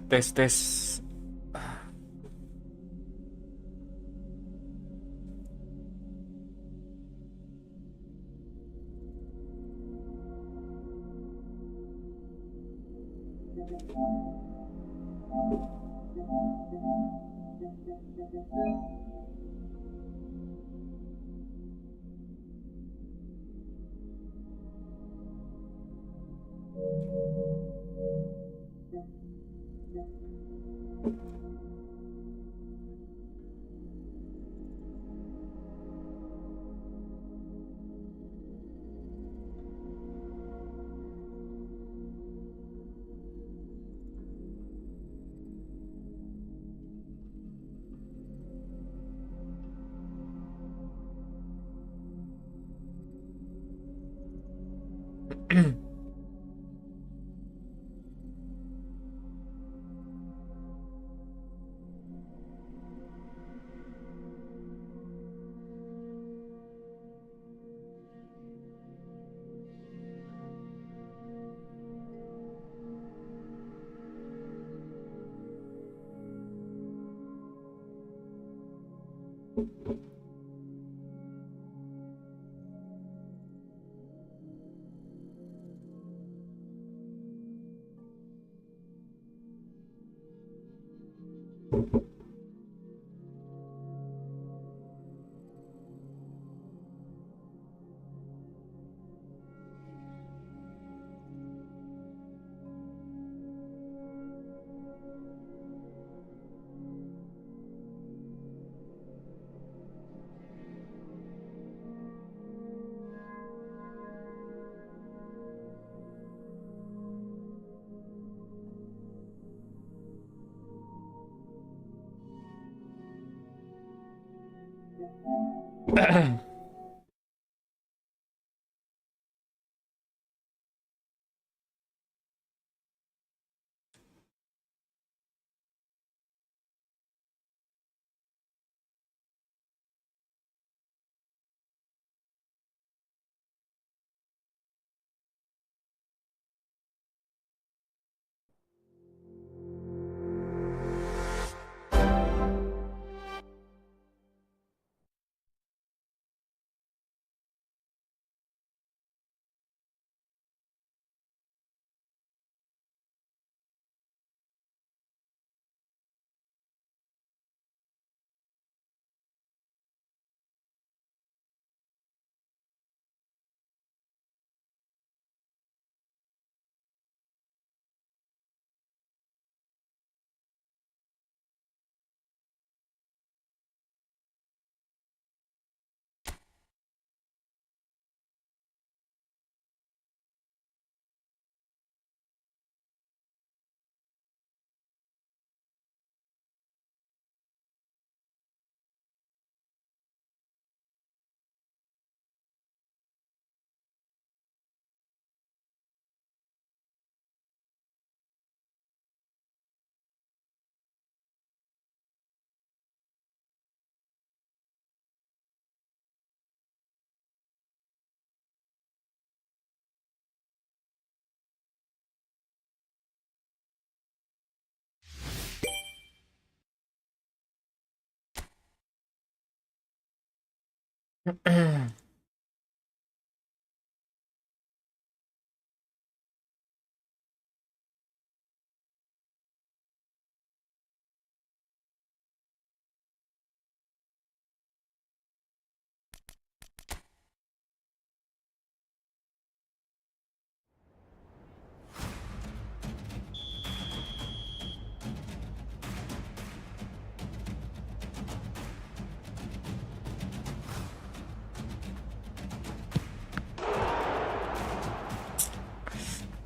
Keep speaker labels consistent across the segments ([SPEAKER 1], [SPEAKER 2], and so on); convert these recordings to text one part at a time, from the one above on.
[SPEAKER 1] Tes tes.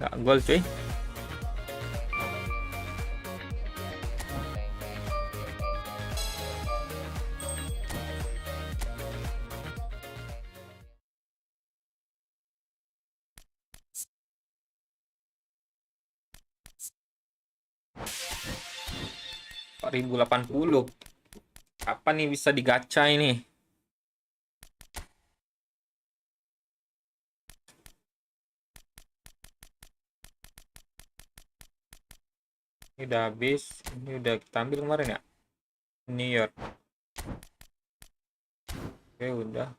[SPEAKER 1] Gak gol cuy. Ribu 80. Kapan nih bisa digacha ini? Ini udah habis. Ini udah kita ambil kemarin ya. New York. Oke, udah.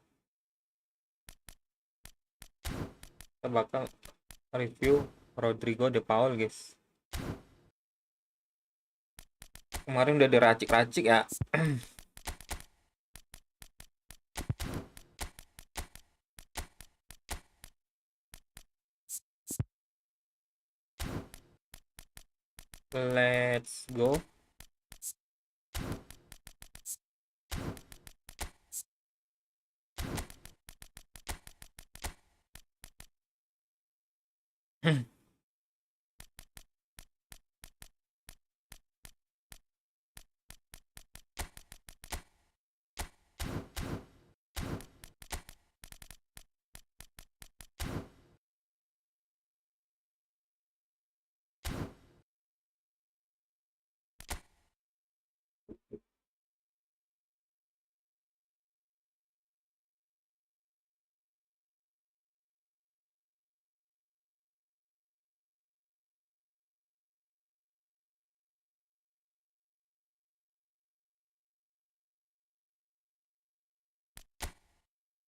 [SPEAKER 1] Kita bakal review Rodrigo de Paul, guys. Kemarin udah diracik-racik ya. Let's go.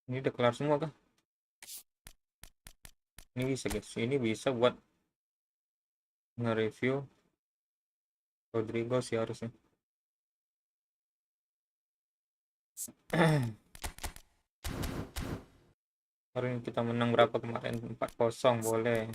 [SPEAKER 1] Ini udah kelar semua kah? Ini bisa, guys. Ini bisa buat nge-review Rodrigo sih harusnya. Kemarin kita menang berapa kemarin? 4-0, boleh.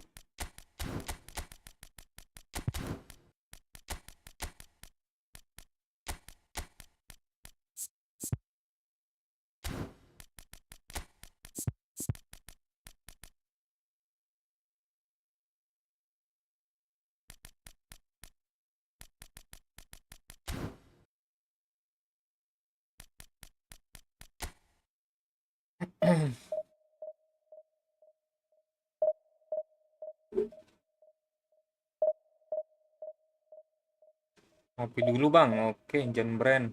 [SPEAKER 1] Ngopi dulu bang. Oke, John Brand.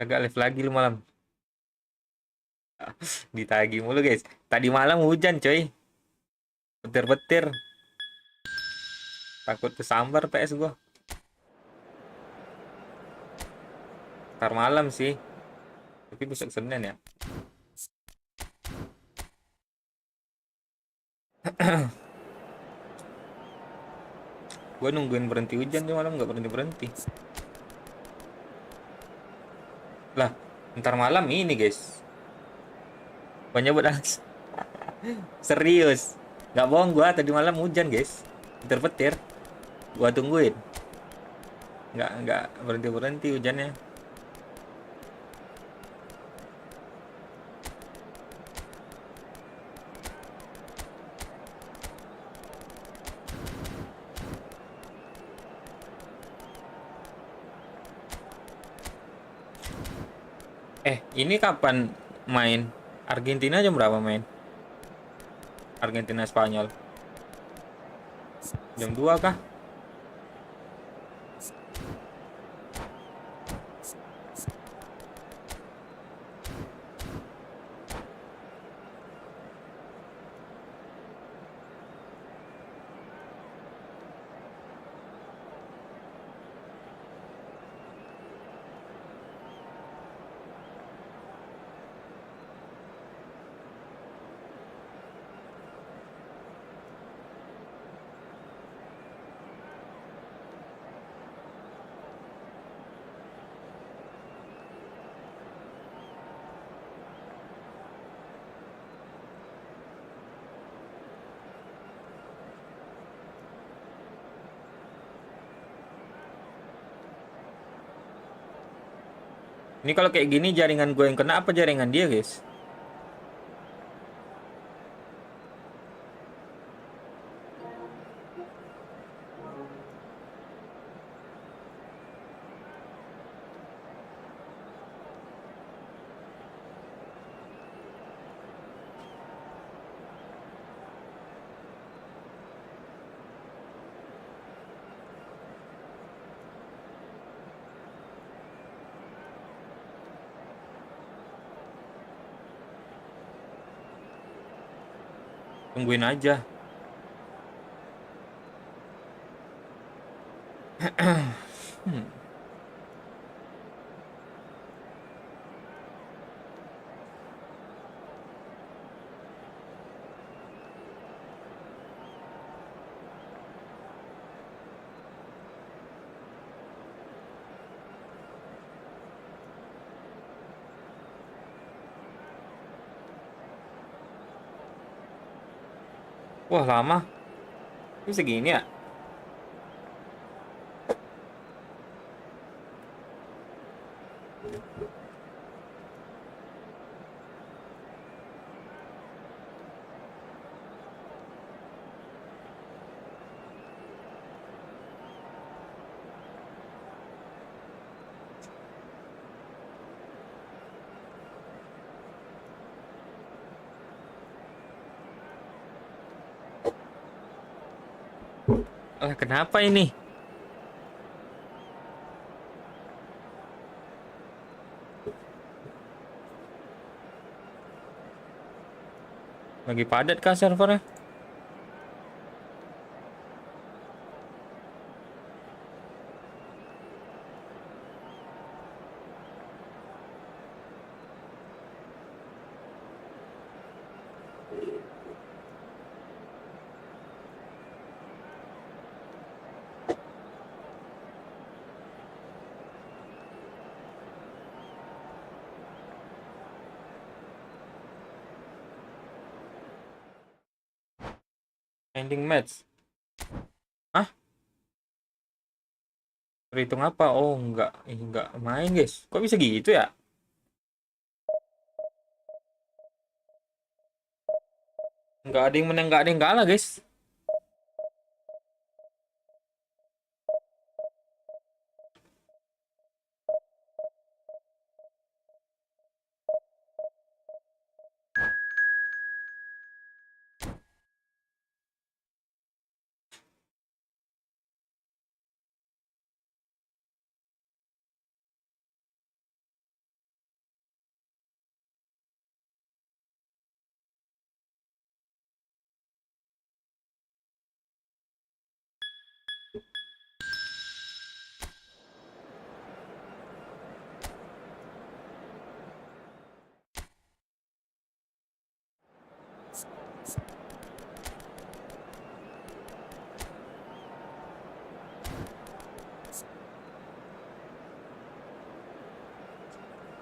[SPEAKER 1] Agak live lagi lu malam. Ditagi mulu, guys. Tadi malam hujan, coy. Petir-petir. Takut kesambar PS gua. Ntar malam sih. Tapi besok Senin ya. Gua nungguin berhenti hujan di malam, nggak berhenti-berhenti. Lah, ntar malam ini, guys. Banyak banget. Serius. Nggak bohong gua, tadi malam hujan, guys. Petir-petir. Gua tungguin. Nggak berhenti-berhenti hujannya. Ini kapan main? Argentina jam berapa main? Argentina Spanyol. Jam 2 kah? Ini kalau kayak gini jaringan gue yang kena apa jaringan dia, guys? Tungguin aja. Hmm. Wah, lama. Bisa gini ya? Kenapa ini? Lagi padat kah servernya? Ending match. Hah? Berhitung apa? Oh, enggak main, guys. Kok bisa gitu ya? Enggak ada yang menang, enggak ada yang kalah, guys.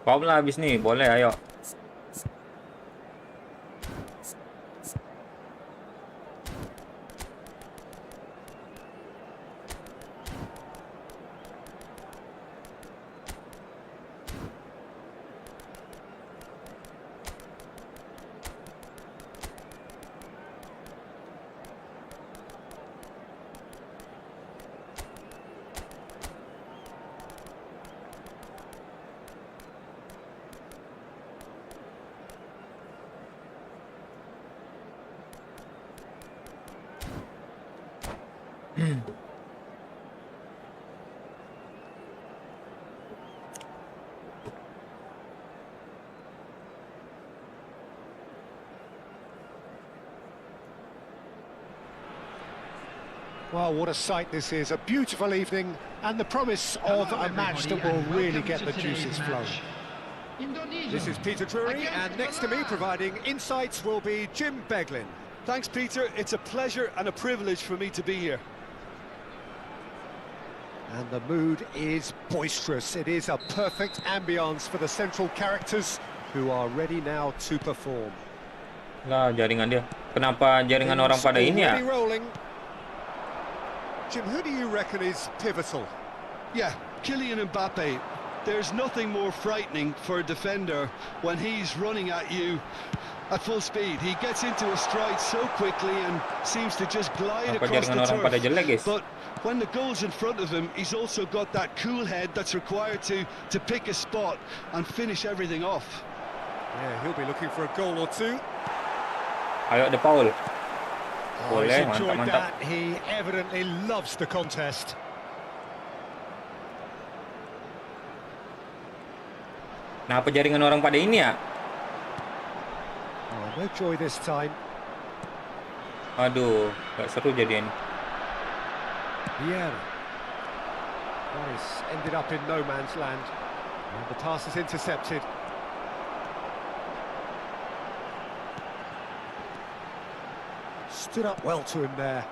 [SPEAKER 1] Pop lah habis nih, boleh ayo.
[SPEAKER 2] Well, what a sight this is. A beautiful evening and the promise of a match that will really get the juices flowing.
[SPEAKER 3] This is Peter Drury, and next to me providing insights will be Jim Beglin.
[SPEAKER 4] Thanks, Peter. It's a pleasure and a privilege for me to be here.
[SPEAKER 2] And the mood is boisterous. It is a perfect ambience for the central characters who are ready now to perform.
[SPEAKER 1] Lah, jaringan dia. Kenapa jaringan orang pada ini ya?
[SPEAKER 2] Already rolling. Jim, who do you reckon is pivotal?
[SPEAKER 4] Yeah, Kylian Mbappe. There's nothing more frightening for a defender when he's running at you at full speed. He gets into a stride so quickly and seems to just glide
[SPEAKER 1] Kenapa
[SPEAKER 4] across
[SPEAKER 1] jaringan
[SPEAKER 4] the
[SPEAKER 1] orang pada
[SPEAKER 4] turf.
[SPEAKER 1] jelek, guys?
[SPEAKER 4] But when the goal's in front of him, he's also got that cool head that's required to pick a spot and finish everything off.
[SPEAKER 2] Yeah, he'll be looking for a goal or two.
[SPEAKER 1] Ayo De Paul.
[SPEAKER 2] Oh, he's
[SPEAKER 1] Boleh,
[SPEAKER 2] enjoyed
[SPEAKER 1] mantap.
[SPEAKER 2] that. He evidently loves the contest.
[SPEAKER 1] Kenapa jaringan orang pada ini ya?
[SPEAKER 2] Oh, no joy this time.
[SPEAKER 1] Aduh, gak seru jadi ini.
[SPEAKER 2] Vieira. That is ended up in no man's land. And the pass is intercepted. Stood up well to him there.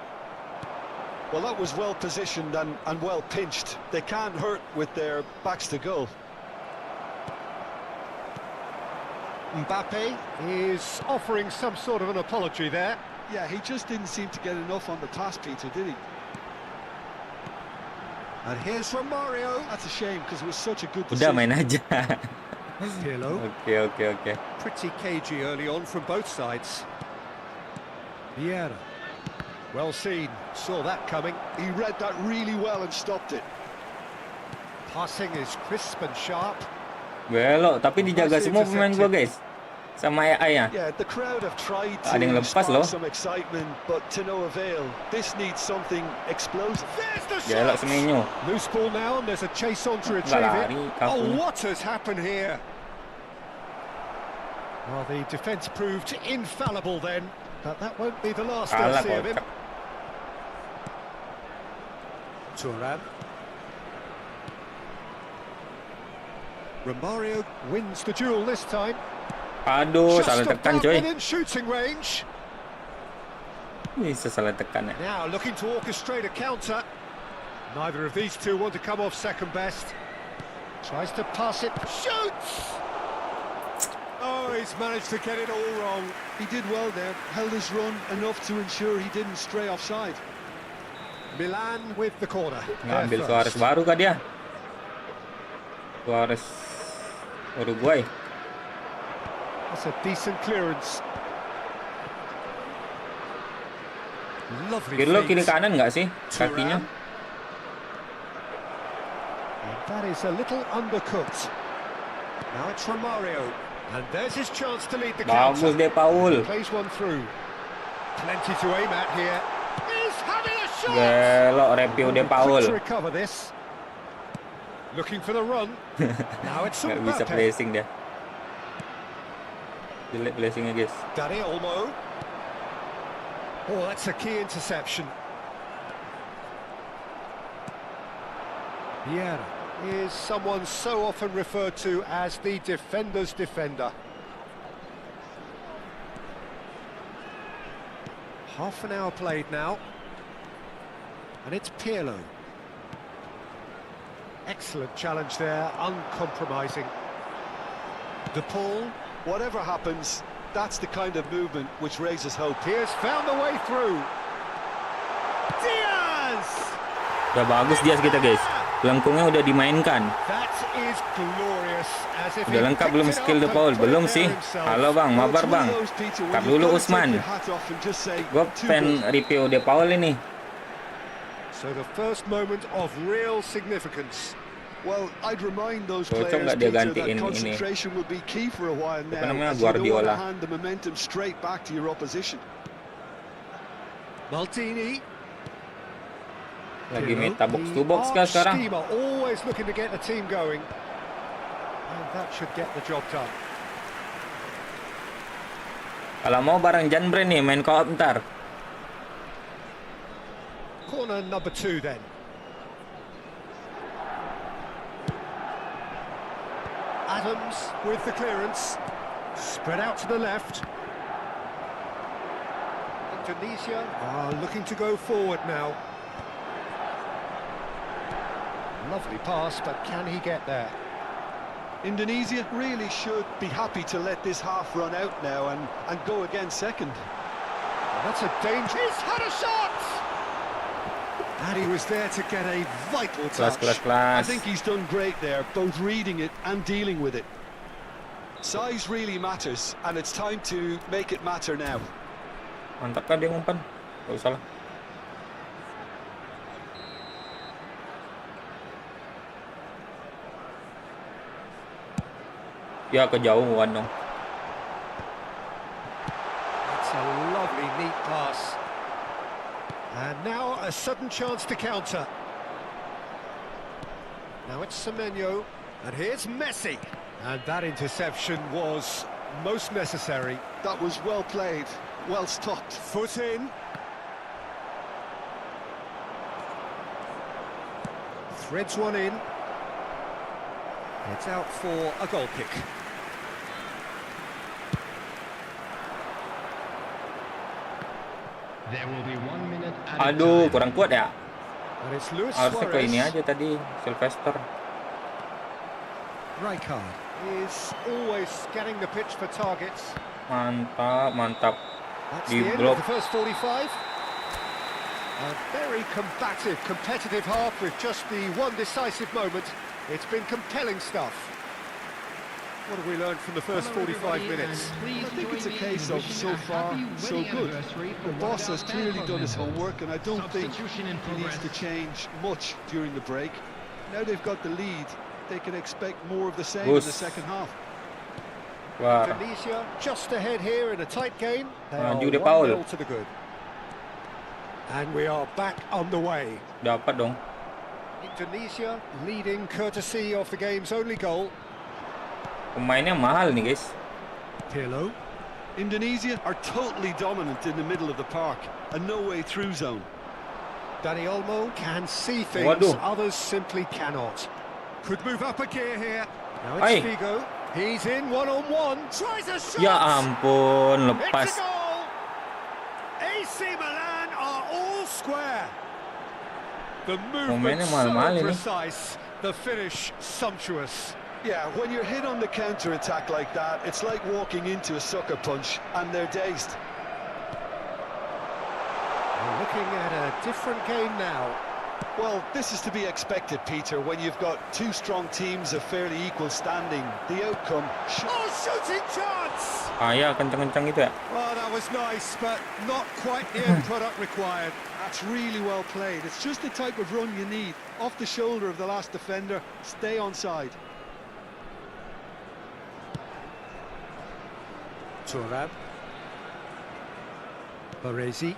[SPEAKER 4] Well, that was well positioned and well pinched. They can't hurt with their backs to goal.
[SPEAKER 2] Mbappe is offering some sort of an apology there.
[SPEAKER 4] Yeah, he just didn't seem to get enough on the pass, Peter, did he?
[SPEAKER 2] And here's Romario.
[SPEAKER 4] That's a shame because it was such a good
[SPEAKER 1] Udah
[SPEAKER 4] decision.
[SPEAKER 1] main aja.
[SPEAKER 2] Pirlo.
[SPEAKER 1] Oke.
[SPEAKER 2] Pretty cagey early on from both sides. Vieira. Well seen. Saw that coming.
[SPEAKER 4] He read that really well and stopped it.
[SPEAKER 2] Passing is crisp and sharp.
[SPEAKER 1] Belok, tapi dijaga semua pemain gua, guys. Sama AI-nya.
[SPEAKER 4] Yeah, the crowd have tried
[SPEAKER 1] Ada yang
[SPEAKER 4] to
[SPEAKER 1] lepas
[SPEAKER 4] spark
[SPEAKER 1] loh.
[SPEAKER 4] some excitement, but to no avail. This needs something explosive.
[SPEAKER 2] There's the
[SPEAKER 1] Belok
[SPEAKER 2] shot.
[SPEAKER 1] Semenyo.
[SPEAKER 2] Loose ball now, and there's a chase on to
[SPEAKER 1] Nggak
[SPEAKER 2] retrieve
[SPEAKER 1] lari,
[SPEAKER 2] it.
[SPEAKER 1] kaku.
[SPEAKER 2] Oh, what has happened here? Well, the defence proved infallible then, but that won't be the last they'll
[SPEAKER 1] Kalah
[SPEAKER 2] see of him.
[SPEAKER 1] kocak.
[SPEAKER 2] Turan. Romario wins the duel this time.
[SPEAKER 1] Aduh, salah
[SPEAKER 2] Just
[SPEAKER 1] tekan,
[SPEAKER 2] about
[SPEAKER 1] coy.
[SPEAKER 2] within shooting range.
[SPEAKER 1] Bisa salah tekan ya.
[SPEAKER 2] Now looking to orchestrate a counter. Neither of these two want to come off second best. Tries to pass it. Shoots! Oh, he's managed to get it all wrong.
[SPEAKER 4] He did well there, held his run enough to ensure he didn't stray offside.
[SPEAKER 2] Milan with the corner.
[SPEAKER 1] Ngambil
[SPEAKER 2] They're
[SPEAKER 1] Suarez
[SPEAKER 2] first.
[SPEAKER 1] baru kah dia? Suarez Uruguay.
[SPEAKER 2] That's a decent clearance. Lovely
[SPEAKER 1] Pirlo kiri
[SPEAKER 2] feet.
[SPEAKER 1] kanan nggak sih kakinya?
[SPEAKER 2] And that is a little undercooked. Now it's Romario. And there's his chance to lead the
[SPEAKER 1] Bagus
[SPEAKER 2] counter.
[SPEAKER 1] deh Paul.
[SPEAKER 2] Plays one through. Plenty to aim at here. He's having a shot!
[SPEAKER 1] Belok review deh Paul.
[SPEAKER 2] Quick to recover this. Looking for the run. Now it's
[SPEAKER 1] Nggak bisa
[SPEAKER 2] Mbappe.
[SPEAKER 1] placing dia. Jelek placingnya, guys.
[SPEAKER 2] Dani Olmo. Oh, that's a key interception. Vieira is someone so often referred to as the defender's defender. Half an hour played now. And it's Pirlo. Excellent challenge there, uncompromising. De Paul.
[SPEAKER 4] Whatever happens, that's the kind of movement which raises hope.
[SPEAKER 2] He has found the way through. Diaz!
[SPEAKER 1] Udah bagus Diaz kita, guys. Lengkungnya udah dimainkan.
[SPEAKER 2] That is glorious. As if
[SPEAKER 1] Udah
[SPEAKER 2] he
[SPEAKER 1] lengkap
[SPEAKER 2] picked
[SPEAKER 1] belum
[SPEAKER 2] it
[SPEAKER 1] skill
[SPEAKER 2] up
[SPEAKER 1] De
[SPEAKER 2] and
[SPEAKER 1] Paul?
[SPEAKER 2] put it
[SPEAKER 1] Belum
[SPEAKER 2] there
[SPEAKER 1] sih.
[SPEAKER 2] himself.
[SPEAKER 1] Halo bang,
[SPEAKER 4] Well,
[SPEAKER 1] mabar
[SPEAKER 4] it's one
[SPEAKER 1] bang.
[SPEAKER 4] of those, Peter, when
[SPEAKER 1] Kap
[SPEAKER 4] you've
[SPEAKER 1] dulu
[SPEAKER 4] got to
[SPEAKER 1] Usman.
[SPEAKER 4] take your hat off and just say,
[SPEAKER 1] Gue
[SPEAKER 4] "Too
[SPEAKER 1] fan
[SPEAKER 4] good."
[SPEAKER 1] review De Paul ini.
[SPEAKER 2] So the first moment of real significance.
[SPEAKER 4] Well, I'd remind those
[SPEAKER 1] Cocok
[SPEAKER 4] players,
[SPEAKER 1] nggak dia
[SPEAKER 4] Peter,
[SPEAKER 1] gantiin
[SPEAKER 4] that
[SPEAKER 1] ini?
[SPEAKER 4] concentration will be key for a while
[SPEAKER 1] Apa
[SPEAKER 4] now.
[SPEAKER 1] namanya,
[SPEAKER 4] As you don't want to
[SPEAKER 1] Guardiola.
[SPEAKER 4] hand the momentum straight back to your opposition.
[SPEAKER 2] Maldini.
[SPEAKER 1] Lagi
[SPEAKER 2] Pirlo,
[SPEAKER 1] meta box to
[SPEAKER 2] the
[SPEAKER 1] box kah
[SPEAKER 2] arch
[SPEAKER 1] sekarang?
[SPEAKER 2] schemer, always looking to get the team going. And that should get the job done.
[SPEAKER 1] Kalau mau bareng Jan Brand nih main co-op ntar.
[SPEAKER 2] Corner number 2 then. Adams with the clearance. Spread out to the left. Indonesia are looking to go forward now. Lovely pass, but can he get there?
[SPEAKER 4] Indonesia really should be happy to let this half run out now and go again second.
[SPEAKER 2] That's a danger. He's had a shot! And he was there to get a vital touch.
[SPEAKER 4] I
[SPEAKER 1] Kelas.
[SPEAKER 4] think he's done great there, both reading it and dealing with it. Size really matters, and it's time to make it matter now.
[SPEAKER 1] Mantap kan dia ngumpan? Gak usah lah. Ya kejauhan dong.
[SPEAKER 2] That's a lovely, neat pass. And now a sudden chance to counter. Now it's Semenyo. And here's Messi. And that interception was most necessary.
[SPEAKER 4] That was well played, well stopped.
[SPEAKER 2] Foot in. Threads one in. It's out for a goal kick.
[SPEAKER 3] There will be 1 minute added
[SPEAKER 1] Aduh,
[SPEAKER 3] time.
[SPEAKER 1] kurang kuat ya.
[SPEAKER 2] And it's Luis
[SPEAKER 1] Harusnya ke ini
[SPEAKER 2] Suarez.
[SPEAKER 1] aja tadi, Sylvester.
[SPEAKER 2] Rijkaard is always scanning the pitch for targets.
[SPEAKER 1] Mantap, mantap.
[SPEAKER 2] That's
[SPEAKER 1] Di
[SPEAKER 2] the end
[SPEAKER 1] blok.
[SPEAKER 2] of the first 45. A very combative, competitive half with just the one decisive moment. It's been compelling stuff. What have we learned from the first 45 minutes?
[SPEAKER 4] I think it's a case of so far, so good. The boss has clearly done his homework, and I don't think he needs to change much during the break. Now they've got the lead, they can expect more of the same in the second half.
[SPEAKER 1] Wah,
[SPEAKER 2] Indonesia just ahead here in a tight game. They are
[SPEAKER 1] Maju deh, Paul.
[SPEAKER 2] 1-0 to the good. And we are back underway.
[SPEAKER 1] dapat dong.
[SPEAKER 2] Indonesia leading courtesy of the game's only goal.
[SPEAKER 1] Pemainnya mahal nih, guys.
[SPEAKER 2] Pirlo.
[SPEAKER 4] Indonesia are totally dominant in the middle of the park, a no-way through zone.
[SPEAKER 2] Dani Olmo can see things,
[SPEAKER 1] Waduh.
[SPEAKER 2] others simply cannot.
[SPEAKER 3] Could move up a gear here.
[SPEAKER 2] Now
[SPEAKER 1] Ay.
[SPEAKER 2] it's Figo. He's in one-on-one. Tries a shot.
[SPEAKER 1] Ya ampun,
[SPEAKER 2] It's
[SPEAKER 1] lepas.
[SPEAKER 2] a goal. AC Milan are all square. The
[SPEAKER 1] Momennya
[SPEAKER 2] movement so
[SPEAKER 1] mahal-mahal ini.
[SPEAKER 2] precise, the finish sumptuous.
[SPEAKER 4] Yeah, when you're hit on the counter-attack like that, it's like walking into a sucker punch, and they're dazed.
[SPEAKER 2] We're looking at a different game now.
[SPEAKER 4] Well, this is to be expected, Peter, when you've got two strong teams of fairly equal standing. The outcome should...
[SPEAKER 2] Oh, shooting chance!
[SPEAKER 1] Ah ya, kencang-kencang itu ya.
[SPEAKER 2] Well, that was nice, but not quite the end product required.
[SPEAKER 4] That's really well played. It's just the type of run you need. Off the shoulder of the last defender, stay onside.
[SPEAKER 2] Thuram. Baresi.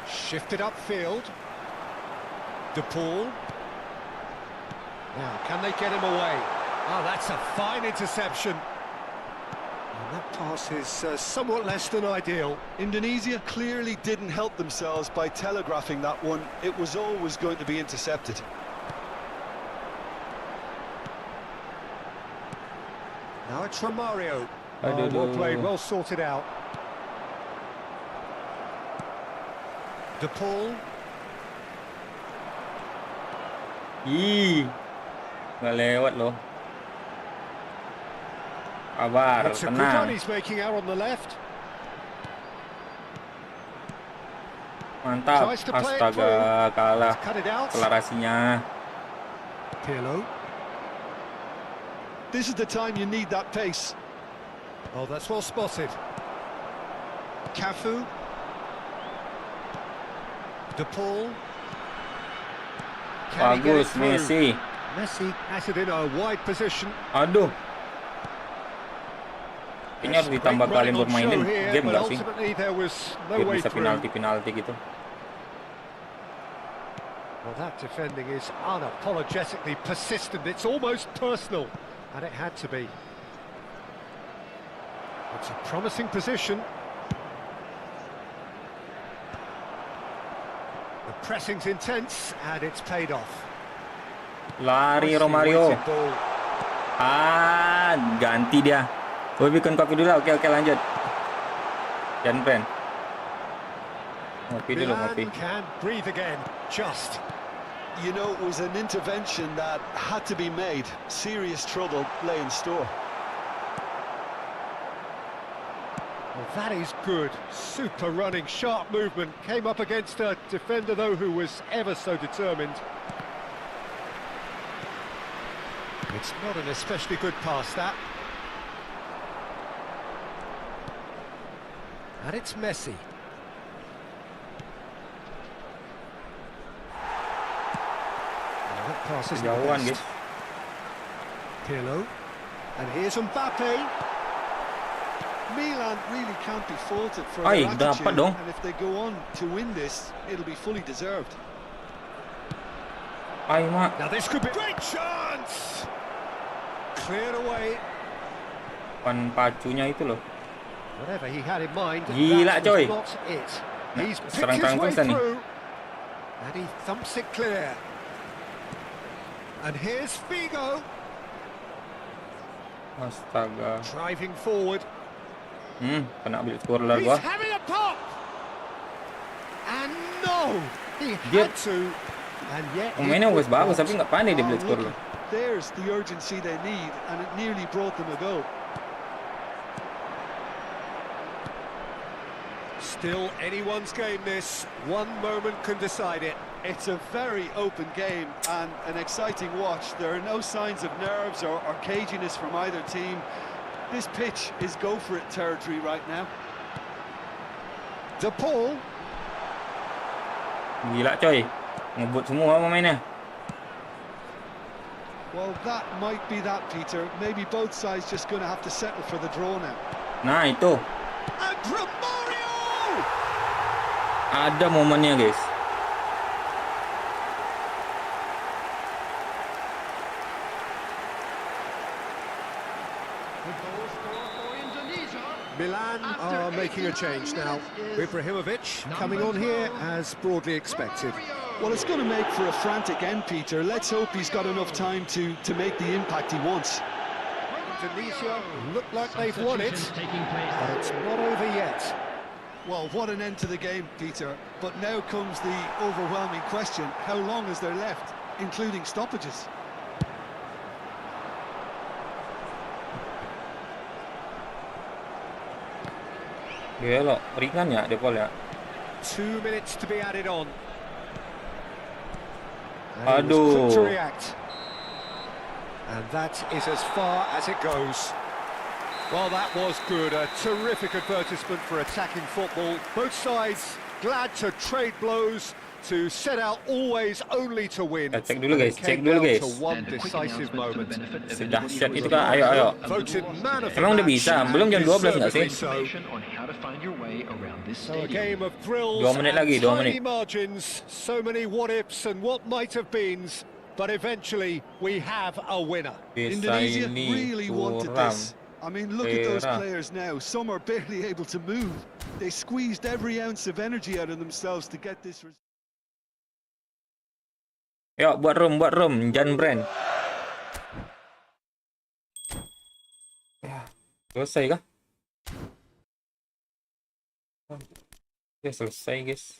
[SPEAKER 2] Shifted upfield. De Paul. Now, can they get him away? Oh, that's a fine interception. And that pass is somewhat less than ideal.
[SPEAKER 4] Indonesia clearly didn't help themselves by telegraphing that one. It was always going to be intercepted.
[SPEAKER 2] Now it's Romario.
[SPEAKER 1] Aduh,
[SPEAKER 2] Well
[SPEAKER 1] aduh.
[SPEAKER 2] played, well sorted out. De Paul.
[SPEAKER 1] Ih, nggak lewat loh. Kabar,
[SPEAKER 2] It's a good
[SPEAKER 1] tenang.
[SPEAKER 2] run he's making out on the left.
[SPEAKER 1] Mantap.
[SPEAKER 2] Tries to play it
[SPEAKER 1] Astaga,
[SPEAKER 2] through.
[SPEAKER 1] kalah
[SPEAKER 2] Cut it out.
[SPEAKER 1] akselerasinya.
[SPEAKER 2] Pirlo.
[SPEAKER 4] This is the time you need that pace.
[SPEAKER 2] Oh, that's well spotted. Cafu. De Paul. Can he get it
[SPEAKER 1] Bagus,
[SPEAKER 2] through?
[SPEAKER 1] Messi.
[SPEAKER 2] Messi has it in a wide position.
[SPEAKER 1] Aduh. Kayaknya harus ditambah
[SPEAKER 2] Great
[SPEAKER 1] kali
[SPEAKER 2] running
[SPEAKER 1] buat
[SPEAKER 2] on
[SPEAKER 1] mainin
[SPEAKER 2] show here,
[SPEAKER 1] game
[SPEAKER 2] but
[SPEAKER 1] nggak sih?
[SPEAKER 2] ultimately there was no
[SPEAKER 1] Biar
[SPEAKER 2] way
[SPEAKER 1] bisa
[SPEAKER 2] through.
[SPEAKER 1] penalti-penalti gitu.
[SPEAKER 2] Well, that defending is unapologetically persistent. It's almost personal, and it had to be. It's a promising position. The pressing's intense, and it's paid off.
[SPEAKER 1] Lari
[SPEAKER 2] Nicely
[SPEAKER 1] Romario.
[SPEAKER 2] weighted ball.
[SPEAKER 1] Ah, ganti dia. Gue bikin kopi dulu. Oke, lanjut. Jangan pen. Ngopi dulu, ngopi.
[SPEAKER 2] Milan can breathe again, just.
[SPEAKER 4] You know, it was an intervention that had to be made. Serious trouble lay in store.
[SPEAKER 2] Well, that is good. Super running, sharp movement. Came up against a defender, though, who was ever so determined. It's not an especially good pass, that. And it's Messi. Well, that pass isn't the
[SPEAKER 1] Jauhan,
[SPEAKER 2] best.
[SPEAKER 1] guys.
[SPEAKER 2] Pirlo. And here's Mbappe.
[SPEAKER 4] Milan really can't be faulted for
[SPEAKER 1] Ay,
[SPEAKER 4] their
[SPEAKER 1] dapat
[SPEAKER 4] attitude,
[SPEAKER 1] dong.
[SPEAKER 4] and if they go on to win this, it'll be fully deserved.
[SPEAKER 1] Ay, mak.
[SPEAKER 2] Now this could be great chance. Cleared away.
[SPEAKER 1] Pan pacunya itu loh.
[SPEAKER 2] Whatever he had in mind,
[SPEAKER 1] Gila,
[SPEAKER 2] that
[SPEAKER 1] coy.
[SPEAKER 2] was not it.
[SPEAKER 1] Nah,
[SPEAKER 2] He's picked
[SPEAKER 1] serang
[SPEAKER 2] his way
[SPEAKER 1] terang-terusan nih.
[SPEAKER 2] through. And he thumps it clear. And here's Figo,
[SPEAKER 1] Astaga.
[SPEAKER 2] driving forward.
[SPEAKER 1] Kena ambil skor lah
[SPEAKER 2] He's
[SPEAKER 1] gua.
[SPEAKER 2] having a pop! And no! He
[SPEAKER 1] Dia-
[SPEAKER 2] had to. And yet he
[SPEAKER 1] Pemainnya
[SPEAKER 2] could
[SPEAKER 1] wes bagus
[SPEAKER 2] not.
[SPEAKER 1] tapi nggak pandai dia
[SPEAKER 4] Oh,
[SPEAKER 1] ambil skor
[SPEAKER 4] look,
[SPEAKER 1] loh.
[SPEAKER 4] there's the urgency they need, and it nearly brought them a goal.
[SPEAKER 2] Still anyone's game this. One moment can decide it.
[SPEAKER 4] It's a very open game and an exciting watch. There are no signs of nerves or caginess from either team. This pitch is go-for-it territory right now.
[SPEAKER 2] De Paul.
[SPEAKER 1] Gila coy. Ngebut semua pemainnya.
[SPEAKER 4] Well, that might be that, Peter. Maybe both sides just going to have to settle for the draw now.
[SPEAKER 1] Nah, itu.
[SPEAKER 2] And Romario!
[SPEAKER 1] Ada momennya, guys.
[SPEAKER 2] Milan are making a change now. Ibrahimovic coming on here as broadly expected.
[SPEAKER 4] Well, it's going to make for a frantic end, Peter. Let's hope he's got enough time to make the impact he wants.
[SPEAKER 2] Tunisia look like they've won it, but it's not over yet.
[SPEAKER 4] Well, what an end to the game, Peter. But now comes the overwhelming question. How long is there left, including stoppages?
[SPEAKER 1] Dia lo ringan ya, De Paul ya.
[SPEAKER 2] 2 minutes to be added on. And he was
[SPEAKER 1] Aduh.
[SPEAKER 2] quick to react. And that is as far as it goes. Well, that was good. A terrific advertisement for attacking football. Both sides glad to trade blows, to set out always only to win.
[SPEAKER 1] Cek dulu guys,
[SPEAKER 2] And it
[SPEAKER 1] cek
[SPEAKER 2] came
[SPEAKER 1] dulu
[SPEAKER 2] down
[SPEAKER 1] guys.
[SPEAKER 2] to one decisive moment.
[SPEAKER 1] Sedahsyat itu kah? Ayo, ayo.
[SPEAKER 2] Voted man of the
[SPEAKER 1] Emang udah
[SPEAKER 2] match,
[SPEAKER 1] bisa? Belum jam 12 nggak sih?
[SPEAKER 2] deservedly so. So a game of thrills
[SPEAKER 1] 2 menit lagi, 2
[SPEAKER 2] and
[SPEAKER 1] menit.
[SPEAKER 2] tiny margins, so many what-ifs and what might have beens, but eventually we have a winner.
[SPEAKER 1] Desa
[SPEAKER 4] Indonesia
[SPEAKER 1] ini
[SPEAKER 4] really wanted
[SPEAKER 1] kurang.
[SPEAKER 4] this. I mean, look at those
[SPEAKER 1] Merah.
[SPEAKER 4] players now. Some are barely able to move. They squeezed every ounce of energy out of themselves to get this result.
[SPEAKER 1] Yuk, buat room, Jan Brand. Ya, selesai kah? Ya, selesai guys.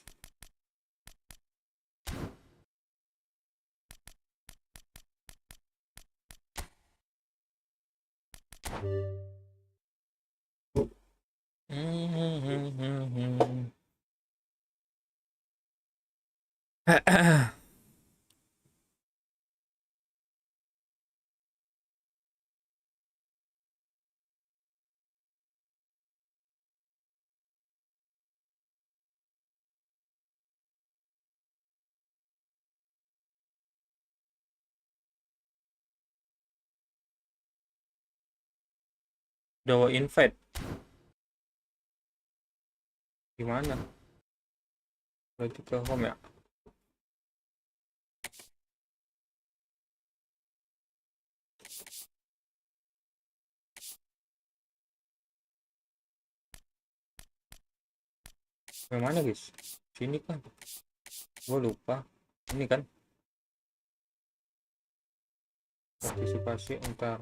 [SPEAKER 1] Udah invite. Gimana? Berarti ke home ya? Yang mana guys? Sini kan? Gua lupa. Ini kan? Partisipasi entar.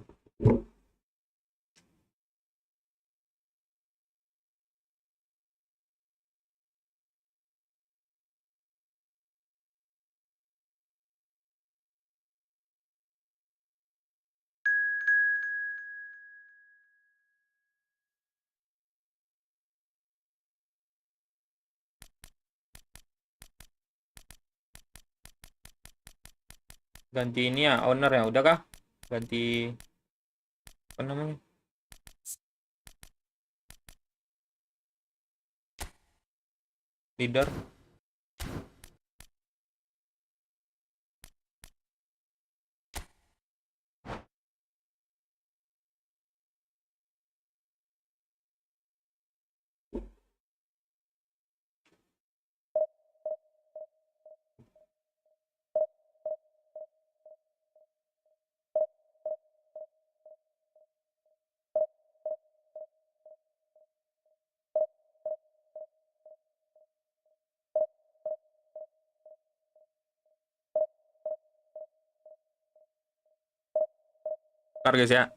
[SPEAKER 1] Ganti ini ya, owner ya, udah kah? Ganti apa namanya? Leader. Ntar guys ya.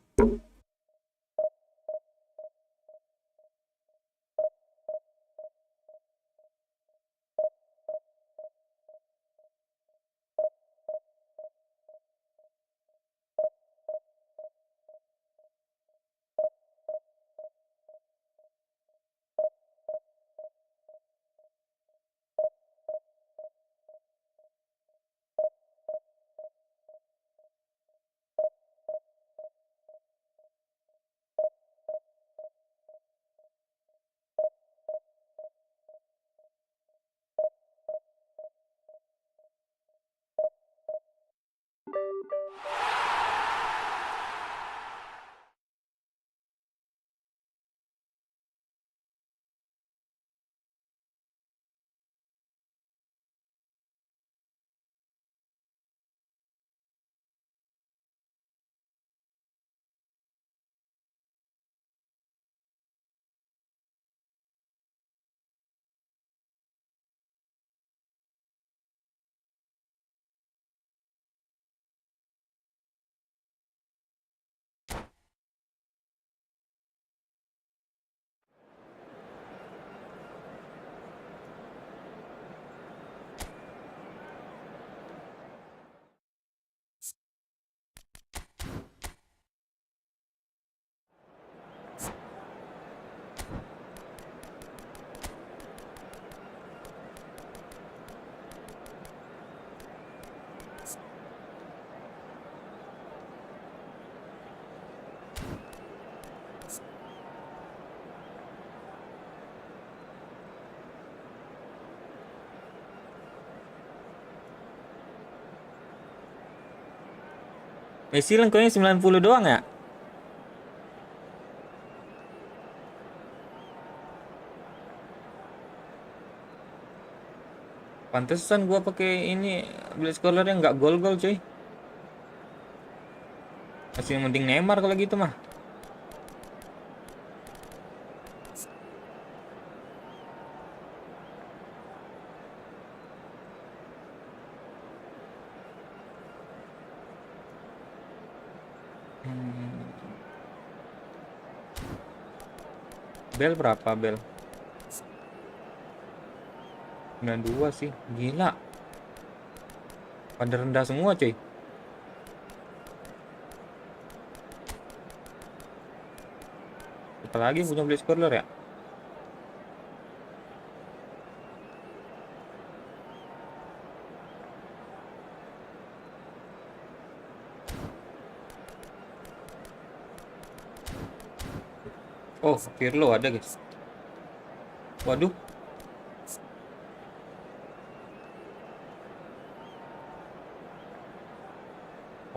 [SPEAKER 1] Messi lengkapnya 90 doang ya? Pantesan gua pakai ini blade scorer yang nggak gol-gol cuy. Masih mending Neymar kalau gitu mah. Bel berapa Bel? 92 sih, gila. Pada rendah semua cuy. Apalagi punya blade scorer ya? Oh, Pirlo ada guys. Waduh.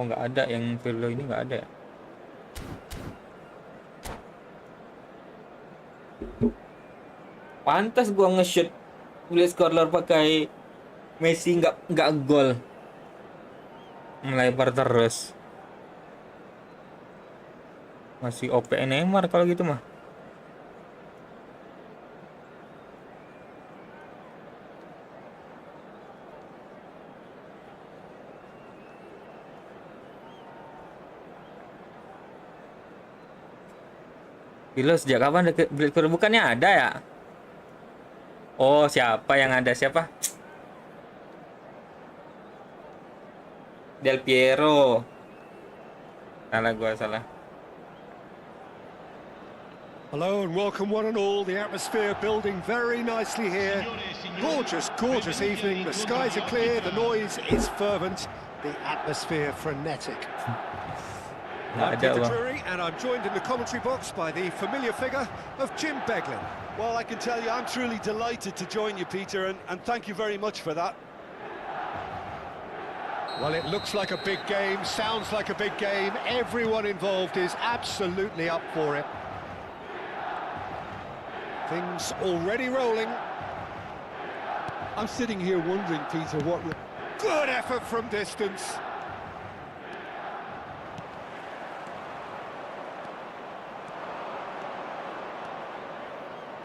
[SPEAKER 1] Oh nggak ada, yang Pirlo ini nggak ada ya. Pantas gua nge-shoot blade scorer pakai Messi nggak gol. Melebar terus. Masih OP Neymar kalau gitu mah. Gila, sejak kapan ada blade scorer? Bukannya ada ya? Oh, siapa yang ada? Siapa? Del Piero. Salah gua, salah.
[SPEAKER 2] Hello and welcome one and all. The atmosphere building very nicely here. Gorgeous, gorgeous evening. The skies are clear, the noise is fervent, the atmosphere frenetic. I'm Peter Drury, and I'm joined in the commentary box by the familiar figure of Jim Beglin.
[SPEAKER 4] Well, I can tell you, I'm truly delighted to join you, Peter, and thank you very much for that.
[SPEAKER 2] Well, it looks like a big game, sounds like a big game. Everyone involved is absolutely up for it. Things already rolling.
[SPEAKER 4] I'm sitting here wondering, Peter, what...
[SPEAKER 2] Good effort from distance.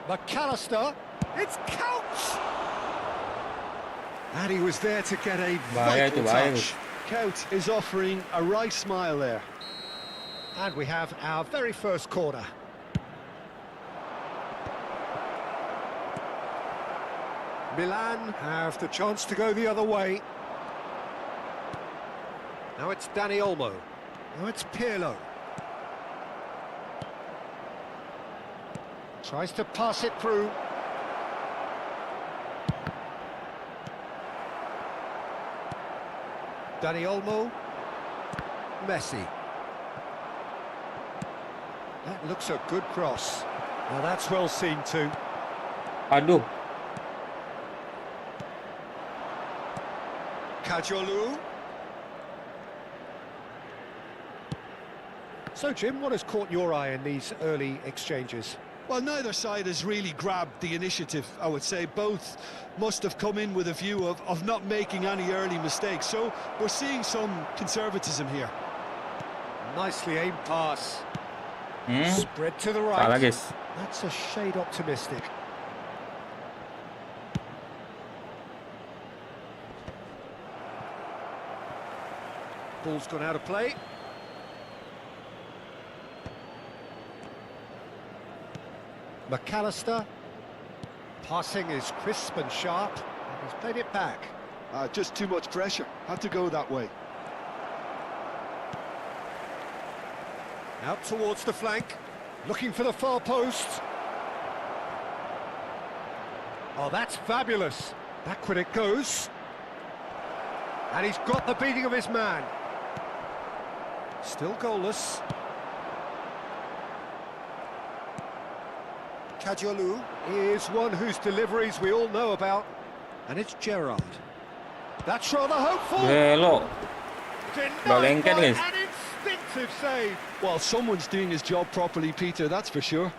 [SPEAKER 2] McAllister, it's Couch! And he was there to get a vital touch.
[SPEAKER 4] Couch is offering a right smile there.
[SPEAKER 2] And we have our very first corner. Milan have the chance to go the other way. Now it's Dani Olmo. Now it's Pirlo. Tries to pass it through. Dani Olmo. Messi. That looks a good cross. Now that's well seen too.
[SPEAKER 1] Aduh.
[SPEAKER 2] Kajolu. So, Jim, what has caught your eye in these early exchanges?
[SPEAKER 4] Well, neither side has really grabbed the initiative, I would say. Both must have come in with a view of not making any early mistakes. So we're seeing some conservatism here.
[SPEAKER 2] Nicely aimed pass. Spread to the
[SPEAKER 1] Salah
[SPEAKER 2] right.
[SPEAKER 1] guys.
[SPEAKER 2] That's a shade optimistic. Ball's gone out of play. McAllister. Passing is crisp and sharp. He's played it back.
[SPEAKER 4] Just too much pressure. Had to go that way.
[SPEAKER 2] Out towards the flank. Looking for the far post. Oh, that's fabulous. Back when it goes. And he's got the beating of his man. Still goalless. Kajolu is one whose deliveries we all know about. And it's Gerrard. That's rather hopeful.
[SPEAKER 1] Belok. Udah
[SPEAKER 2] Denied
[SPEAKER 1] lengket
[SPEAKER 2] by
[SPEAKER 1] guys.
[SPEAKER 2] an instinctive save.
[SPEAKER 4] Well, someone's doing his job properly, Peter, that's for sure.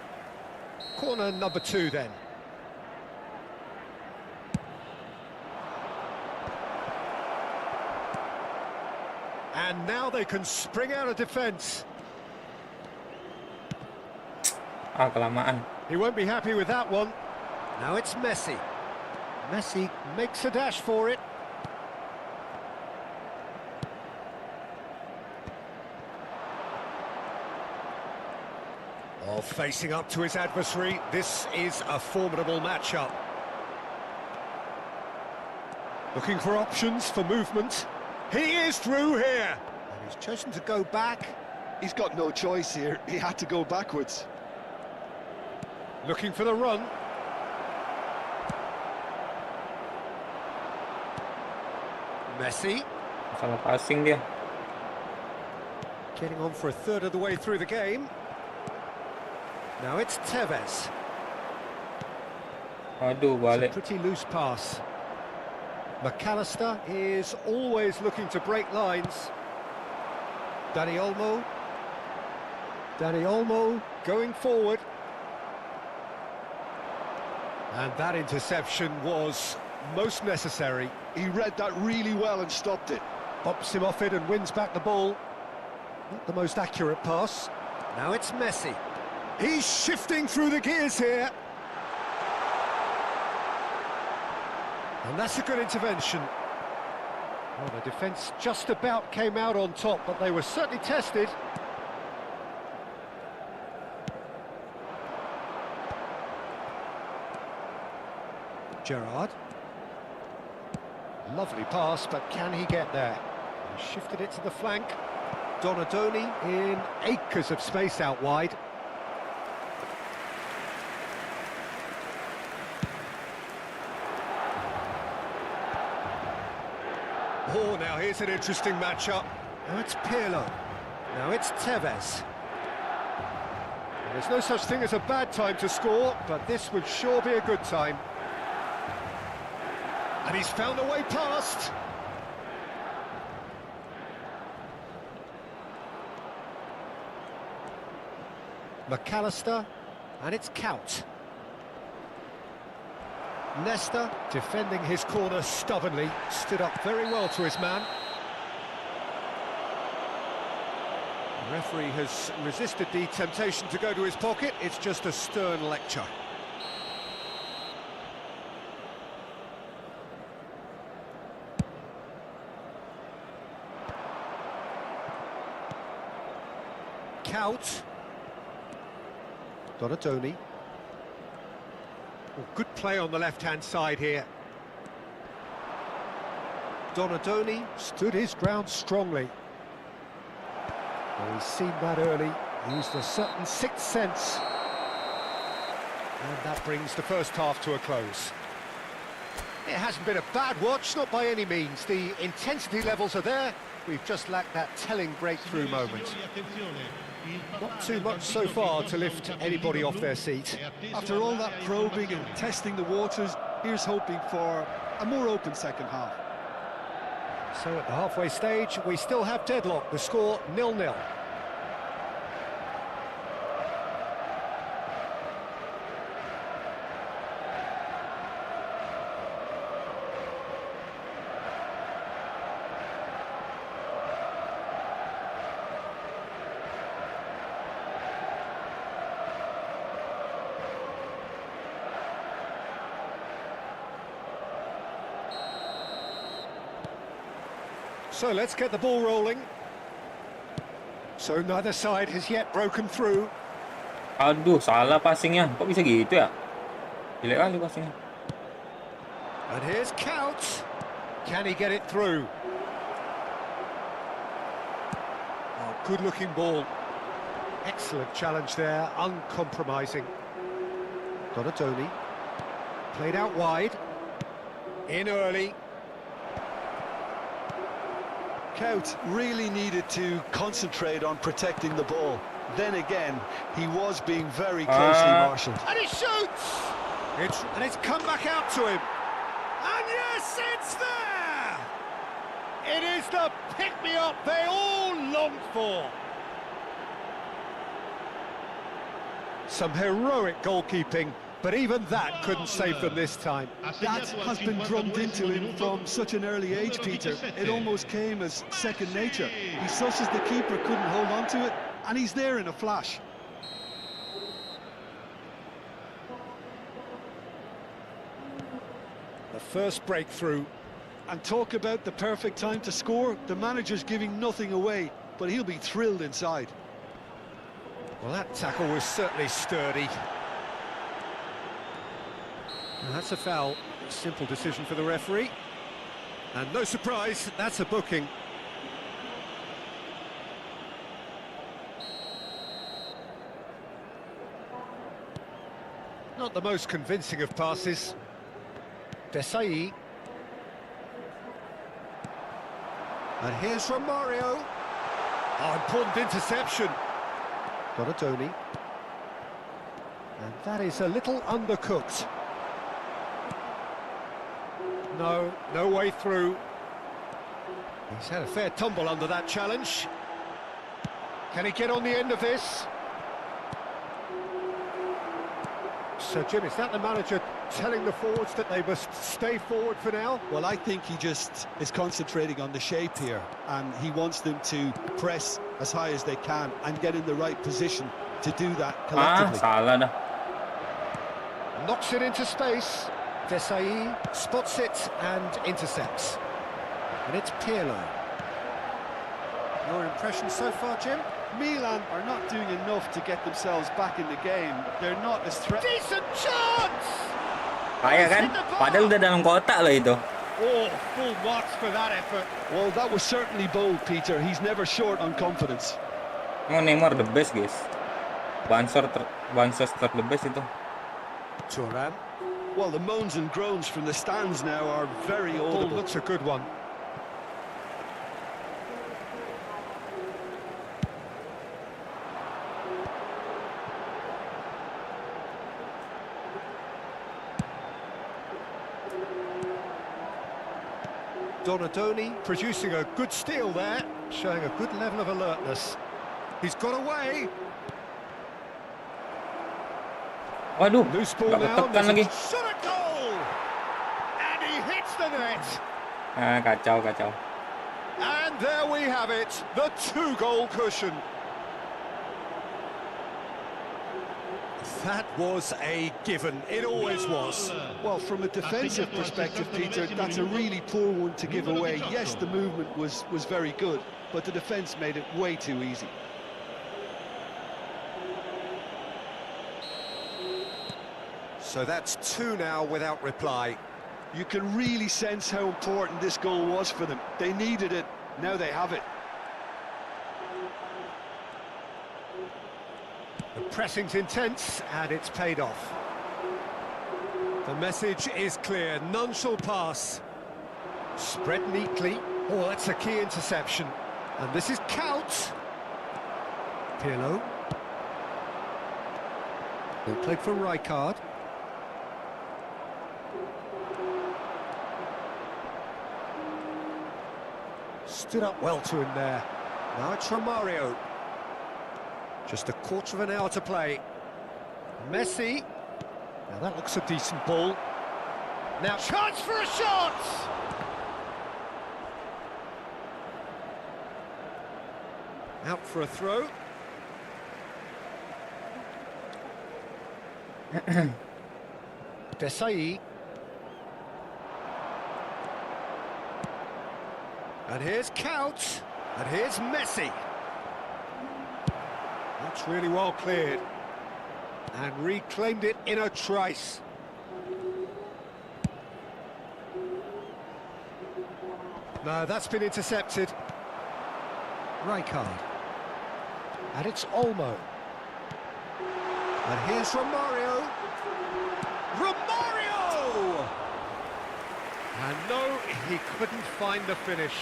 [SPEAKER 2] Corner number 2 then. And now they can spring out of defence.
[SPEAKER 1] Ah, kelamaan.
[SPEAKER 2] He won't be happy with that one. Now it's Messi. Messi makes a dash for it. Oh, facing up to his adversary. This is a formidable matchup. Looking for options for movement. He is through here. And he's chosen to go back.
[SPEAKER 4] He's got no choice here. He had to go backwards.
[SPEAKER 2] Looking for the run. Messi.
[SPEAKER 1] Salah passing dia.
[SPEAKER 2] Getting on for a third of the way through the game. Now it's Tevez.
[SPEAKER 1] Aduh,
[SPEAKER 2] It's a
[SPEAKER 1] balik.
[SPEAKER 2] pretty loose pass. McAllister is always looking to break lines. Dani Olmo. Dani Olmo going forward. And that interception was most necessary.
[SPEAKER 4] He read that really well and stopped it.
[SPEAKER 2] Bops him off it and wins back the ball. Not the most accurate pass. Now it's Messi. He's shifting through the gears here. And that's a good intervention. Well, the defence just about came out on top, but they were certainly tested. Gerrard. Lovely pass, but can he get there? He shifted it to the flank. Donadoni in acres of space out wide. Oh, now here's an interesting matchup. Now it's Pirlo. Now it's Tevez. There's no such thing as a bad time to score, but this would sure be a good time. And he's found a way past. McAllister, and it's Kaut. Nesta, defending his corner stubbornly, stood up very well to his man. The referee has resisted the temptation to go to his pocket. It's just a stern lecture. out. Donadoni. Oh, good play on the left-hand side here. Donadoni stood his ground strongly. Well, he's seen that early, used a certain sixth sense. And that brings the first half to a close. It hasn't been a bad watch, not by any means. The intensity levels are there. We've just lacked that telling breakthrough moment. Not too much so far to lift anybody off their seat.
[SPEAKER 4] After all that probing and testing the waters, here's hoping for a more open second half.
[SPEAKER 2] So at the halfway stage, we still have deadlock. The score 0-0. So let's get the ball rolling. So neither side has yet broken through.
[SPEAKER 1] Aduh, salah passingnya. Kok bisa gitu ya? Jelek kali passingnya.
[SPEAKER 2] And here's Count. Can he get it through? Oh, good-looking ball. Excellent challenge there, uncompromising. Donadoni. Played out wide. In early.
[SPEAKER 4] Cout really needed to concentrate on protecting the ball. Then again, he was being very closely marshalled.
[SPEAKER 2] And he shoots! It's come back out to him. And yes, it's there! It is the pick-me-up they all longed for. Some heroic goalkeeping, but even that couldn't save them this time.
[SPEAKER 4] That has been drummed into him from such an early age, Peter. It almost came as second nature. He susses the keeper couldn't hold on to it, and he's there in a flash.
[SPEAKER 2] The first breakthrough.
[SPEAKER 4] And talk about the perfect time to score. The manager's giving nothing away, but he'll be thrilled inside.
[SPEAKER 2] Well, that tackle was certainly sturdy. And that's a foul. Simple decision for the referee. And no surprise, that's a booking. Not the most convincing of passes. Desai. And here's Romario. Oh, important interception. Donadoni. And that is a little undercooked. No way through. He's had a fair tumble under that challenge. Can he get on the end of this? So, Jim, is that the manager telling the forwards that they must stay forward for now?
[SPEAKER 4] Well, I think he just is concentrating on the shape here, and he wants them to press as high as they can and get in the right position to do that collectively.
[SPEAKER 1] Salah dah.
[SPEAKER 2] Knocks it into space. Desai spots it and intercepts. And it's Pirlo. Your impression so far, Jim?
[SPEAKER 4] Milan are not doing enough to get themselves back in the game. They're not as threatening.
[SPEAKER 2] Decent chance!
[SPEAKER 1] Kaya kan? Padahal udah dalam kotak loh itu.
[SPEAKER 2] Oh, full marks for that effort.
[SPEAKER 4] Well, that was certainly bold, Peter. He's never short on confidence.
[SPEAKER 1] Emang Neymar the best, guys. Bansos the best itu.
[SPEAKER 2] Thuram.
[SPEAKER 4] Well, the moans and groans from the stands now are very audible.
[SPEAKER 2] Ball looks a good one. Donadoni producing a good steal there, showing a good level of alertness. He's got away.
[SPEAKER 1] Waduh,
[SPEAKER 2] Loose ball
[SPEAKER 1] nggak
[SPEAKER 2] now.
[SPEAKER 1] ketekan lagi.
[SPEAKER 2] Shot a goal! And he hits the net.
[SPEAKER 1] Kacau.
[SPEAKER 2] And there we have it, the 2-goal cushion. That was a given. It always was.
[SPEAKER 4] Well, from a defensive perspective, Peter, that's a really poor one to give away. Yes, the movement was very good, but the defence made it way too easy.
[SPEAKER 2] So that's 2 now without reply.
[SPEAKER 4] You can really sense how important this goal was for them. They needed it, now they have it.
[SPEAKER 2] The pressing's intense, and it's paid off. The message is clear, none shall pass. Spread neatly. Oh, that's a key interception. And this is Count. Pirlo. He'll play for Rijkaard. Stood up well to him there. Now it's Romario. Just a quarter of an hour to play. Messi. Now that looks a decent ball. Now chance for a shot! Out for a throw. Desai. And here's Count. And here's Messi. That's really well cleared. And reclaimed it in a trice. No, that's been intercepted. Rijkaard. And it's Olmo. And here's Romario. Romario! And no, he couldn't find the finish.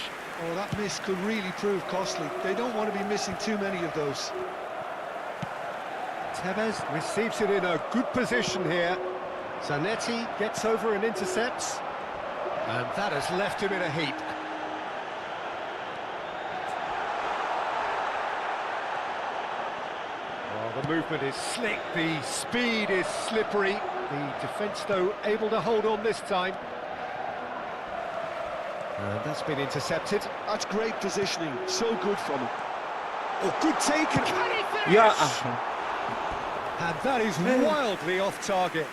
[SPEAKER 4] Oh, that miss could really prove costly. They don't want to be missing too many of those.
[SPEAKER 2] Tevez receives it in a good position here. Zanetti gets over and intercepts. And that has left him in a heap. Well, the movement is slick, the speed is slippery. The defence, though, able to hold on this time. And that's been intercepted.
[SPEAKER 4] That's great positioning, so good from him.
[SPEAKER 2] Oh, good take, and can he finish?
[SPEAKER 1] Yeah.
[SPEAKER 2] And that is wildly off target.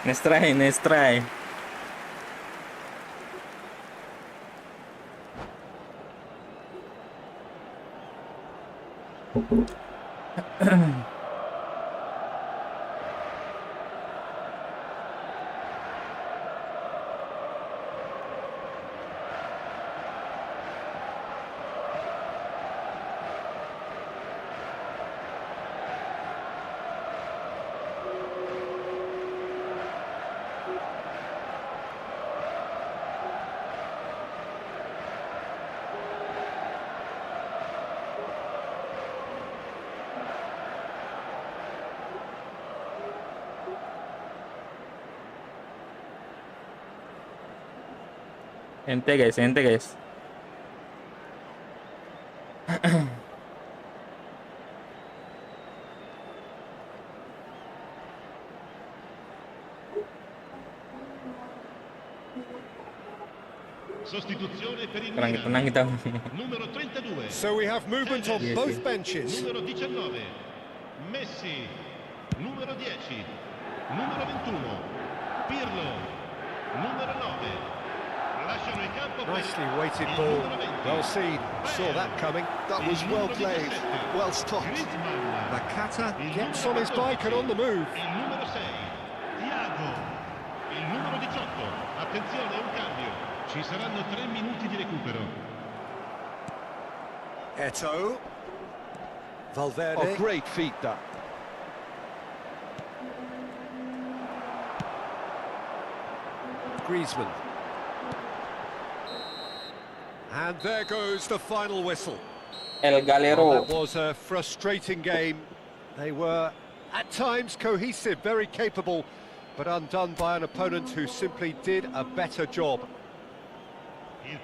[SPEAKER 1] Nice try, nice try. Ente guys, ente guys.
[SPEAKER 3] Sostituzione per il
[SPEAKER 1] Tenang kita.
[SPEAKER 3] numero 32.
[SPEAKER 2] So we have movement on
[SPEAKER 1] Yes,
[SPEAKER 2] both
[SPEAKER 1] yes.
[SPEAKER 2] benches.
[SPEAKER 3] Numero 19, Messi. Numero 10, numero 21, Pirlo. Numero 9. Lasciano il campo per
[SPEAKER 2] Nicely weighted
[SPEAKER 3] il
[SPEAKER 2] ball.
[SPEAKER 3] numero 20.
[SPEAKER 2] Well seen. Saw that coming.
[SPEAKER 4] That was
[SPEAKER 3] Il
[SPEAKER 4] well
[SPEAKER 3] numero
[SPEAKER 4] played,
[SPEAKER 3] 17,
[SPEAKER 4] well stopped.
[SPEAKER 3] Griezmann.
[SPEAKER 2] Nakata
[SPEAKER 3] Il
[SPEAKER 2] gets
[SPEAKER 3] numero
[SPEAKER 2] on his bike and on the move.
[SPEAKER 3] Il numero 6, Thiago. Il numero 18. Attenzione, un cambio. Ci saranno 3 minuti di recupero.
[SPEAKER 2] Eto'o. Valverde.
[SPEAKER 4] Oh, great feat, that.
[SPEAKER 2] Griezmann. And there goes the final whistle.
[SPEAKER 1] El
[SPEAKER 2] Well,
[SPEAKER 1] Galero.
[SPEAKER 2] that was a frustrating game. They were, at times, cohesive, very capable, but undone by an opponent who simply did a better job.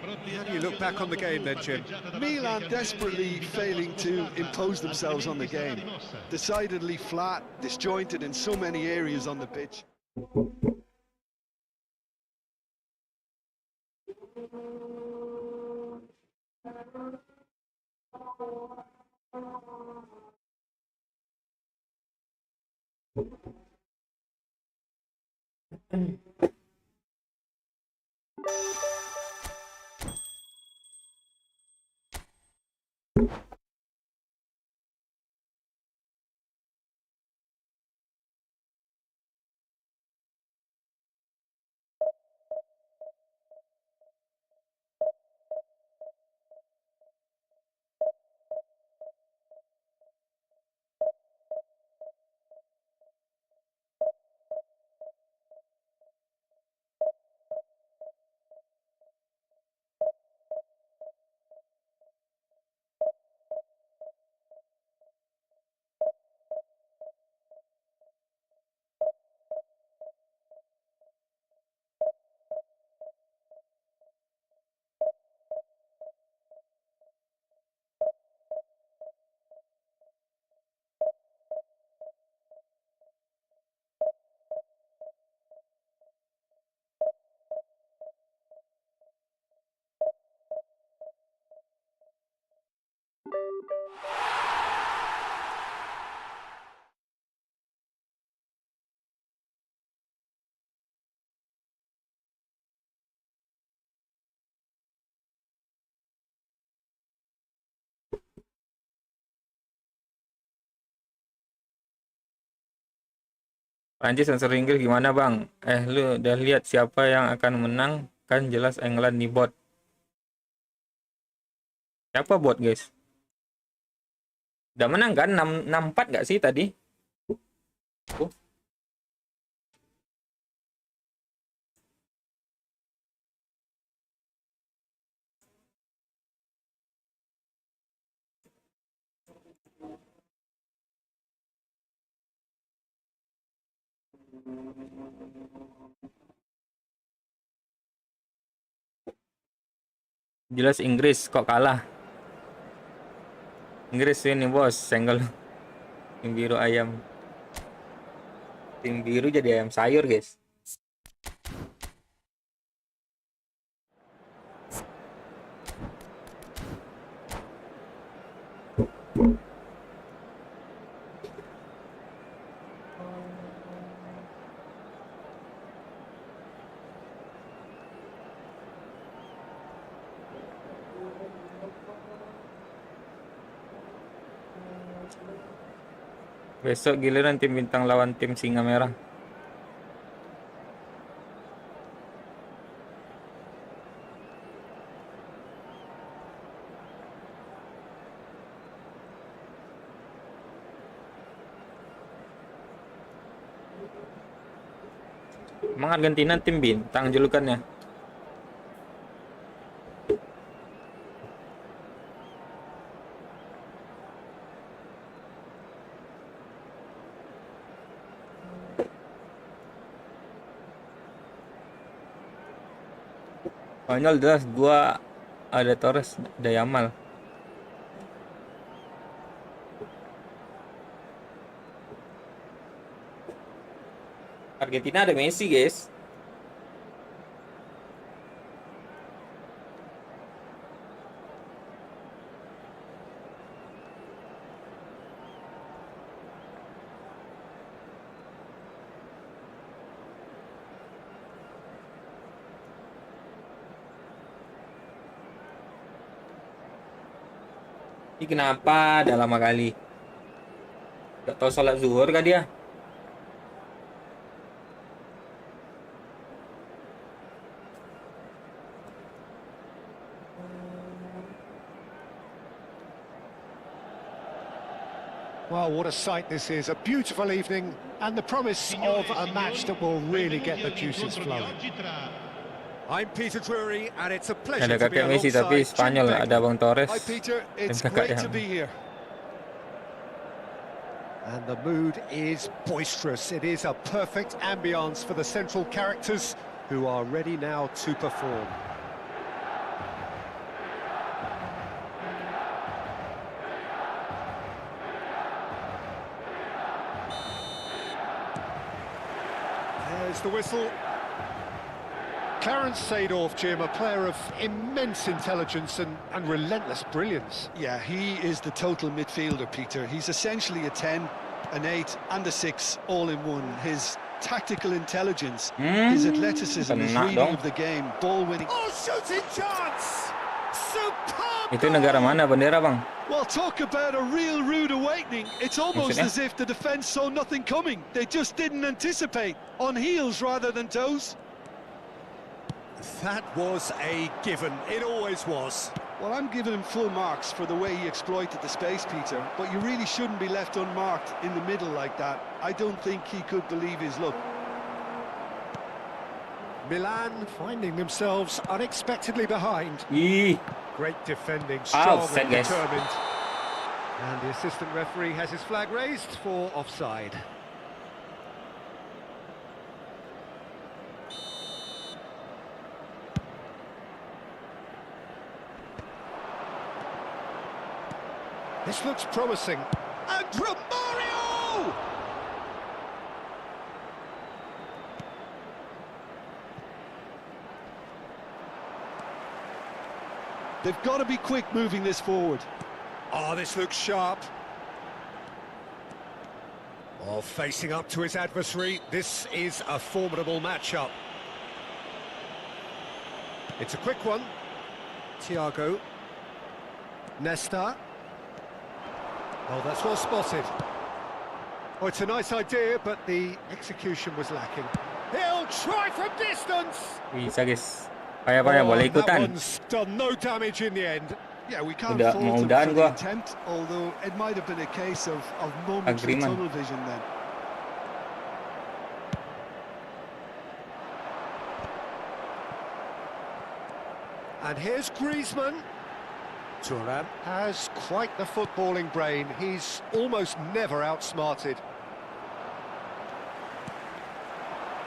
[SPEAKER 2] How do you look back on the game then, Jim?
[SPEAKER 4] Milan desperately failing to impose themselves on the game. Decidedly flat, disjointed in so many areas on the pitch.
[SPEAKER 1] Prancis dan Inggris gimana bang? Lu udah lihat siapa yang akan menang? Kan jelas England nih bot. Siapa bot guys? Udah menang kan? 6-4 gak sih tadi? Oh. Jelas Inggris kok kalah. Inggris ini bos, senggol. Tim biru ayam. Tim biru jadi ayam sayur guys. Besok giliran tim bintang lawan tim singa merah. Emang Argentina tim bintang julukannya? Spanyol jelas gua ada Torres, ada Yamal. Argentina ada Messi guys. Ini kenapa udah lama kali? Gak tau sholat zuhur kah dia?
[SPEAKER 2] Well, what a sight this is. A beautiful evening and the promise of a match that will really get the juices flowing. I'm Peter Drury and it's a pleasure
[SPEAKER 1] Ada
[SPEAKER 2] to be
[SPEAKER 1] kakek Messi tapi
[SPEAKER 2] alongside
[SPEAKER 1] Spanyol,
[SPEAKER 2] Jim
[SPEAKER 1] ada Bang Torres.
[SPEAKER 2] Hi Peter, it's
[SPEAKER 1] kakak
[SPEAKER 2] great
[SPEAKER 1] yang-
[SPEAKER 2] to be here. And the mood is boisterous. It is a perfect ambience for the central characters who are ready now to perform. There's the whistle. Clarence Seedorf, Jim, a player of immense intelligence and relentless brilliance.
[SPEAKER 4] Yeah, he is the total midfielder, Peter. He's essentially a 10, an 8 and a 6 all in one. His tactical intelligence, his athleticism, his
[SPEAKER 1] kena
[SPEAKER 4] reading
[SPEAKER 1] dong.
[SPEAKER 4] of the game, ball winning.
[SPEAKER 2] Oh, shooting chance! Superb!
[SPEAKER 1] Itu negara mana bendera bang?
[SPEAKER 4] Well, talk about a real rude awakening. It's almost
[SPEAKER 1] Maksudnya?
[SPEAKER 4] as if the defence saw nothing coming. They just didn't anticipate. On heels rather than toes.
[SPEAKER 2] That was a given. It always was.
[SPEAKER 4] Well, I'm giving him full marks for the way he exploited the space, Peter. But you really shouldn't be left unmarked in the middle like that. I don't think he could believe his luck.
[SPEAKER 2] Milan finding themselves unexpectedly behind.
[SPEAKER 1] Ih,
[SPEAKER 2] Great defending, strong
[SPEAKER 1] Offside,
[SPEAKER 2] and
[SPEAKER 1] guys.
[SPEAKER 2] determined. And the assistant referee has his flag raised for offside. This looks promising. And Romario!
[SPEAKER 4] They've got to be quick moving this forward.
[SPEAKER 2] Oh, this looks sharp. Oh, facing up to his adversary. This is a formidable matchup. It's a quick one. Thiago. Nesta. Oh, that's well spotted. Oh, it's a nice idea, but the execution was lacking. He'll try from distance.
[SPEAKER 1] Bisa guys. Payah-payah boleh
[SPEAKER 2] that
[SPEAKER 1] ikutan.
[SPEAKER 2] one's done no damage in the end.
[SPEAKER 4] Yeah, we can't
[SPEAKER 1] Udah
[SPEAKER 4] fault
[SPEAKER 1] mau
[SPEAKER 4] him
[SPEAKER 1] udahan
[SPEAKER 4] for the
[SPEAKER 1] gua.
[SPEAKER 4] attempt, although it might have been a case of momentary
[SPEAKER 1] Agreement.
[SPEAKER 4] tunnel vision then.
[SPEAKER 2] And here's Griezmann. Thuram has quite the footballing brain. He's almost never outsmarted.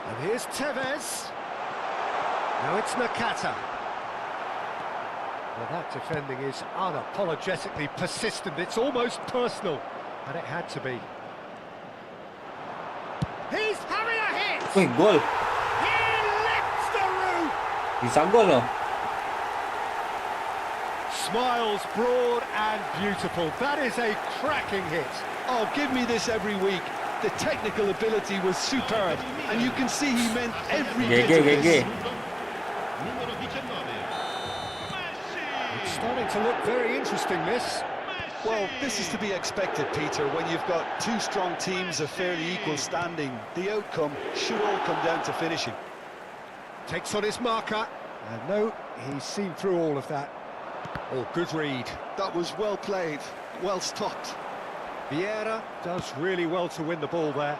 [SPEAKER 2] And here's Tevez. Now it's Nakata. Well, that defending is unapologetically persistent. It's almost personal, and it had to be. He's having a hit!
[SPEAKER 1] Wih, gol.
[SPEAKER 2] He lifts the roof!
[SPEAKER 1] Bisa gol loh.
[SPEAKER 2] Smiles broad and beautiful. That is a cracking hit.
[SPEAKER 4] Oh, give me this every week. The technical ability was superb, and you can see he meant every bit of this.
[SPEAKER 3] Numero 19.
[SPEAKER 2] It's starting to look very interesting, this.
[SPEAKER 4] Well, this is to be expected, Peter, when you've got two strong teams of fairly equal standing. The outcome should all come down to finishing.
[SPEAKER 2] Takes on his marker. And no, he's seen through all of that. Oh, good read.
[SPEAKER 4] That was well played, well stopped.
[SPEAKER 2] Vieira does really well to win the ball there.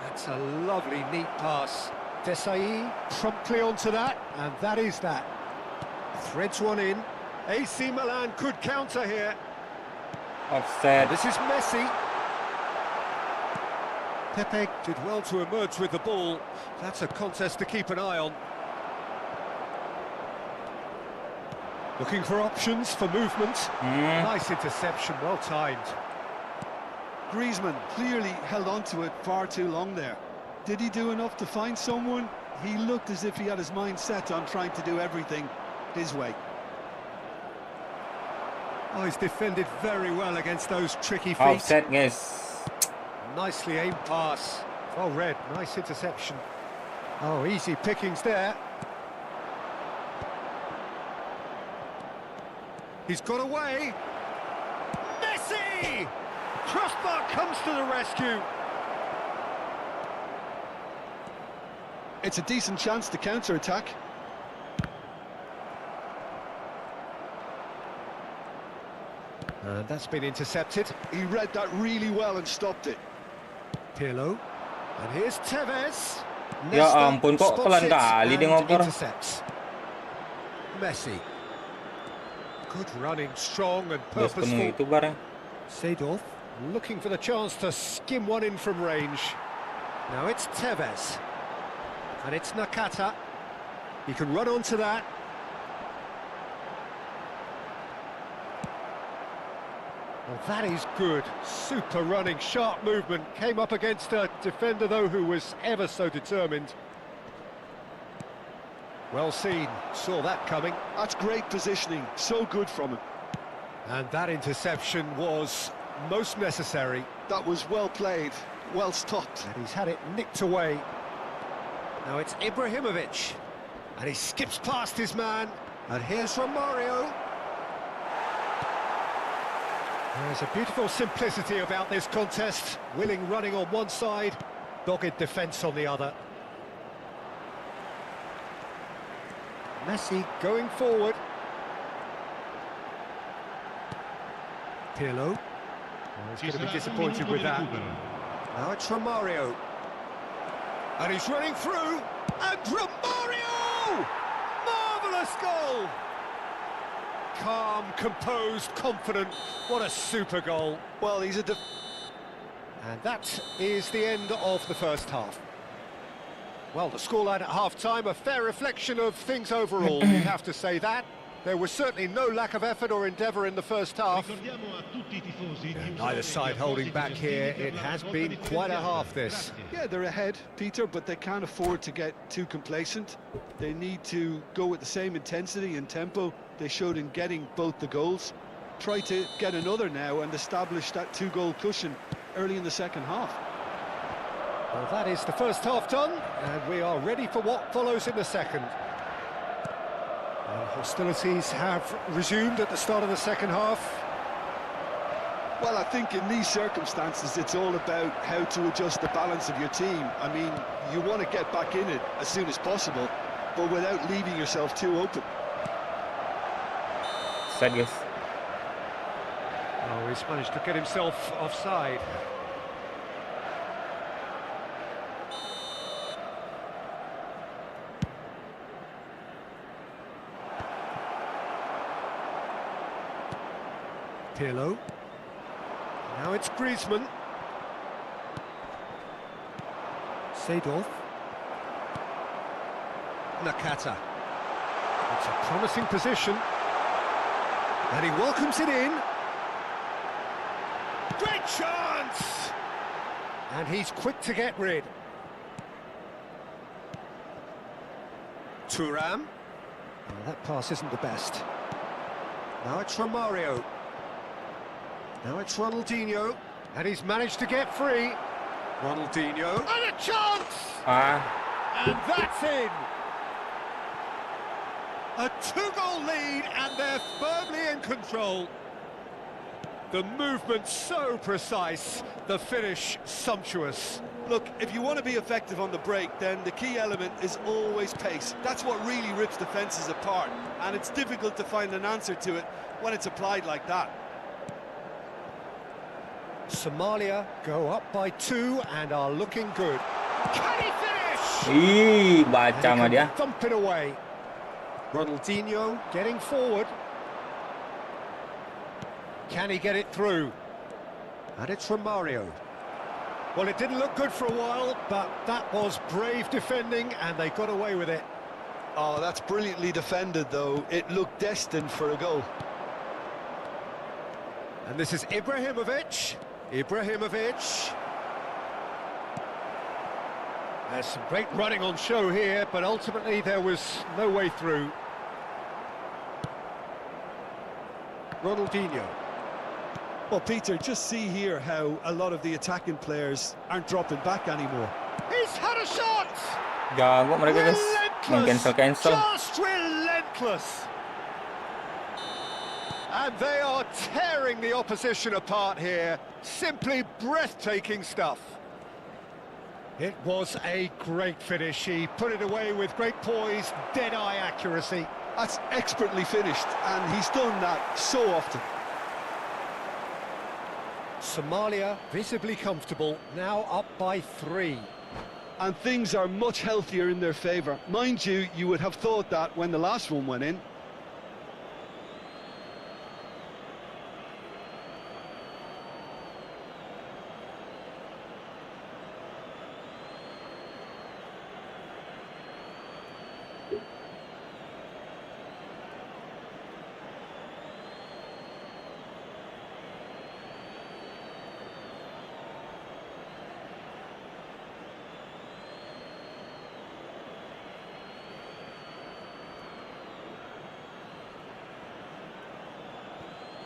[SPEAKER 2] That's a lovely, neat pass. Desai promptly onto that, and that is that. Threads one in. AC Milan could counter here.
[SPEAKER 1] Offset.
[SPEAKER 2] This is Messi. Pepe did well to emerge with the ball. That's a contest to keep an eye on. Looking for options for movement. Nice interception, well timed.
[SPEAKER 4] Griezmann clearly held on to it far too long there. Did he do enough to find someone? He looked as if he had his mind set on trying to do everything his way.
[SPEAKER 2] Oh, he's defended very well against those tricky feet.
[SPEAKER 1] Offset guys.
[SPEAKER 2] Nicely aimed pass. Well read, nice interception. Oh, easy pickings there. He's got away. Messi! Crossbar comes to the rescue.
[SPEAKER 4] It's a decent chance to counter-attack.
[SPEAKER 2] That's been intercepted.
[SPEAKER 4] He read that really well and stopped it.
[SPEAKER 2] Pirlo. And here's Tevez.
[SPEAKER 1] Ya
[SPEAKER 2] Nesta
[SPEAKER 1] ampun, kok
[SPEAKER 2] spots
[SPEAKER 1] pelan
[SPEAKER 2] it
[SPEAKER 1] kali dia
[SPEAKER 2] and
[SPEAKER 1] ngoper.
[SPEAKER 2] intercepts. Messi. Good running, strong and
[SPEAKER 1] Udah sepenuh
[SPEAKER 2] purposeful.
[SPEAKER 1] itu bareng.
[SPEAKER 2] Seedorf looking for the chance to skim one in from range. Now it's Tevez. And it's Nakata. He can run onto that. Well, that is good. Super running, sharp movement. Came up against a defender, though, who was ever so determined. Well seen. Saw that coming.
[SPEAKER 4] That's great positioning. So good from him.
[SPEAKER 2] And that interception was most necessary.
[SPEAKER 4] That was well played, well stopped.
[SPEAKER 2] And he's had it nicked away. Now it's Ibrahimovic. And he skips past his man. And here's Romario. There's a beautiful simplicity about this contest. Willing running on one side, dogged defence on the other. Messi going forward. Pirlo. Oh, he's going to be disappointed with that. Now it's Romario. And he's running through. And Romario! Marvellous goal! Calm, composed, confident. What a super goal.
[SPEAKER 4] Well, he's a...
[SPEAKER 2] And that is the end of the first half. Well, the scoreline at half-time, a fair reflection of things overall, you'd have to say that. There was certainly no lack of effort or endeavour in the first half. Neither side holding back here. It has been quite a half, this.
[SPEAKER 4] Yeah, they're ahead, Peter, but they can't afford to get too complacent. They need to go with the same intensity and tempo they showed in getting both the goals. Try to get another now and establish that two-goal cushion early in the second half.
[SPEAKER 2] Well, that is the first half done, and we are ready for what follows in the second. Hostilities have resumed at the start of the second half.
[SPEAKER 4] Well, I think in these circumstances, it's all about how to adjust the balance of your team. I mean, you want to get back in it as soon as possible, but without leaving yourself too open.
[SPEAKER 1] Set guys.
[SPEAKER 2] Oh, he's managed to get himself offside. Pirlo. Now it's Griezmann. Seedorf. Nakata. It's a promising position. And he welcomes it in. Great chance! And he's quick to get rid. Thuram. Oh, that pass isn't the best. Now it's Romario. Now it's Ronaldinho. And he's managed to get free. Ronaldinho. And a chance! And that's in! A 2-goal lead, and they're firmly in control. The movement so precise, the finish sumptuous.
[SPEAKER 4] Look, if you want to be effective on the break, then the key element is always pace. That's what really rips defences apart, and it's difficult to find an answer to it when it's applied like that.
[SPEAKER 2] Somalia go up by 2 and are looking good. Can he finish?
[SPEAKER 1] Ih, baca sama dia.
[SPEAKER 2] Thump it away. Ronaldinho getting forward. Can he get it through? And it's Romario. Well, it didn't look good for a while, but that was brave defending, and they got away with it.
[SPEAKER 4] Oh, that's brilliantly defended, though. It looked destined for a goal.
[SPEAKER 2] And this is Ibrahimovic. There's some great running on show here, but ultimately there was no way through. Ronaldinho.
[SPEAKER 4] Well, Peter, just see here how a lot of the attacking players aren't dropping back anymore.
[SPEAKER 2] He's had a shot!
[SPEAKER 1] Jago mereka guys. Main cancel.
[SPEAKER 2] Just relentless! And they are tearing the opposition apart here. Simply breathtaking stuff. It was a great finish. He put it away with great poise, dead-eye accuracy.
[SPEAKER 4] That's expertly finished, and he's done that so often.
[SPEAKER 2] Somalia visibly comfortable, now up by 3.
[SPEAKER 4] And things are much healthier in their favour. Mind you, you would have thought that when the last one went in.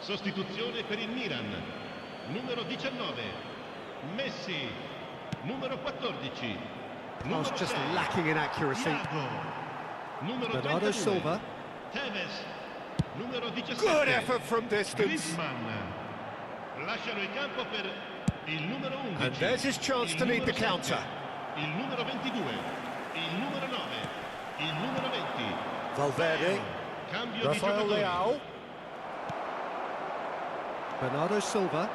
[SPEAKER 3] Sostituzione per il Milan. Numero 19. Messi. Numero 14.
[SPEAKER 2] Was just lacking in accuracy.
[SPEAKER 3] Numero
[SPEAKER 2] Bernardo
[SPEAKER 3] 32.
[SPEAKER 2] Silva.
[SPEAKER 3] Tevez. Numero 17.
[SPEAKER 2] Good effort from distance.
[SPEAKER 3] Griezmann. Lasciano il campo per il numero 11.
[SPEAKER 2] And there's his chance to lead the counter.
[SPEAKER 3] Il numero 22. Il numero 9. Il numero 20.
[SPEAKER 2] Valverde.
[SPEAKER 3] Cambio di
[SPEAKER 2] Rafael
[SPEAKER 3] giocatori.
[SPEAKER 2] Leao. Bernardo Silva.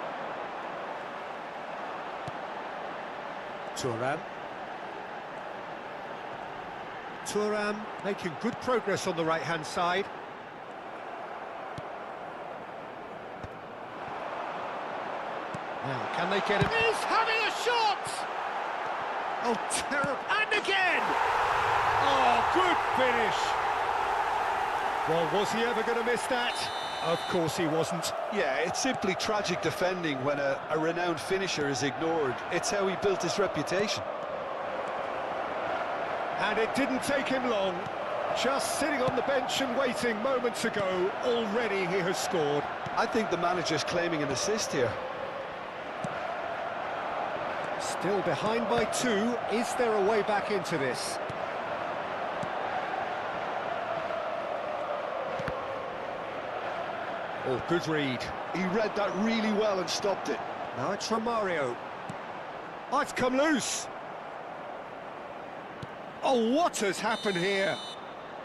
[SPEAKER 2] Thuram making good progress on the right-hand side. Now, can they get him? He's having a shot! Oh, terrible. And again! Oh, good finish! Well, was he ever going to miss that? Of course he wasn't.
[SPEAKER 4] Yeah, it's simply tragic defending when a renowned finisher is ignored. It's how he built his reputation.
[SPEAKER 2] And it didn't take him long. Just sitting on the bench and waiting moments ago, already he has scored.
[SPEAKER 4] I think the manager's claiming an assist here.
[SPEAKER 2] Still behind by 2. Is there a way back into this? Oh, good read.
[SPEAKER 4] He read that really well and stopped it.
[SPEAKER 2] Now it's Romario. Oh, it's come loose. Oh, what has happened here?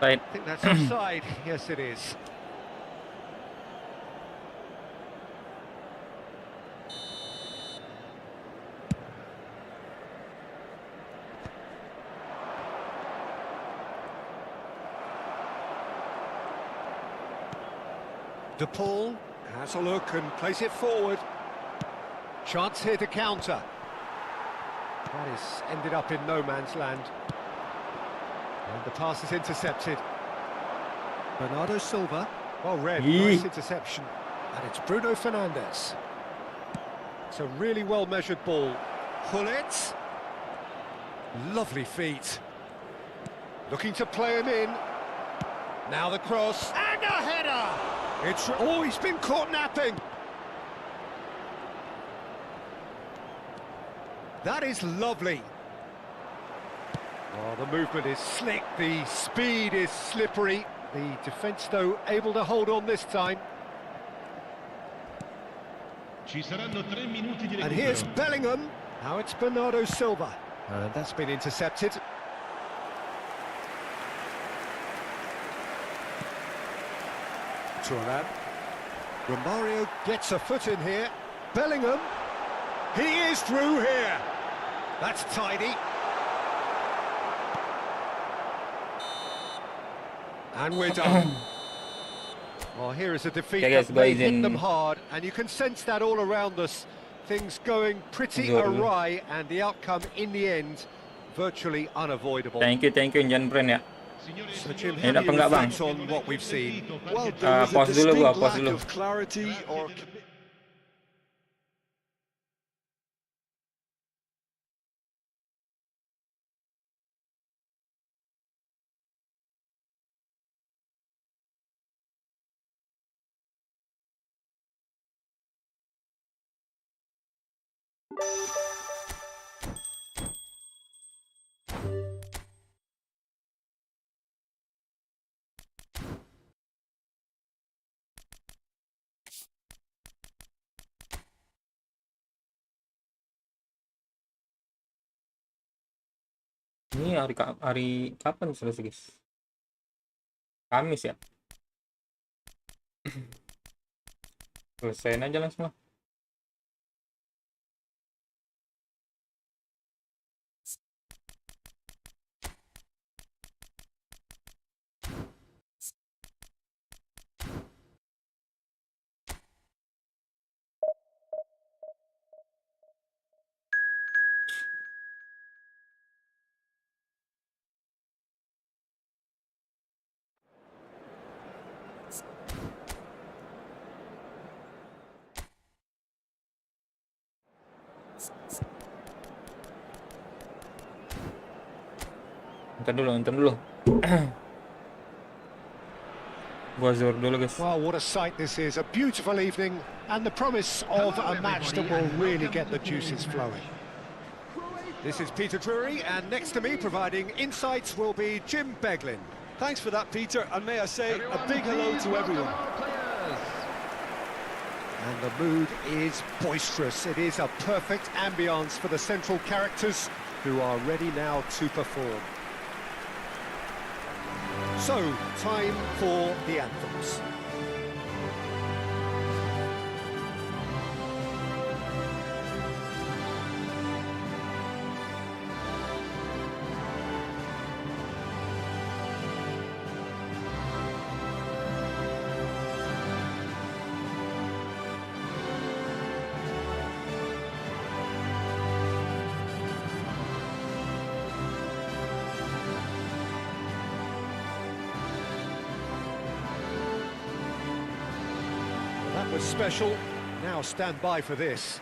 [SPEAKER 1] Right.
[SPEAKER 2] I think that's offside. Yes, it is. De Paul has a look and plays it forward. Chance here to counter. That is ended up in no man's land. And the pass is intercepted. Bernardo Silva. Well read, nice interception. And it's Bruno Fernandes. It's a really well-measured ball. Hullet. Lovely feet. Looking to play him in. Now the cross. And a header! It's always been caught napping. That is lovely. Oh, the movement is slick, the speed is slippery. The defence, though, able to hold on this time.
[SPEAKER 3] Ci saranno 3 minuti di
[SPEAKER 2] And
[SPEAKER 3] recupero.
[SPEAKER 2] here's Bellingham. Now it's Bernardo Silva. And that's been intercepted. Thuram. Romario gets a foot in here. Bellingham. He is through here. That's tidy. And we're done. Well, here is a defeat
[SPEAKER 1] Okay, guys,
[SPEAKER 2] that may
[SPEAKER 1] guys,
[SPEAKER 2] hit
[SPEAKER 1] in-
[SPEAKER 2] them hard, and you can sense that all around us. Things going pretty
[SPEAKER 1] Betul.
[SPEAKER 2] awry, and the outcome in the end virtually unavoidable.
[SPEAKER 1] Thank you Injan Brand ya.
[SPEAKER 3] Signore e
[SPEAKER 2] So,
[SPEAKER 3] signori,
[SPEAKER 2] Jim,
[SPEAKER 1] Eh,
[SPEAKER 2] how do
[SPEAKER 1] apa
[SPEAKER 2] you
[SPEAKER 1] enggak, Bang?
[SPEAKER 2] reflect on what we've seen?
[SPEAKER 4] Well, there was a
[SPEAKER 1] pause dulu gua,
[SPEAKER 4] distinct
[SPEAKER 1] pause
[SPEAKER 4] lack
[SPEAKER 1] dulu.
[SPEAKER 4] of clarity or...
[SPEAKER 1] Ini hari kapan selesai guys? Kamis ya. Selesaiin aja langsung lah. Ntar dulu. Gua zoom dulu guys.
[SPEAKER 2] Well, what a sight this is. A beautiful evening and the promise of a match that will really get the juices flowing. This is Peter Drury, and next to me providing insights will be Jim Beglin.
[SPEAKER 4] Thanks for that, Peter, and may I say a big hello to everyone.
[SPEAKER 2] And the mood is boisterous. It is a perfect ambience for the central characters who are ready now to perform. So, time for the anthems. That was special. Now stand by for this.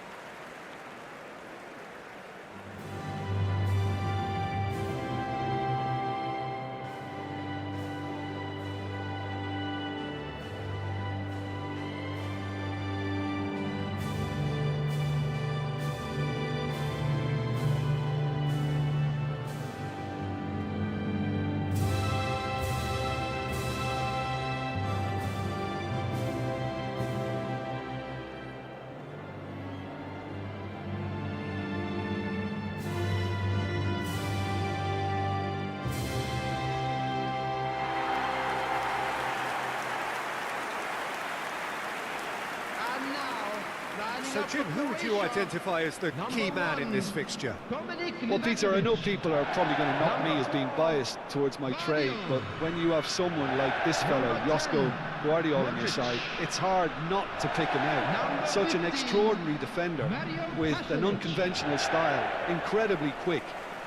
[SPEAKER 2] So, Jim, who would you identify as the key man in this fixture?
[SPEAKER 4] Well, Peter, I know people are probably going to knock me as being biased towards my trade, but when you have someone like this fellow, Josko Guardiola, on your side, it's hard not to pick him out. Such an extraordinary defender with an unconventional style, incredibly quick,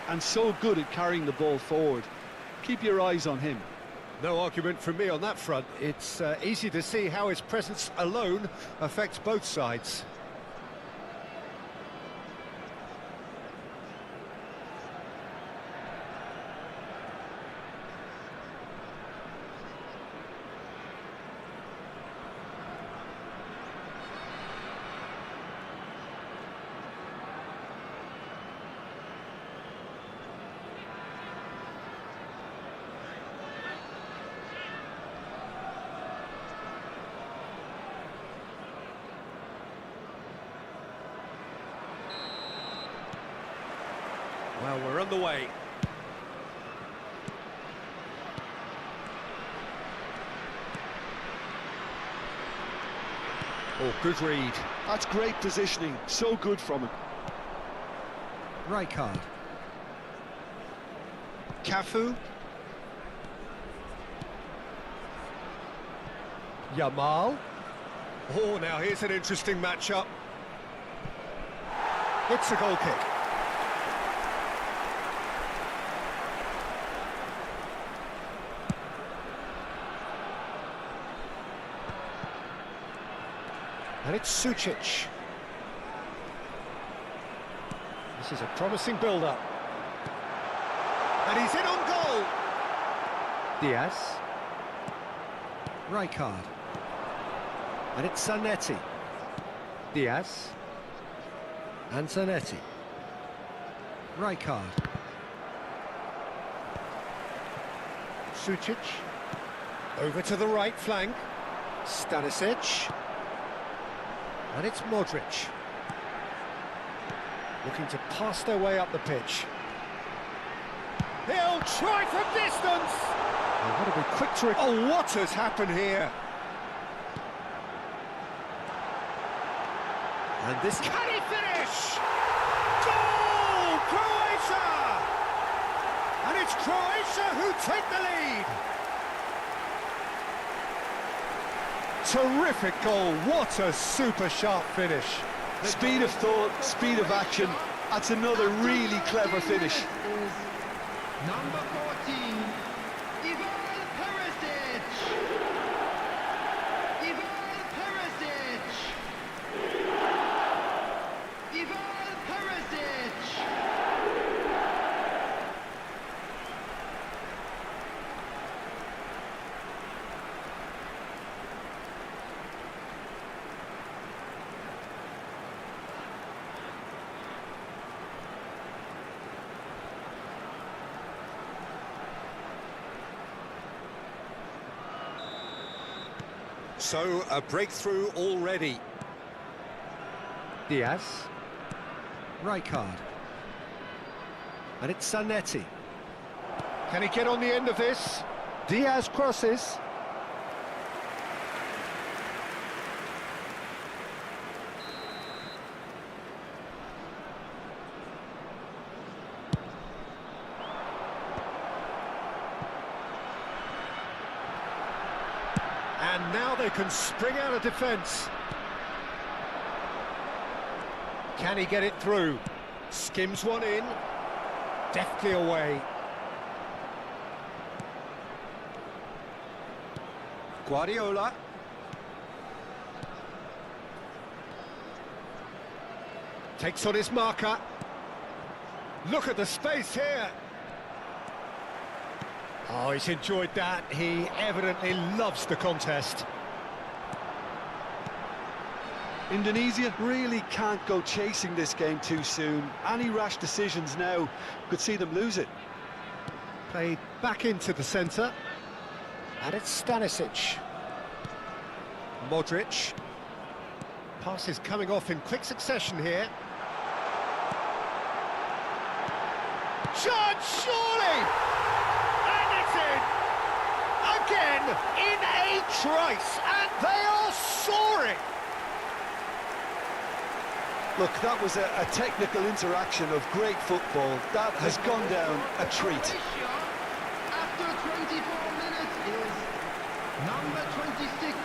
[SPEAKER 4] and so good at carrying the ball forward. Keep your eyes on him.
[SPEAKER 2] No argument from me on that front. It's easy to see how his presence alone affects both sides. Well, we're on the way. Oh, good read.
[SPEAKER 4] That's great positioning, so good from him.
[SPEAKER 2] Right card. Cafu. Yamal. Oh, now here's an interesting matchup. It's a goal kick. And it's Sucic. This is a promising build-up. And he's in on goal! Diaz. Right card. And it's Zanetti. Diaz. And Zanetti. Right card. Sucic. Over to the right flank. Stanisic. And it's Modric. Looking to pass their way up the pitch. He'll try from distance! Oh, what a big quick trick. Oh, what has happened here? And this... Can he finish? Goal! Croatia! And it's Croatia who take the lead! Terrific goal, what a super sharp finish.
[SPEAKER 4] Speed of thought, speed of action, that's another really clever finish.
[SPEAKER 5] Number 14, Ivan Perisic. Ivan Perisic. Ivan Perisic.
[SPEAKER 2] So, a breakthrough already. Diaz. Right card. And it's Zanetti. Can he get on the end of this? Diaz crosses. And now they can spring out of defence. Can he get it through? Skims one in. Deftly away. Guardiola. Takes on his marker. Look at the space here. Oh, he's enjoyed that. He evidently loves the contest.
[SPEAKER 4] Indonesia really can't go chasing this game too soon. Any rash decisions now could see them lose it.
[SPEAKER 2] Played back into the centre. And it's Stanisic. Modric. Passes coming off in quick succession here. Shot, surely! And it's in! Again, in a trice, and they are soaring!
[SPEAKER 4] Look, that was a technical interaction of great football. That has gone down a treat.
[SPEAKER 5] Croatia, after 24 minutes, is number 26.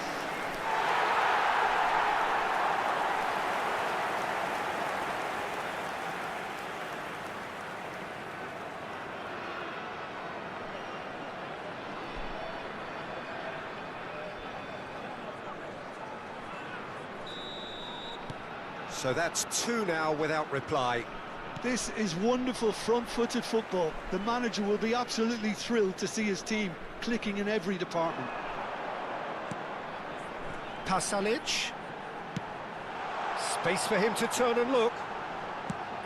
[SPEAKER 2] So that's two now without reply.
[SPEAKER 4] This is wonderful front-footed football. The manager will be absolutely thrilled to see his team clicking in every department.
[SPEAKER 2] Pasalic. Space for him to turn and look.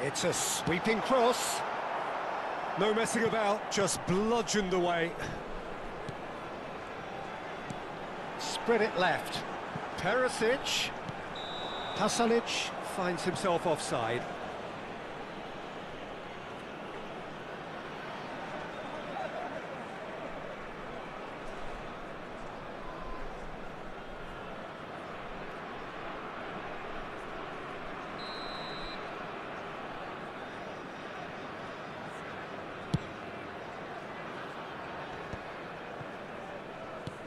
[SPEAKER 2] It's a sweeping cross. No messing about, just bludgeoned away. Spread it left. Perisic. Pasalic finds himself offside.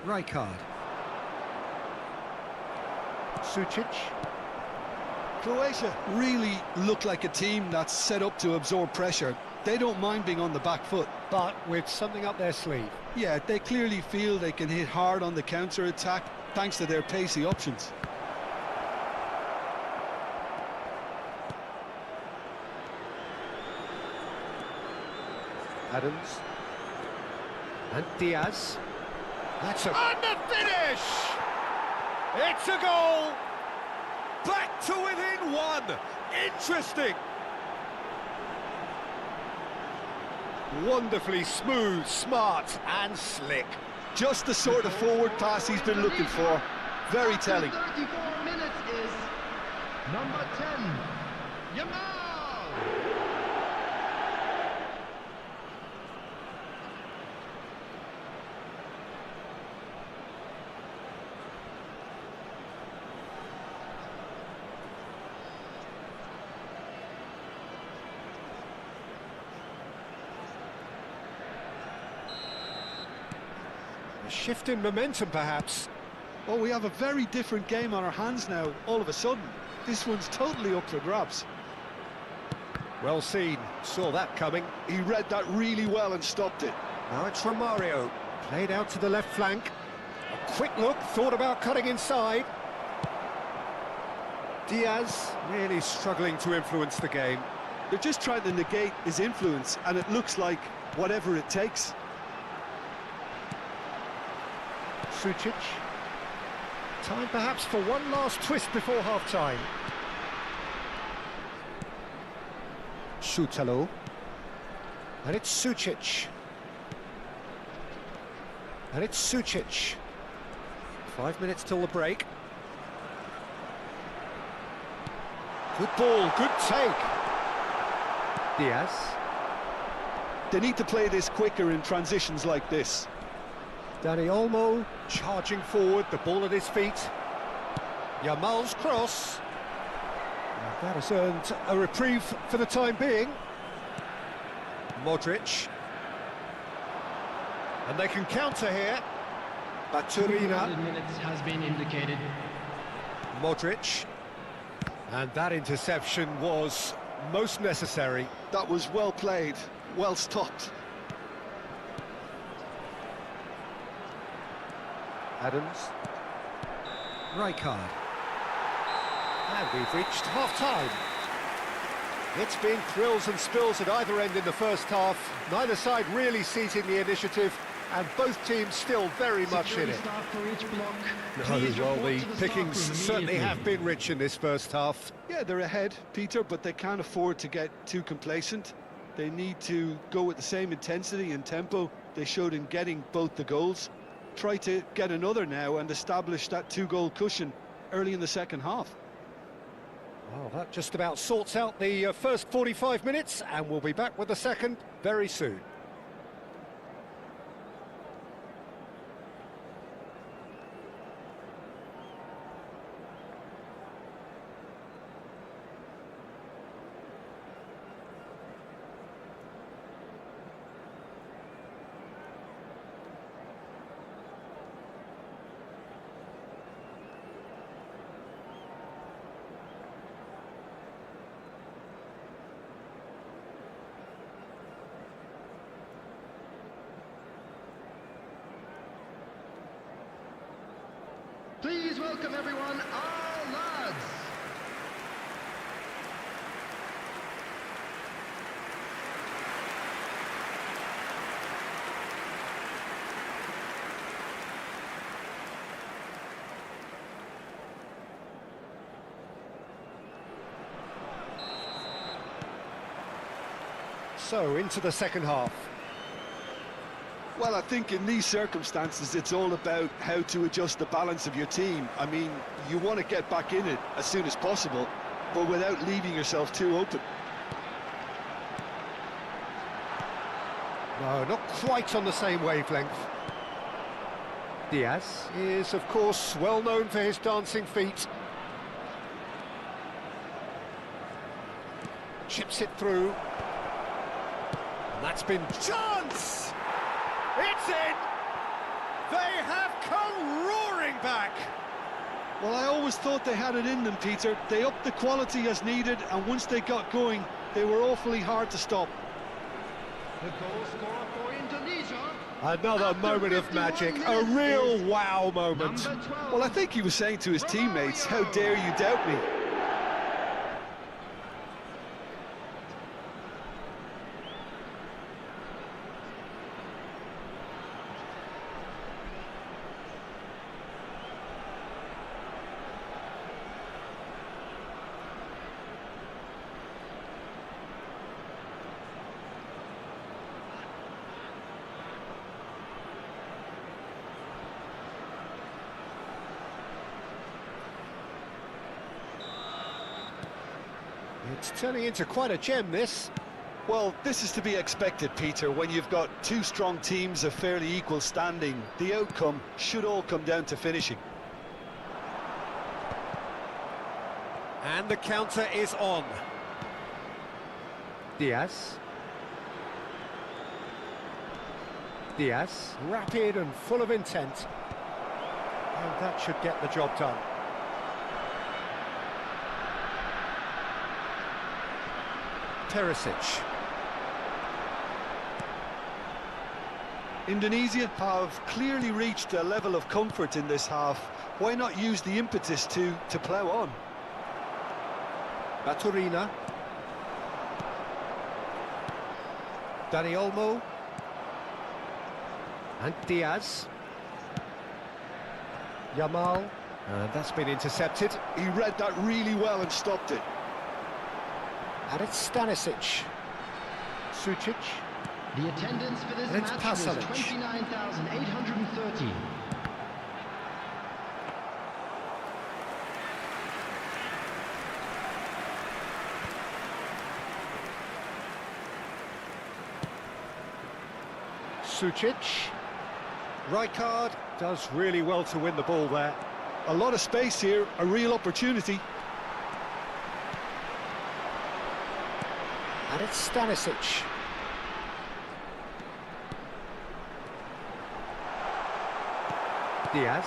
[SPEAKER 2] Rijkaard. Sucic.
[SPEAKER 4] Croatia really look like a team that's set up to absorb pressure. They don't mind being on the back foot.
[SPEAKER 2] But with something up their sleeve.
[SPEAKER 4] Yeah, they clearly feel they can hit hard on the counter-attack thanks to their pacey options.
[SPEAKER 2] Adams. And Diaz. That's a... And the finish! It's a goal! Back to within one! Interesting! Wonderfully smooth, smart and slick.
[SPEAKER 4] Just the sort of forward pass he's been looking for. Very telling.
[SPEAKER 5] After 34 minutes is number 10, Yamal.
[SPEAKER 2] A shift in momentum, perhaps.
[SPEAKER 4] Oh, we have a very different game on our hands now, all of a sudden. This one's totally up for grabs.
[SPEAKER 2] Well seen, saw that coming.
[SPEAKER 4] He read that really well and stopped it.
[SPEAKER 2] Now it's Romario, played out to the left flank. A quick look, thought about cutting inside. Diaz really struggling to influence the game.
[SPEAKER 4] They're just trying to negate his influence, and it looks like whatever it takes.
[SPEAKER 2] Sucic. Time perhaps for one last twist before half-time. Šutalo. And it's Sucic. And it's Sucic. 5 minutes till the break. Good ball, good take. Diaz.
[SPEAKER 4] They need to play this quicker in transitions like this.
[SPEAKER 2] Dani Olmo charging forward, the ball at his feet. Yamal's cross. And that has earned a reprieve for the time being. Modric. And they can counter here. Baturina.
[SPEAKER 5] Minutes has been indicated.
[SPEAKER 2] Modric. And that interception was most necessary.
[SPEAKER 4] That was well played, well stopped.
[SPEAKER 2] Adams. Rijkaard. And we've reached half-time. It's been thrills and spills at either end in the first half. Neither side really seizing the initiative, and both teams still very much in it. Well, the pickings certainly have been rich in this first half.
[SPEAKER 4] Yeah, they're ahead, Peter, but they can't afford to get too complacent. They need to go with the same intensity and tempo they showed in getting both the goals. Try to get another now and establish that two-goal cushion early in the second half.
[SPEAKER 2] Well, that just about sorts out the first 45 minutes, and we'll be back with the second very soon.
[SPEAKER 5] Please welcome everyone, our lads.
[SPEAKER 2] So, into the second half.
[SPEAKER 4] Well, I think in these circumstances, it's all about how to adjust the balance of your team. I mean, you want to get back in it as soon as possible, but without leaving yourself too open.
[SPEAKER 2] No, not quite on the same wavelength. Diaz is, of course, well known for his dancing feet. Chips it through. And that's been chance! It's in! They have come roaring back!
[SPEAKER 4] Well, I always thought they had it in them, Peter. They upped the quality as needed, and once they got going, they were awfully hard to stop.
[SPEAKER 5] The goal scorer for Indonesia.
[SPEAKER 2] Another
[SPEAKER 5] After
[SPEAKER 2] moment of
[SPEAKER 5] 51
[SPEAKER 2] magic, a
[SPEAKER 5] minutes
[SPEAKER 2] real
[SPEAKER 5] is
[SPEAKER 2] wow moment.
[SPEAKER 5] Number 12.
[SPEAKER 4] Well, I think he was saying to his teammates, how dare you doubt me?
[SPEAKER 2] It's turning into quite a gem, this.
[SPEAKER 4] Well, this is to be expected, Peter. When you've got two strong teams of fairly equal standing, the outcome should all come down to finishing.
[SPEAKER 2] And the counter is on. Diaz. Diaz, rapid and full of intent. And that should get the job done. Perisic.
[SPEAKER 4] Indonesia have clearly reached a level of comfort in this half. Why not use the impetus to plough on?
[SPEAKER 2] Baturina. Dani Olmo. And Diaz. Yamal. That's been intercepted.
[SPEAKER 4] He read that really well and stopped it.
[SPEAKER 2] And it's Stanisic. Sucic.
[SPEAKER 5] The attendance for this
[SPEAKER 2] And it's
[SPEAKER 5] match
[SPEAKER 2] Pasalic.
[SPEAKER 5] was 29,830.
[SPEAKER 2] Sucic. Rijkaard does really well to win the ball there.
[SPEAKER 4] A lot of space here, a real opportunity.
[SPEAKER 2] And it's Stanisic. Diaz.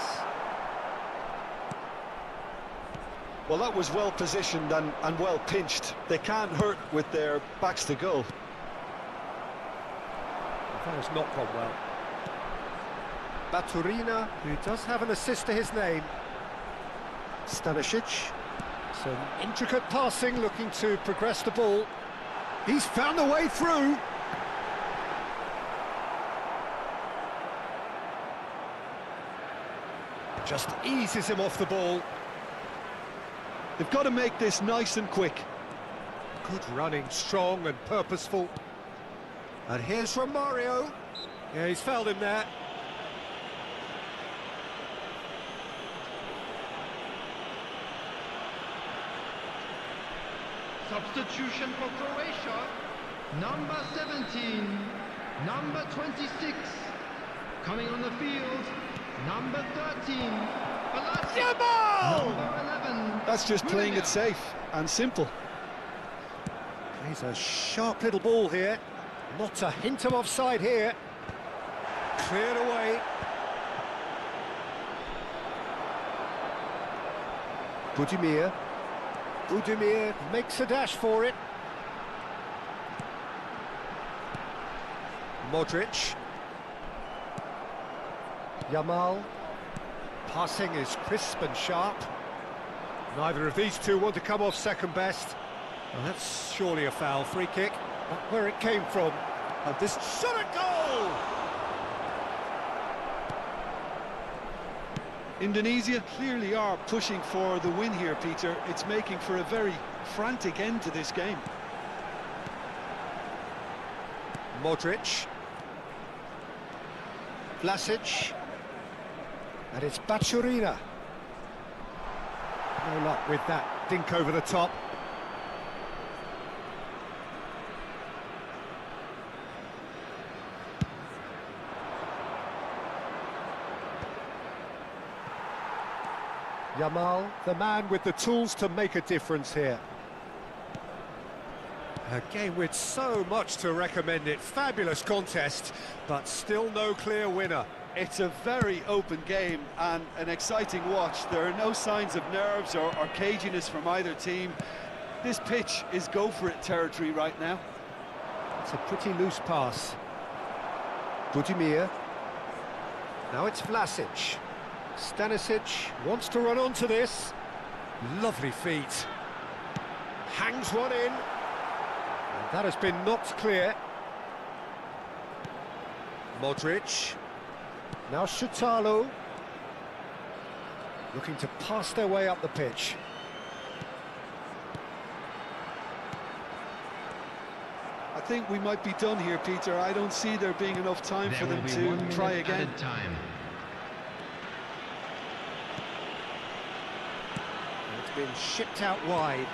[SPEAKER 4] Well, that was well positioned and well pinched. They can't hurt with their backs to goal.
[SPEAKER 2] That has not gone well. Baturina, who does have an assist to his name. Stanisic. Some intricate passing, looking to progress the ball. He's found a way through. Just eases him off the ball.
[SPEAKER 4] They've got to make this nice and quick.
[SPEAKER 2] Good running, strong and purposeful. And here's Romario. Yeah, he's fouled him there.
[SPEAKER 5] Substitution for Croatia. Number 17. Number 26. Coming on the field. Number 13.
[SPEAKER 2] Yamal!
[SPEAKER 5] Number 11.
[SPEAKER 4] That's just playing
[SPEAKER 5] Rodrigo.
[SPEAKER 4] it safe and simple.
[SPEAKER 2] He's a sharp little ball here. Not a hint of offside here. Cleared away. Budimir. Budimir makes a dash for it. Modric. Yamal. Passing is crisp and sharp. Neither of these two want to come off second best. Well, that's surely a foul. Free kick. Not where it came from. And this shot a goal!
[SPEAKER 4] Indonesia clearly are pushing for the win here, Peter. It's making for a very frantic end to this game.
[SPEAKER 2] Modric. Vlasic. And it's Bachurina. No luck with that dink over the top. Yamal, the man with the tools to make a difference here. A game with so much to recommend it. Fabulous contest, but still no clear winner.
[SPEAKER 4] It's a very open game and an exciting watch. There are no signs of nerves or caginess from either team. This pitch is go-for-it territory right now.
[SPEAKER 2] It's a pretty loose pass. Budimir. Now it's Vlasic. Stanisic wants to run onto this. Lovely feet. Hangs one in. And that has been knocked clear. Modric. Now Shutalo. Looking to pass their way up the pitch.
[SPEAKER 4] I think we might be done here, Peter. I don't see there being enough time for them to try again.
[SPEAKER 2] It's been shipped out wide.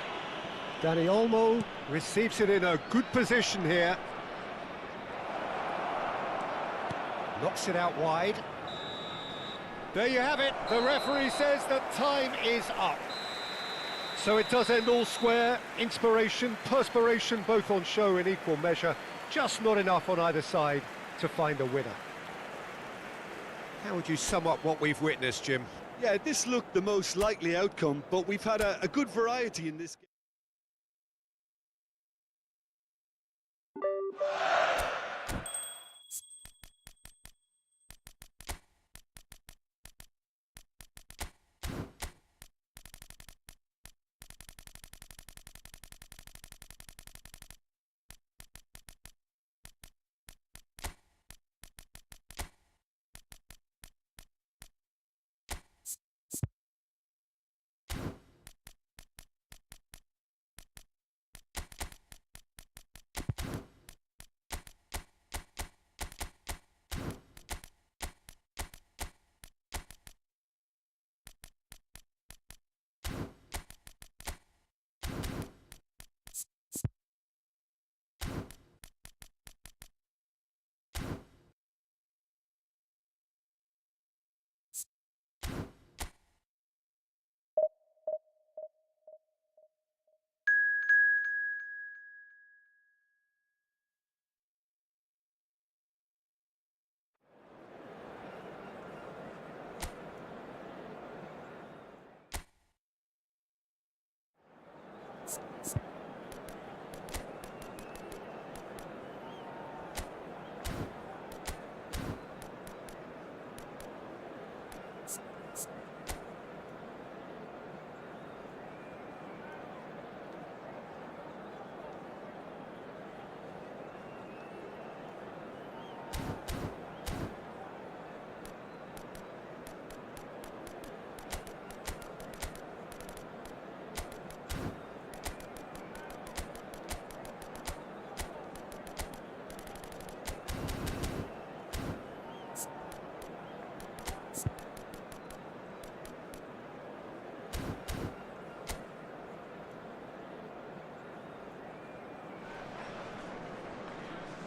[SPEAKER 2] Dani Olmo receives it in a good position here. Knocks it out wide. There you have it. The referee says that time is up. So it does end all square. Inspiration, perspiration, both on show in equal measure. Just not enough on either side to find a winner. How would you sum up what we've witnessed, Jim?
[SPEAKER 4] Yeah, this looked the most likely outcome, but we've had a good variety in this game.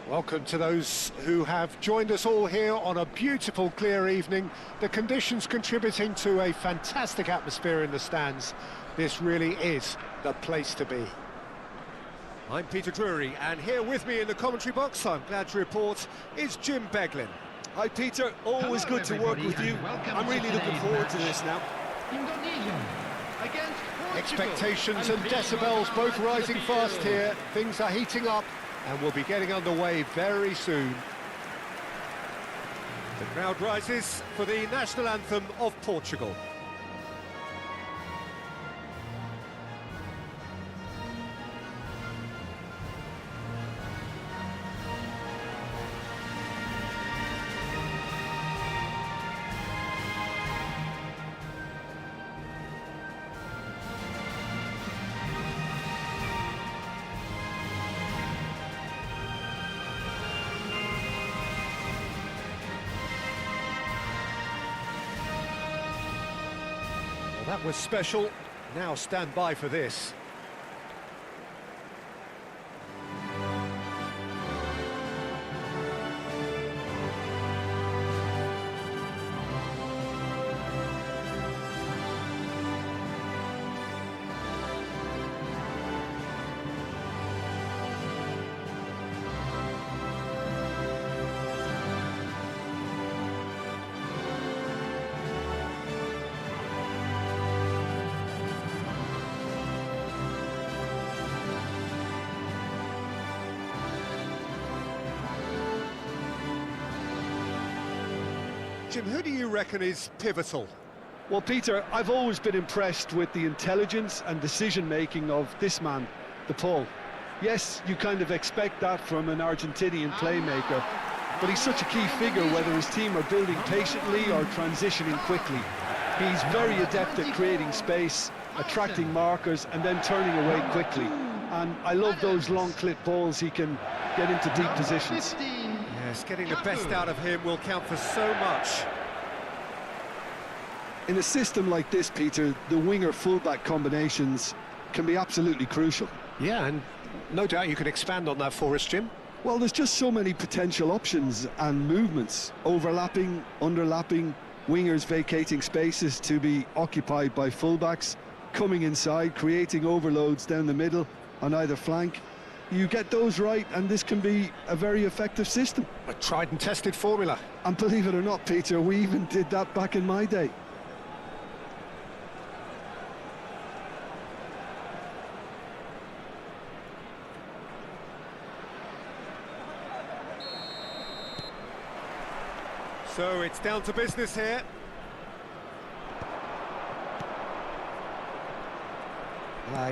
[SPEAKER 2] Welcome to those who have joined us all here on a beautiful, clear evening. The conditions contributing to a fantastic atmosphere in the stands. This really is the place to be. I'm Peter Drury, and here with me in the commentary box, I'm glad to report, is Jim Beglin.
[SPEAKER 4] Hi, Peter. Always good to work with you. I'm really looking forward to this now.
[SPEAKER 5] Indonesia against Portugal.
[SPEAKER 2] Expectations and decibels both rising fast here. Things are heating up, and we'll be getting underway very soon. The crowd rises for the national anthem of Portugal. Well, that was special. Now stand by for this. Jim, who do you reckon is pivotal?
[SPEAKER 4] Well, Peter, I've always been impressed with the intelligence and decision-making of this man, the Paul. Yes, you kind of expect that from an Argentinian playmaker, but he's such a key figure whether his team are building patiently or transitioning quickly. He's very adept at creating space, attracting markers and then turning away quickly. And I love those long clip balls he can get into deep positions.
[SPEAKER 2] Yes, getting the best out of him will count for so much.
[SPEAKER 4] In a system like this, Peter, the winger-fullback combinations can be absolutely crucial.
[SPEAKER 2] Yeah, and no doubt you could expand on that for us, Jim.
[SPEAKER 4] Well, there's just so many potential options and movements. Overlapping, underlapping, wingers vacating spaces to be occupied by fullbacks, coming inside, creating overloads down the middle on either flank. You get those right, and this can be a very effective system.
[SPEAKER 2] A tried and tested formula.
[SPEAKER 4] And believe it or not, Peter, we even did that back in my day.
[SPEAKER 2] So it's down to business here.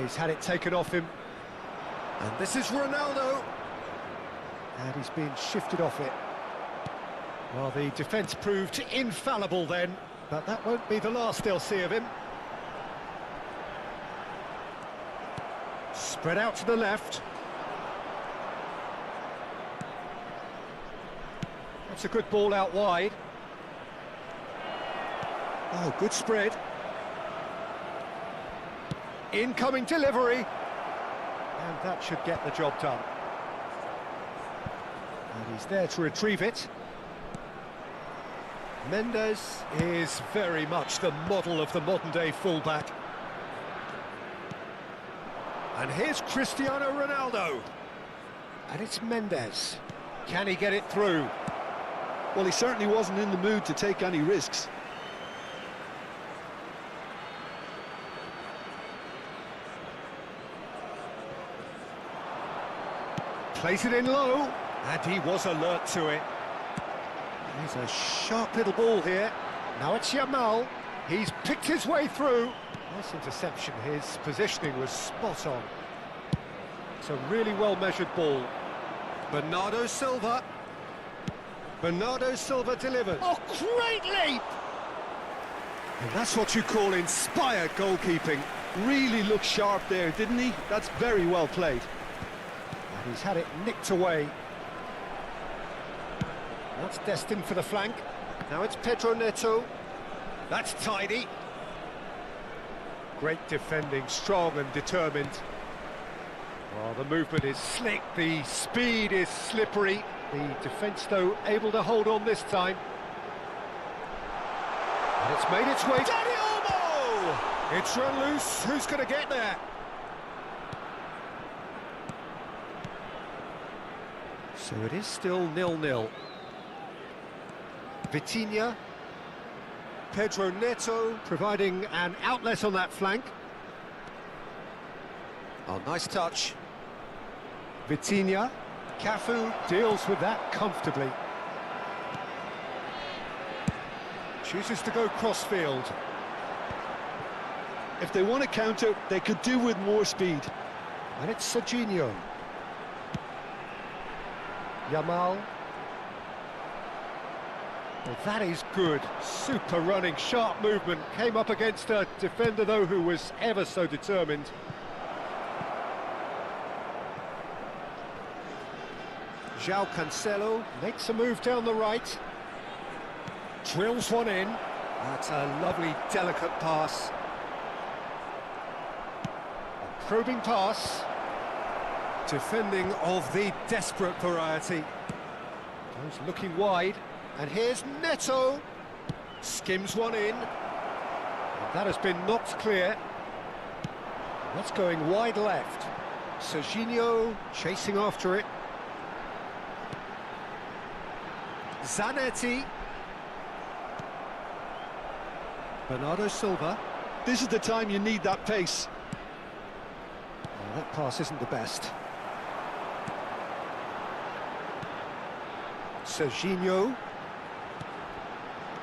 [SPEAKER 2] He's had it taken off him. And this is Ronaldo. And he's been shifted off it. Well, the defence proved infallible then, but that won't be the last they'll see of him. Spread out to the left. That's a good ball out wide. Oh, good spread. Incoming delivery. And that should get the job done. And he's there to retrieve it. Mendes is very much the model of the modern-day fullback. And here's Cristiano Ronaldo. And it's Mendes. Can he get it through?
[SPEAKER 4] Well, he certainly wasn't in the mood to take any risks.
[SPEAKER 2] Plays it in low, and he was alert to it. He's a sharp little ball here. Now it's Yamal. He's picked his way through. Nice interception. His positioning was spot on. It's a really well-measured ball. Bernardo Silva. Bernardo Silva delivers. Oh, great leap! And that's what you call inspired goalkeeping.
[SPEAKER 4] Really looked sharp there, didn't he? That's very well played.
[SPEAKER 2] And he's had it nicked away. That's destined for the flank. Now it's Pedro Neto. That's tidy. Great defending, strong and determined. Well, the movement is slick, the speed is slippery. The defence, though, able to hold on this time. And it's made its way. Dani Olmo! It's run loose. Who's going to get there? So it is still 0-0. Vitinha. Pedro Neto providing an outlet on that flank. Oh, nice touch. Vitinha. Cafu deals with that comfortably. Chooses to go cross-field.
[SPEAKER 4] If they want to counter, they could do with more speed.
[SPEAKER 2] And it's Serginho. Yamal. Well, that is good. Super running, sharp movement. Came up against a defender, though, who was ever so determined. João Cancelo makes a move down the right. Drills one in. That's a lovely, delicate pass. A probing pass. Defending of the desperate variety. Goes looking wide. And here's Neto. Skims one in. And that has been knocked clear. That's going wide left. Serginho chasing after it. Zanetti. Bernardo Silva.
[SPEAKER 4] This is the time you need that pace.
[SPEAKER 2] Oh, that pass isn't the best. Serginho.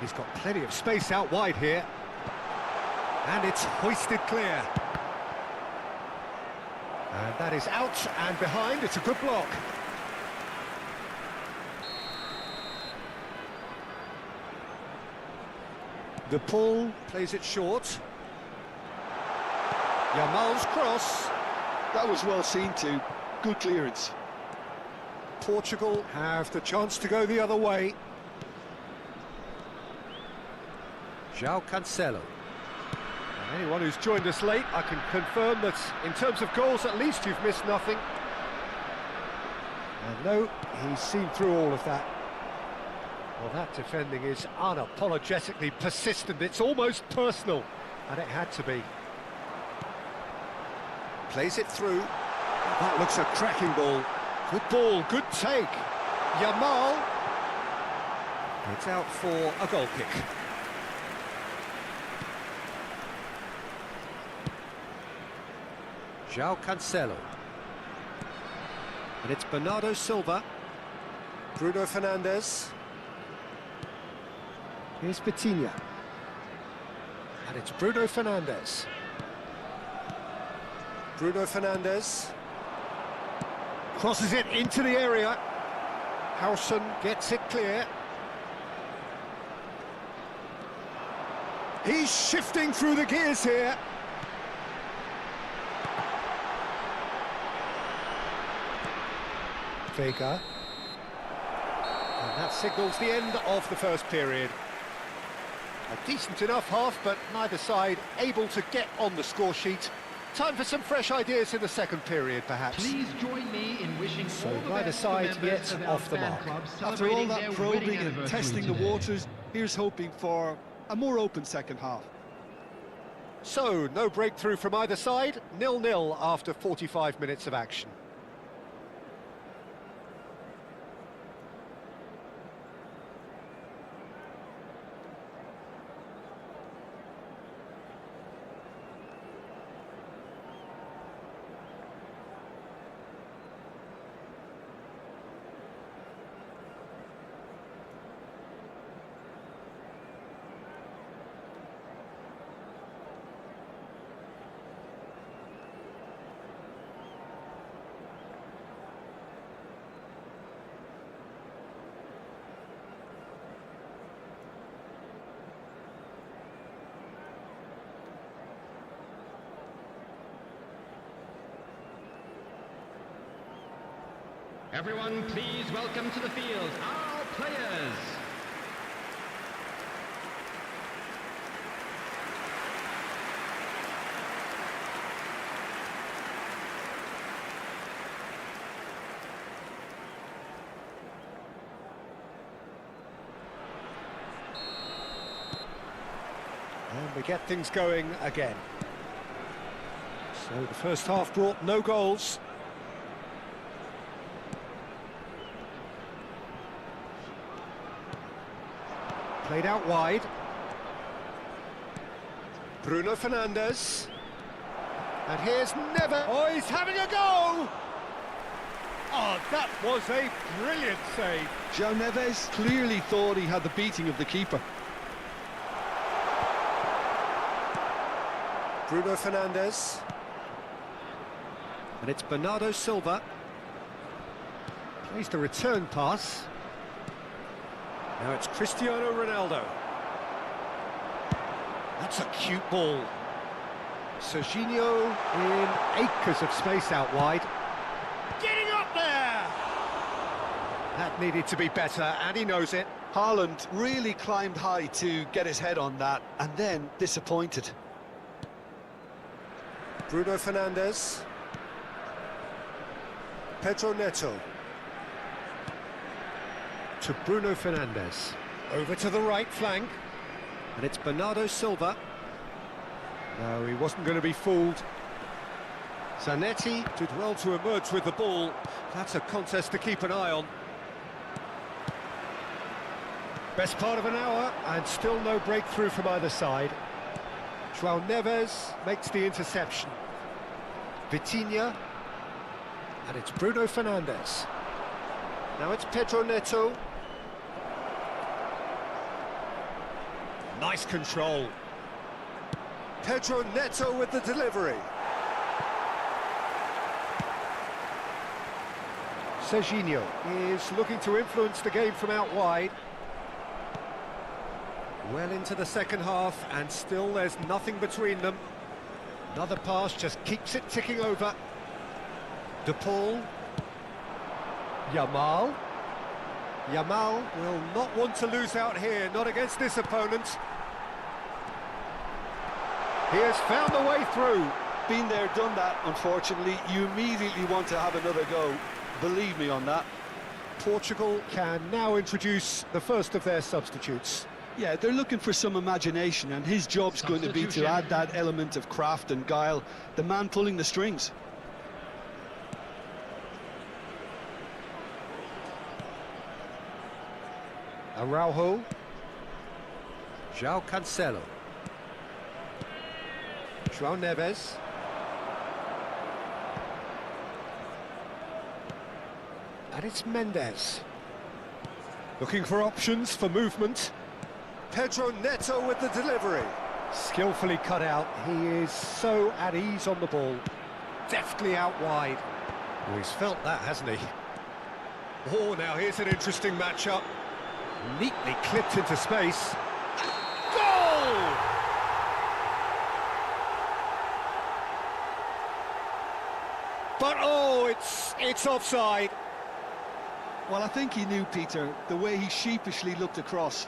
[SPEAKER 2] He's got plenty of space out wide here. And it's hoisted clear. And that is out and behind. It's a good block. De Paul plays it short. Yamal's cross.
[SPEAKER 4] That was well seen too. Good clearance.
[SPEAKER 2] Portugal have the chance to go the other way. João Cancelo. And anyone who's joined us late, I can confirm that in terms of goals, at least you've missed nothing. And no, he's seen through all of that. Well, that defending is unapologetically persistent. It's almost personal, and it had to be. Plays it through. That looks a cracking ball. Good ball, good take. Yamal. It's out for a goal kick. João Cancelo. And it's Bernardo Silva. Bruno Fernandes. Here's Vitinha. And it's Bruno Fernandes. Bruno Fernandes. Crosses it into the area. Howson gets it clear. He's shifting through the gears here. Vega. And that signals the end of the first period. A decent enough half, but neither side able to get on the score sheet. Time for some fresh ideas in the second period, perhaps.
[SPEAKER 5] Please join me in wishing
[SPEAKER 2] So
[SPEAKER 5] all the
[SPEAKER 2] neither
[SPEAKER 5] best to
[SPEAKER 2] side
[SPEAKER 5] members
[SPEAKER 2] yet
[SPEAKER 5] of our
[SPEAKER 2] off the
[SPEAKER 5] fan
[SPEAKER 2] mark.
[SPEAKER 5] club
[SPEAKER 4] After all
[SPEAKER 5] celebrating
[SPEAKER 4] that
[SPEAKER 5] their
[SPEAKER 4] probing
[SPEAKER 5] wedding
[SPEAKER 4] and
[SPEAKER 5] anniversary
[SPEAKER 4] testing the
[SPEAKER 5] today.
[SPEAKER 4] waters, here's hoping for a more open second half.
[SPEAKER 2] So, no breakthrough from either side, 0-0 after 45 minutes of action.
[SPEAKER 5] Everyone, please welcome to the field our players.
[SPEAKER 2] And we get things going again. So the first half brought no goals. Played out wide. Bruno Fernandes. And here's Never. Oh, he's having a go! Oh, that was a brilliant save.
[SPEAKER 4] João Neves clearly thought he had the beating of the keeper.
[SPEAKER 2] Bruno Fernandes. And it's Bernardo Silva. Plays the return pass. Now it's Cristiano Ronaldo. That's a cute ball. Serginho in acres of space out wide. Getting up there! That needed to be better, and he knows it.
[SPEAKER 4] Haaland really climbed high to get his head on that, and then disappointed.
[SPEAKER 2] Bruno Fernandes. Pedro Neto. To Bruno Fernandes. Over to the right flank. And it's Bernardo Silva. No, he wasn't going to be fooled. Zanetti did well to emerge with the ball. That's a contest to keep an eye on. Best part of an hour, and still no breakthrough from either side. João Neves makes the interception. Vitinha. And it's Bruno Fernandes. Now it's Pedro Neto. Nice control. Pedro Neto with the delivery. Serginho is looking to influence the game from out wide. Well into the second half, and still there's nothing between them. Another pass just keeps it ticking over. De Paul. Yamal. Yamal will not want to lose out here, not against this opponent. He has found the way through.
[SPEAKER 4] Been there, done that, unfortunately. You immediately want to have another go. Believe me on that.
[SPEAKER 2] Portugal can now introduce the first of their substitutes.
[SPEAKER 4] Yeah, they're looking for some imagination, and his job's going to be to add that element of craft and guile, the man pulling the strings.
[SPEAKER 2] Araujo. João Cancelo. João Neves. And it's Mendes. Looking for options for movement. Pedro Neto with the delivery. Skillfully cut out. He is so at ease on the ball. Deftly out wide. Oh, he's felt that, hasn't he? Oh, now here's an interesting matchup. Neatly clipped into space. Goal! But oh, it's offside.
[SPEAKER 4] Well, I think he knew, Peter, the way he sheepishly looked across.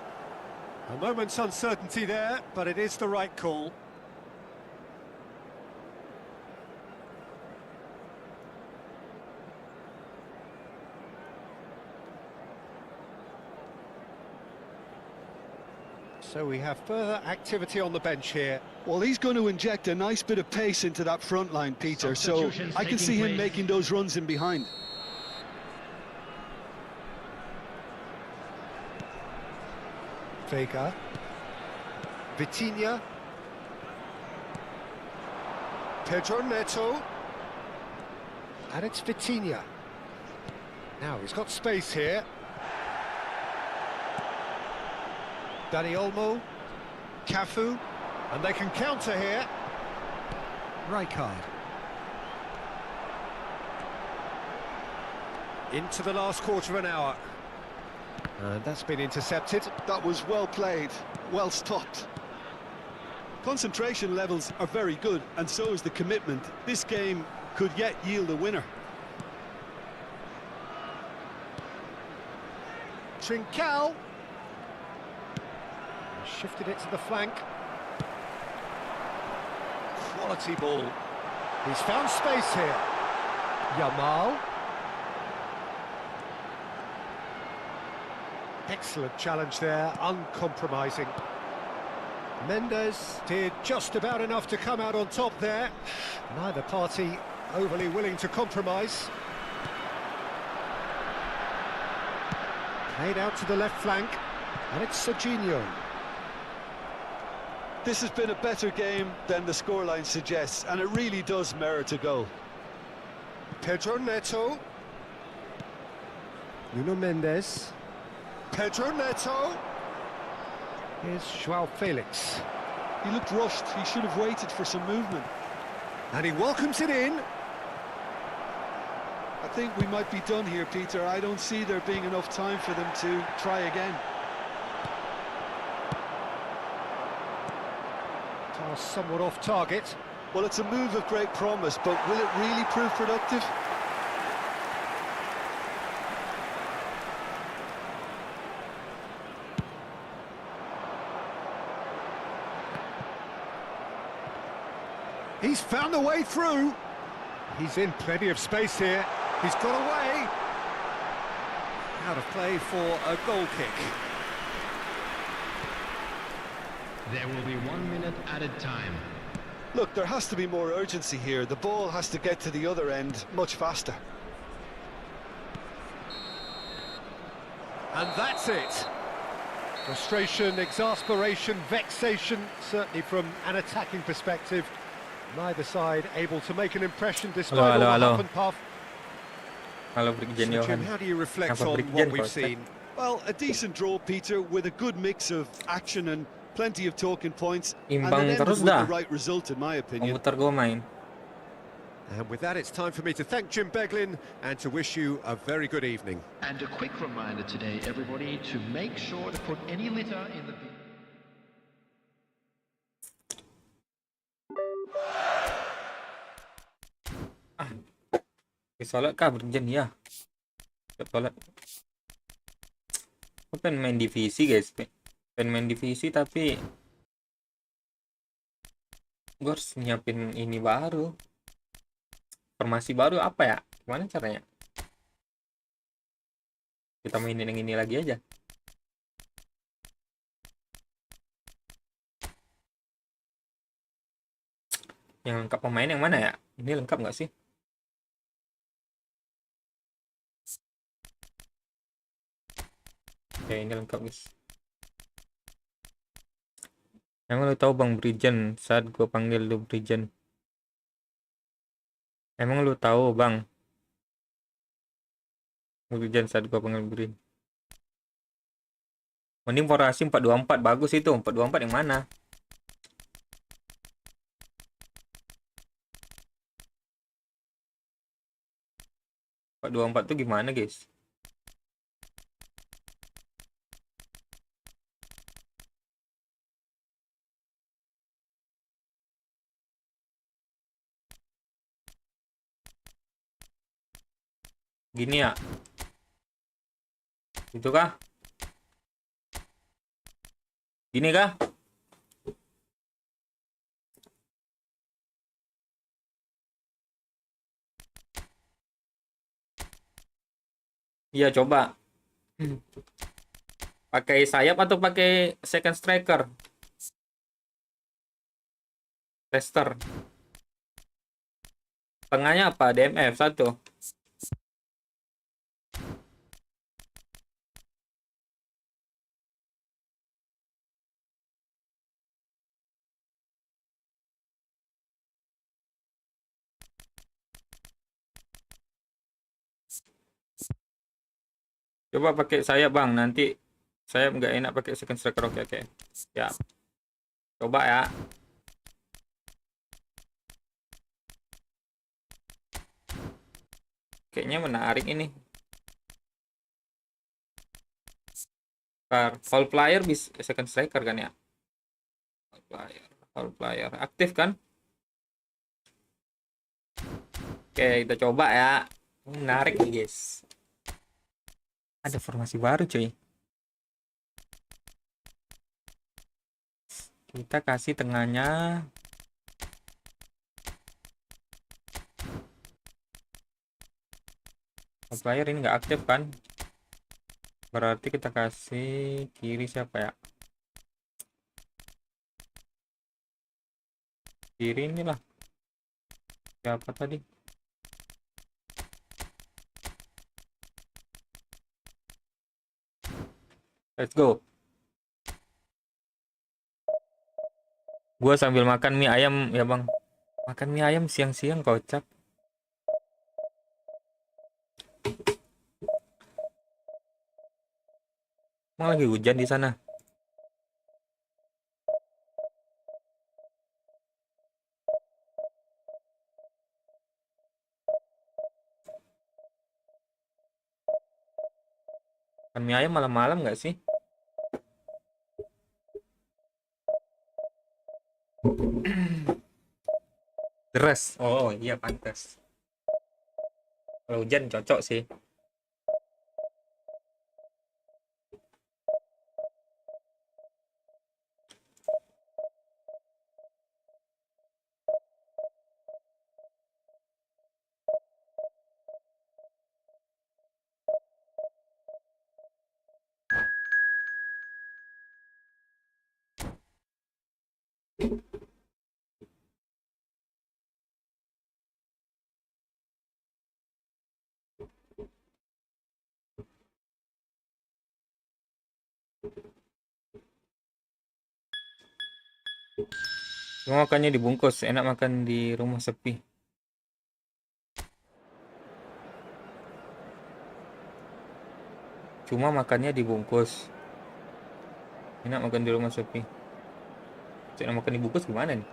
[SPEAKER 2] A moment's uncertainty there, but it is the right call. So we have further activity on the bench here.
[SPEAKER 4] Well, he's going to inject a nice bit of pace into that front line, Peter, so I can see him making those runs in behind.
[SPEAKER 2] Vega. Vitinha. Pedro Neto. And it's Vitinha. Now he's got space here. Dani Olmo. Cafu. And they can counter here. Rijkaard. Into the last quarter of an hour. And that's been intercepted.
[SPEAKER 4] That was well played, well stopped. Concentration levels are very good, and so is the commitment. This game could yet yield a winner.
[SPEAKER 2] Trincao. Shifted it to the flank. Quality ball. He's found space here. Yamal. Excellent challenge there, uncompromising. Mendes did just about enough to come out on top there. Neither party overly willing to compromise. Played out to the left flank, and it's Serginho.
[SPEAKER 4] This has been a better game than the scoreline suggests, and it really does merit a goal.
[SPEAKER 2] Pedro Neto. Nuno Mendes. Pedro Neto. Here's João Felix.
[SPEAKER 4] He looked rushed. He should have waited for some movement.
[SPEAKER 2] And he welcomes it in.
[SPEAKER 4] I think we might be done here, Peter. I don't see there being enough time for them to try again.
[SPEAKER 2] Pass somewhat off target.
[SPEAKER 4] Well, it's a move of great promise, but will it really prove productive?
[SPEAKER 2] He's found a way through. He's in plenty of space here. He's got away. Out of play for a goal kick.
[SPEAKER 5] There will be 1 minute added time.
[SPEAKER 4] Look, there has to be more urgency here. The ball has to get to the other end much faster.
[SPEAKER 2] And that's it. Frustration, exasperation, vexation, certainly from an attacking perspective. Neither side able to make an impression despite all the huff and puff.
[SPEAKER 1] Halo Brigjen
[SPEAKER 2] So, Jim,
[SPEAKER 1] Johan.
[SPEAKER 2] how do you reflect
[SPEAKER 1] Apa
[SPEAKER 2] on
[SPEAKER 1] Brigjen
[SPEAKER 2] what we've
[SPEAKER 1] kau,
[SPEAKER 2] seen?
[SPEAKER 4] Well, a decent draw, Peter, with a good mix of action and plenty of talking points. And
[SPEAKER 1] Imbang
[SPEAKER 4] it ended
[SPEAKER 1] terus
[SPEAKER 4] with
[SPEAKER 1] dah.
[SPEAKER 4] the right result, in my opinion.
[SPEAKER 1] Komputer gue main.
[SPEAKER 2] And with that, it's time for me to thank Jim Beglin and to wish you a very good evening.
[SPEAKER 5] And a quick reminder today, everybody, to make sure to put any litter in the bin.
[SPEAKER 1] Sholat kah Brigjen ya? Sholat. Aku pengen main divisi guys, pengen main divisi tapi gue harus nyiapin ini baru, formasi baru apa ya? Gimana caranya? Kita mainin yang ini lagi aja. Yang lengkap pemain yang mana ya? Ini lengkap nggak sih? Oke, ini lengkap guys. Emang lu tahu Bang Brigjen saat gue panggil lu Brigjen? Emang lu tahu Bang Brigjen saat gue panggil Brigjen? Mending formasi 4-2-4 bagus itu. 4-2-4 yang mana? Empat dua empat tuh gimana guys? Gini ya? Itu kah? Gini kah? Iya coba. Pakai sayap atau pakai second striker? Tester. Tengahnya apa? DMF 1. Coba pakai sayap Bang, nanti sayap nggak enak pakai second striker. Oke oke. Ya. Coba ya. Kayaknya menarik ini. Fall player bisa second striker kan ya? Fall player aktif kan? Oke, kita coba ya. Menarik nih guys. Ada formasi baru cuy. Kita kasih tengahnya player ini nggak aktif kan? Berarti kita kasih kiri siapa ya? Kiri inilah. Siapa tadi? Let's go. Gua sambil makan mie ayam ya Bang. Makan mie ayam siang-siang kocak. Emang lagi hujan di sana? Makan mie ayam malam-malam nggak sih? Deras. Oh iya pantas. Kalau hujan cocok sih. Cuma makannya dibungkus, enak makan di rumah sepi. Cuma makannya dibungkus. Enak makan di rumah sepi. Cara makan dibungkus gimana nih?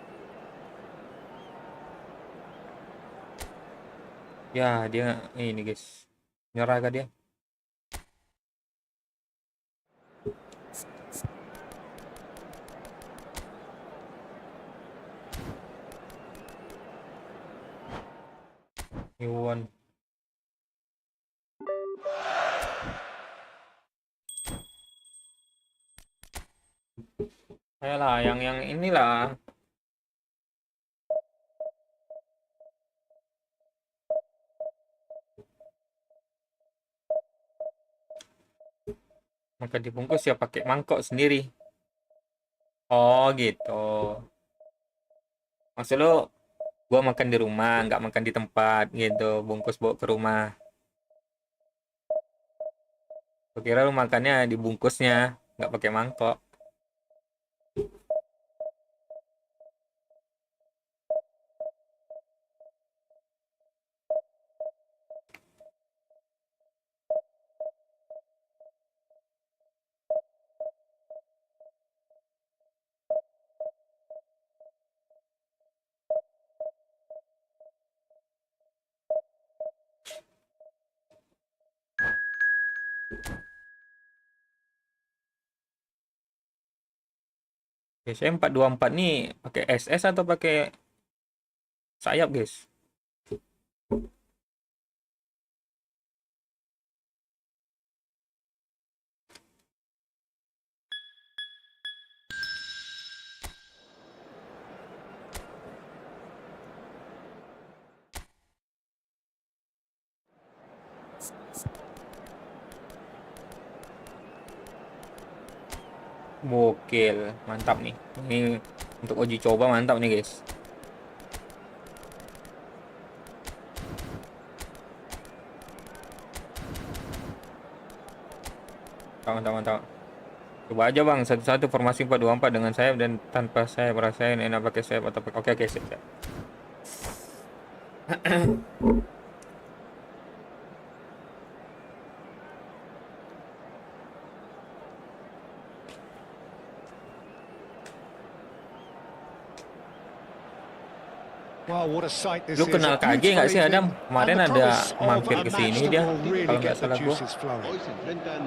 [SPEAKER 1] Ya, dia ini guys. Nyerah kah dia? Yohan. Ayolah, yang inilah. Makan dibungkus ya pakai mangkok sendiri. Oh gitu. Maksud lo, gua makan di rumah, nggak makan di tempat gitu. Bungkus bawa ke rumah. Gua kira lu makannya dibungkusnya, nggak pakai mangkok. Biasanya 424 nih pakai SS atau pakai sayap, guys? Gokil, mantap nih. Ini untuk uji coba mantap nih, guys. Mantap. Coba aja bang, satu-satu formasi 424 dengan sayap dan tanpa sayap, rasain enak pakai sayap atau pakai. Oke, siap.
[SPEAKER 2] Wow, what a sight this
[SPEAKER 1] Lu
[SPEAKER 2] is.
[SPEAKER 1] kenal
[SPEAKER 2] A
[SPEAKER 1] KG nggak sih
[SPEAKER 2] beautiful
[SPEAKER 1] Adam?
[SPEAKER 2] evening
[SPEAKER 1] Kemarin
[SPEAKER 2] and the
[SPEAKER 1] ada
[SPEAKER 2] promise of
[SPEAKER 1] mampir
[SPEAKER 2] a
[SPEAKER 1] ke
[SPEAKER 2] match
[SPEAKER 1] sini
[SPEAKER 2] that
[SPEAKER 1] dia,
[SPEAKER 2] will really
[SPEAKER 1] kalau nggak
[SPEAKER 2] get the
[SPEAKER 1] salah gua.
[SPEAKER 2] juices flowing.
[SPEAKER 3] Hoy se enfrentan.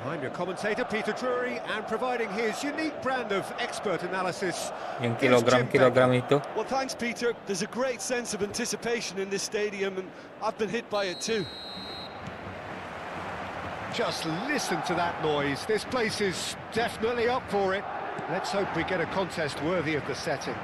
[SPEAKER 2] I'm your commentator, Peter Drury, and providing his unique brand of expert analysis.
[SPEAKER 1] Yang
[SPEAKER 2] Here's Jim
[SPEAKER 1] kilogram
[SPEAKER 2] Begley.
[SPEAKER 1] itu.
[SPEAKER 4] Well, thanks, Peter. There's a great sense of anticipation in this stadium, and I've been hit by it too.
[SPEAKER 2] Just listen to that noise. This place is definitely up for it. Let's hope we get a contest worthy of the setting.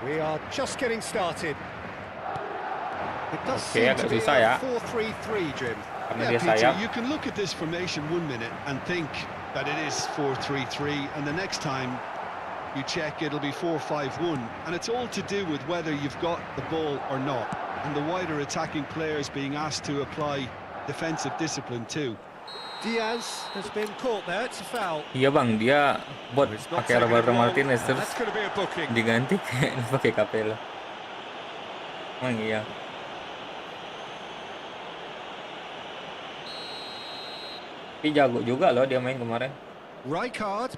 [SPEAKER 2] We are just getting started. It does
[SPEAKER 1] Oke,
[SPEAKER 2] seem
[SPEAKER 1] agak
[SPEAKER 2] to be
[SPEAKER 1] susah
[SPEAKER 2] a
[SPEAKER 1] ya.
[SPEAKER 2] 4-3-3, Jim.
[SPEAKER 1] Karena
[SPEAKER 4] Yeah,
[SPEAKER 1] dia
[SPEAKER 4] Peter,
[SPEAKER 1] sayap.
[SPEAKER 4] you can look at this formation 1 minute and think that it is 4-3-3, and the next time you check, it'll be 4-5-1, and it's all to do with whether you've got the ball or not, and the wider attacking players being asked to apply defensive discipline too.
[SPEAKER 2] Diaz has been caught there. It's a foul.
[SPEAKER 1] Iya bang, dia bot
[SPEAKER 2] It's not
[SPEAKER 1] pakai
[SPEAKER 2] taken it
[SPEAKER 1] Roberto
[SPEAKER 2] long,
[SPEAKER 1] Martinez
[SPEAKER 2] and
[SPEAKER 1] terus
[SPEAKER 2] that's going to be a booking.
[SPEAKER 1] diganti pakai Capello. Emang iya. Tapi jago juga loh dia main kemarin.
[SPEAKER 2] Rijkaard.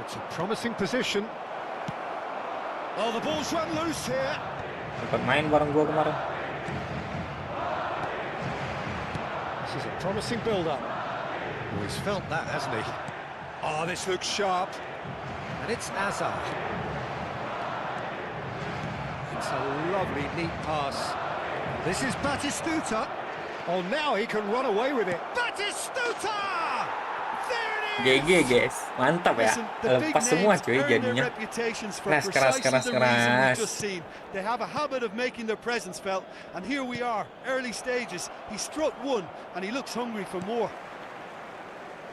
[SPEAKER 2] It's a promising position. Oh, the ball's run loose here.
[SPEAKER 1] Sempat main bareng gua kemarin.
[SPEAKER 2] This is a promising build-up. Oh, he's felt that, hasn't he? Oh, this looks sharp. And it's Hazard. It's a lovely, neat pass. This is Batistuta. Oh, now he can run away with it. Batistuta! There it is!
[SPEAKER 1] GG guys, mantap ya.
[SPEAKER 4] Listen, the big
[SPEAKER 1] Lepas semua
[SPEAKER 4] names
[SPEAKER 1] cuy
[SPEAKER 4] earn their
[SPEAKER 1] jadinya.
[SPEAKER 4] reputations for
[SPEAKER 1] Keras, keras,
[SPEAKER 4] precisely
[SPEAKER 1] keras,
[SPEAKER 4] the reason we've
[SPEAKER 1] keras.
[SPEAKER 4] just seen. They have a habit of making their presence felt, and here we are, early stages. He struck one, and he looks hungry for more.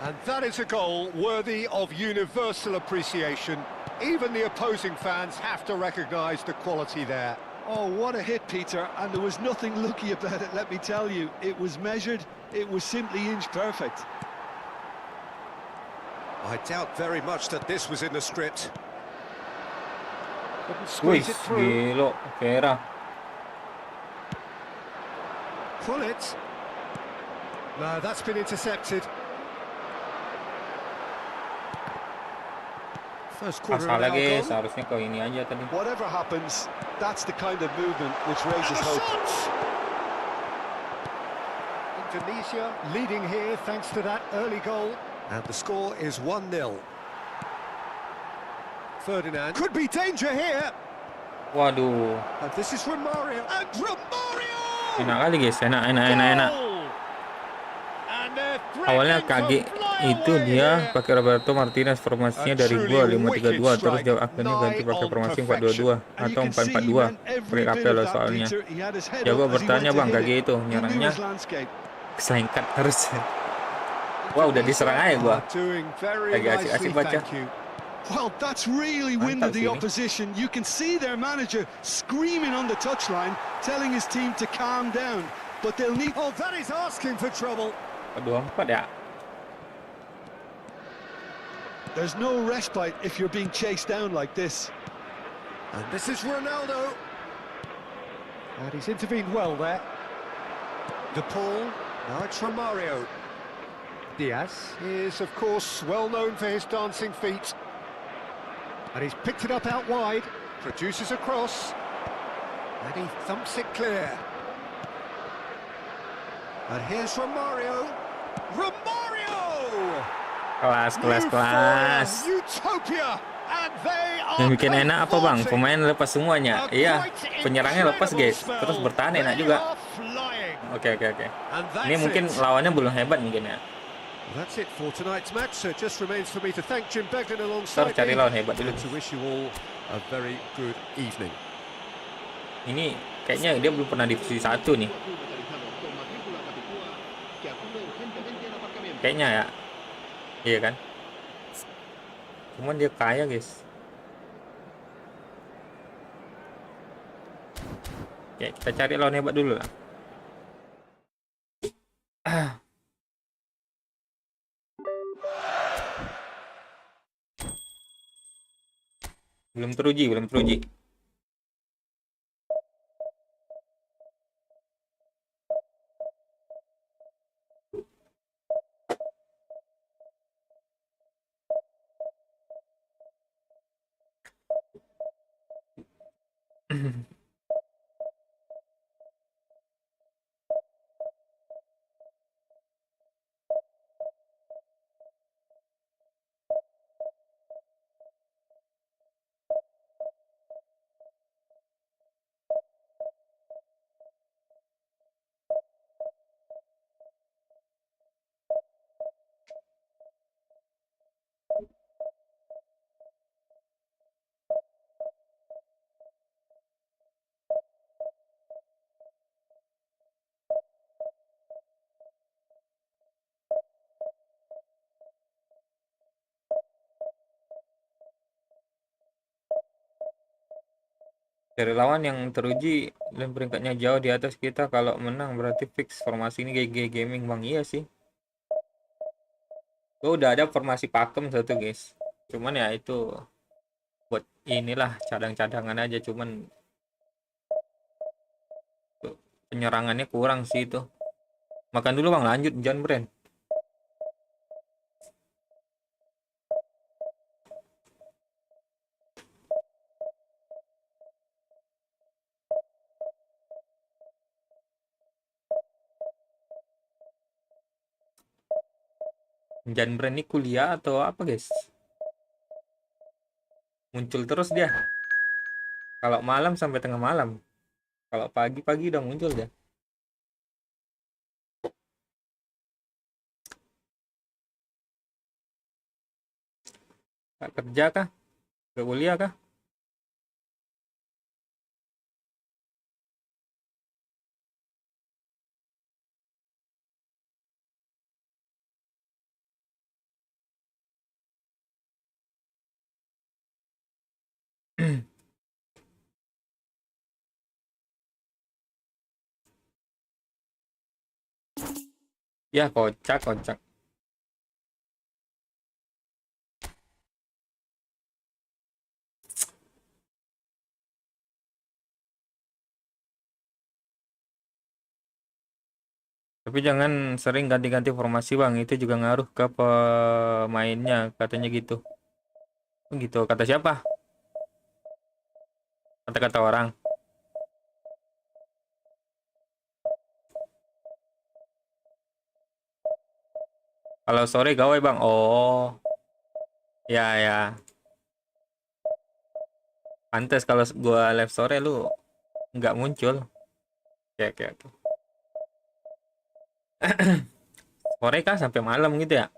[SPEAKER 2] And that is a goal worthy of universal appreciation. Even the opposing fans have to recognise the quality there.
[SPEAKER 4] Oh, what a hit, Peter, and there was nothing lucky about it, let me tell you. It was measured, it was simply inch perfect.
[SPEAKER 2] I doubt very much that this was in the script. Couldn't
[SPEAKER 1] Wih,
[SPEAKER 2] squeeze it through.
[SPEAKER 1] gilo, Vera.
[SPEAKER 2] Pull it. No, that's been intercepted. First quarter of an
[SPEAKER 1] Masalah
[SPEAKER 2] hour
[SPEAKER 1] guys,
[SPEAKER 2] gone.
[SPEAKER 1] harusnya ke ini aja tadi.
[SPEAKER 4] Whatever happens, that's the kind of movement which
[SPEAKER 2] And
[SPEAKER 4] raises
[SPEAKER 2] the
[SPEAKER 4] hope.
[SPEAKER 2] shot! Indonesia leading here thanks to that early goal. And the score is 1-0. Ferdinand. Could be danger here.
[SPEAKER 1] Waduh,
[SPEAKER 2] And this is Romario. And Romario!
[SPEAKER 1] enak kali guys, enak.
[SPEAKER 2] Goal! And they're
[SPEAKER 1] Awalnya
[SPEAKER 2] threatening
[SPEAKER 1] KG
[SPEAKER 2] to fly
[SPEAKER 1] itu
[SPEAKER 2] away
[SPEAKER 1] dia
[SPEAKER 2] here.
[SPEAKER 1] pakai Roberto Martinez formasinya
[SPEAKER 2] A
[SPEAKER 1] dari
[SPEAKER 2] truly
[SPEAKER 1] gua 5-3-2
[SPEAKER 2] wicked
[SPEAKER 1] terus dia
[SPEAKER 2] strike,
[SPEAKER 1] akhirnya ganti
[SPEAKER 2] nigh
[SPEAKER 1] pakai
[SPEAKER 2] on
[SPEAKER 1] formasi
[SPEAKER 2] perfection.
[SPEAKER 1] 4-2-2
[SPEAKER 4] And you
[SPEAKER 1] atau
[SPEAKER 4] can see he
[SPEAKER 1] 4-4-2
[SPEAKER 4] meant every
[SPEAKER 1] pakai
[SPEAKER 4] bit
[SPEAKER 1] Capello
[SPEAKER 4] of that,
[SPEAKER 1] soalnya.
[SPEAKER 4] Peter. He had his head
[SPEAKER 1] Ya
[SPEAKER 4] up
[SPEAKER 1] gua
[SPEAKER 4] as he
[SPEAKER 1] bertanya
[SPEAKER 4] went to
[SPEAKER 1] bang
[SPEAKER 4] hit
[SPEAKER 1] KG
[SPEAKER 4] it.
[SPEAKER 1] itu
[SPEAKER 4] He knew
[SPEAKER 1] nyerangnya
[SPEAKER 4] his landscape.
[SPEAKER 1] keselengkat terus. Wah udah diserang aja gua.
[SPEAKER 2] Doing very
[SPEAKER 1] Lagi asik-asik
[SPEAKER 2] nicely,
[SPEAKER 1] baca.
[SPEAKER 2] thank you.
[SPEAKER 4] Well, that's really
[SPEAKER 1] Mantap
[SPEAKER 4] winded the
[SPEAKER 1] sih ini.
[SPEAKER 4] opposition. You can see their manager screaming on the touchline, telling his team to calm down. But they'll need...
[SPEAKER 2] Oh, that is asking for trouble.
[SPEAKER 1] 2-4 ya.
[SPEAKER 4] There's no respite if you're being chased down like this.
[SPEAKER 2] And this is Ronaldo. And he's intervened well there. De Paul. Now it's Romario. Diaz is, of course, well known for his dancing feet. And he's picked it up out wide. Produces a cross. And he thumps it clear. And here's Romario. Romario!
[SPEAKER 1] Kelas.
[SPEAKER 2] Euphoria, Utopia, and they are
[SPEAKER 1] Yang bikin enak apa bang?
[SPEAKER 2] converting.
[SPEAKER 1] Pemain lepas semuanya.
[SPEAKER 2] A
[SPEAKER 1] Iya,
[SPEAKER 2] quite
[SPEAKER 1] penyerangnya lepas
[SPEAKER 2] incredible
[SPEAKER 1] guys.
[SPEAKER 2] spell.
[SPEAKER 1] Terus bertahan enak
[SPEAKER 2] They
[SPEAKER 1] juga.
[SPEAKER 2] are flying.
[SPEAKER 1] Oke.
[SPEAKER 2] And that's
[SPEAKER 1] Ini mungkin
[SPEAKER 2] it.
[SPEAKER 1] lawannya belum hebat mungkin ya.
[SPEAKER 2] That's it for tonight's match. So it just remains for me to thank Jim Beglin
[SPEAKER 1] Kita
[SPEAKER 2] alongside
[SPEAKER 1] harus cari
[SPEAKER 2] me
[SPEAKER 1] lawan hebat dulu.
[SPEAKER 2] and to wish you all a very good evening.
[SPEAKER 1] Ini kayaknya dia belum pernah divisi 1 nih. Kayaknya ya. Iya kan? Cuman dia kaya guys. Ya kita cari lawan hebat dulu lah. Belum teruji. Dari lawan yang teruji dan peringkatnya jauh di atas kita, kalau menang berarti fix formasi ini GG Gaming bang. Iya sih. Gue udah ada formasi pakem satu guys. Cuman ya itu buat inilah cadang-cadangan aja. Cuman penyerangannya kurang sih itu. Makan dulu bang, lanjut jangan brand. Jan Brand ini kuliah atau apa guys? Muncul terus dia. Kalau malam sampai tengah malam. Kalau pagi-pagi udah muncul dia. Gak kerja kah? Gak kuliah kah? Ya kocak kocak. Tapi jangan sering ganti-ganti formasi bang. Itu juga ngaruh ke pemainnya. Katanya gitu. Gitu. Kata siapa? Kata-kata orang. Kalau sore gawe bang. Oh. Ya ya. Pantes kalau gua live sore lu nggak muncul. Kayak tuh. Sore kah sampai malam gitu ya?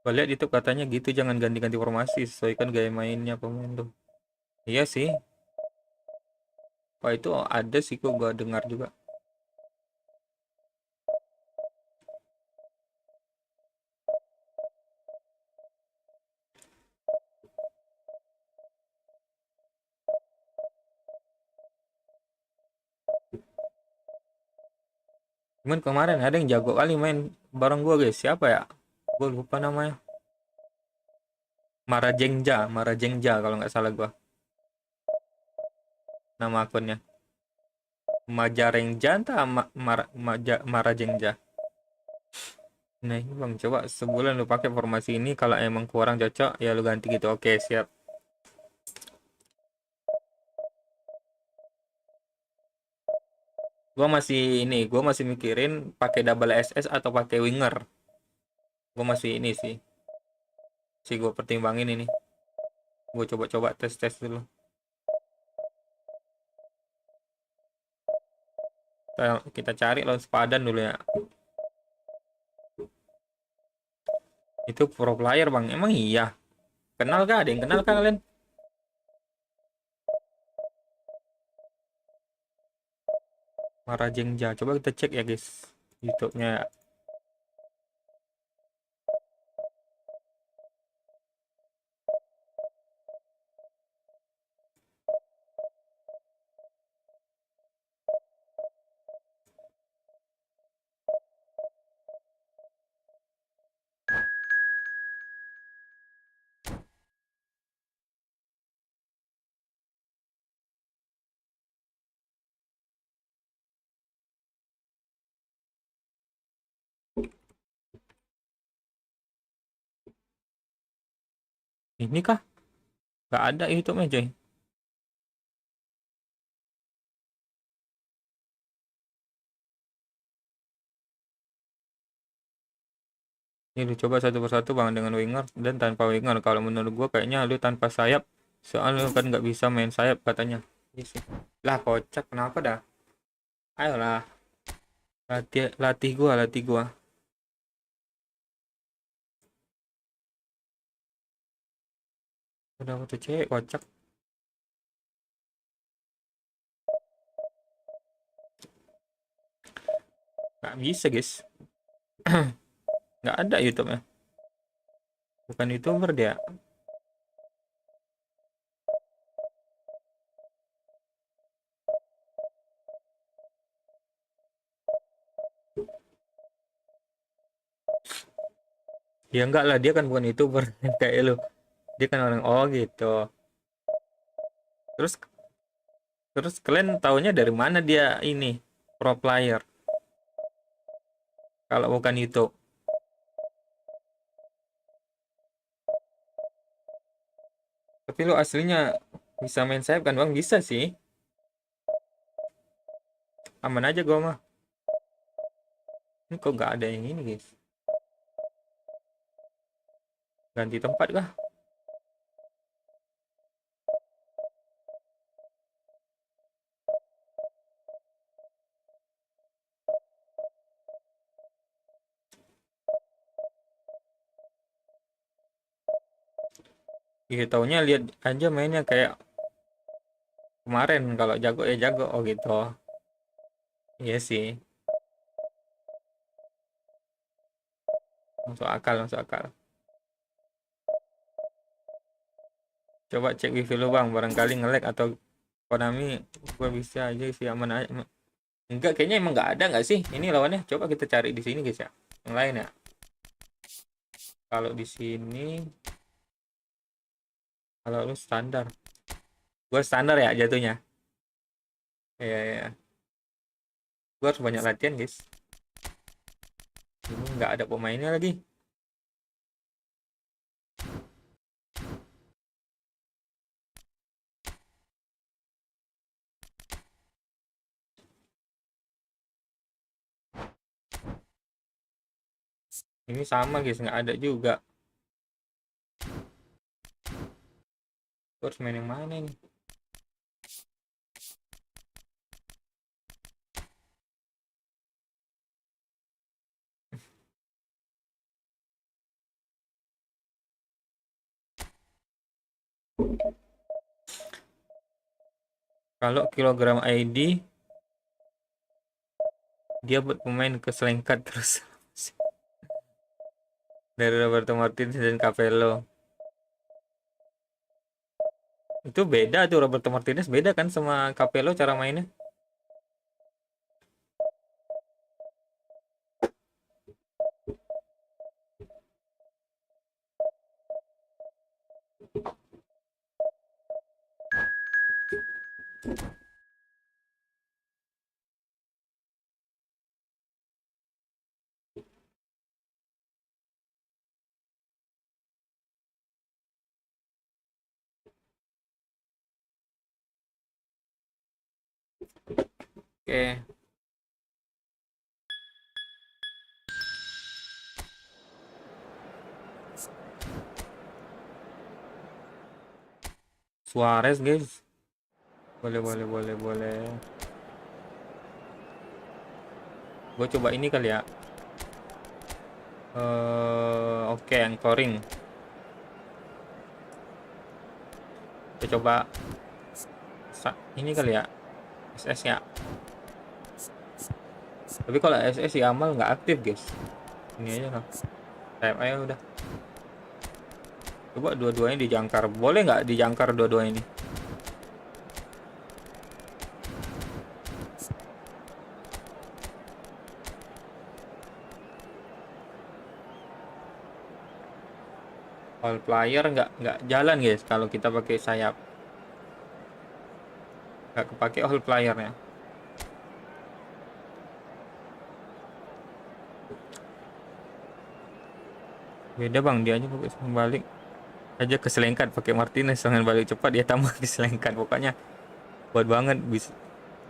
[SPEAKER 1] Gua lihat itu katanya gitu, jangan ganti-ganti formasi, sesuaikan gaya mainnya pemain tuh. Iya sih. Wah itu ada sih kok gua dengar juga. Cuman kemarin ada yang jago kali main bareng gua guys. Siapa ya? Gua lupa namanya. Marajengja kalau nggak salah gua. Nama akunnya. Majarengja entah Marajengja. Nah, ini Bang, coba sebulan lu pakai formasi ini, kalau emang kurang cocok ya lu ganti gitu. Oke, siap. Gua masih mikirin pakai double SS atau pakai winger. Gua masih ini sih. Gua pertimbangin ini. Gua coba-coba tes-tes dulu. Kita cari lawan sepadan dulu ya. Itu pro player, Bang. Emang iya? Kenal kah? Ada yang kenal kah kalian? Marajengja. Coba kita cek ya, guys. YouTube-nya. Ini kah? Gak ada YouTube-nya, coy. Ini lu coba satu persatu, Bang, dengan winger dan tanpa winger. Kalau menurut gua kayaknya lu tanpa sayap. Soalnya lu kan nggak bisa main sayap katanya. Iya sih. Lah kocak, kenapa dah? Ayolah, latih gua. Udah foto cewek kocak. Nggak bisa, guys. Nggak ada YouTube-nya. Bukan YouTuber dia. Ya enggak lah, dia kan bukan YouTuber kayak lu. Dia kan orang oh gitu. Terus terus kalian taunya dari mana dia ini pro player kalau bukan YouTube? Tapi lu aslinya bisa main sayap kan, Bang? Bisa sih. Aman aja gua mah. Ini kok nggak ada yang ini, guys? Ganti tempat kah? Iya, taunya lihat aja mainnya kayak kemarin, kalau jago ya jago. Oh gitu. Iya sih. Masuk akal, masuk akal. Coba cek wifi lu bang, barangkali nge-lag atau Konami. Gue bisa aja sih, aman aja. Enggak, kayaknya emang nggak ada nggak sih ini lawannya. Coba kita cari di sini guys ya, yang lain ya. Kalau di sini, kalau lu standar, gue standar ya jatuhnya. Iya ya, gue harus banyak latihan guys. Ini nggak ada pemainnya lagi. Ini sama guys, nggak ada juga. Gue harus main yang mana nih? Kalau kilogram ID, dia buat pemain keselengkat terus. Dari Roberto Martinez dan Capello. Itu beda tuh, Roberto Martinez beda kan sama Capello cara mainnya. Oke. Suarez guys. Boleh, boleh, boleh, boleh. Gue coba ini kali ya. Oke, anchoring. Kita coba ini kali ya, SS ya. Tapi kalau SS si Amal nggak aktif guys. Ini aja lah. Type aja udah. Coba dua-duanya dijangkar. Boleh nggak dijangkar dua-duanya ini? All player nggak jalan guys kalau kita pakai sayap. Nggak kepake all playernya. Beda bang, dia aja pakai balik aja keselengkat pakai Martinez, dengan balik cepat dia tambah keselengkat. Pokoknya buat banget,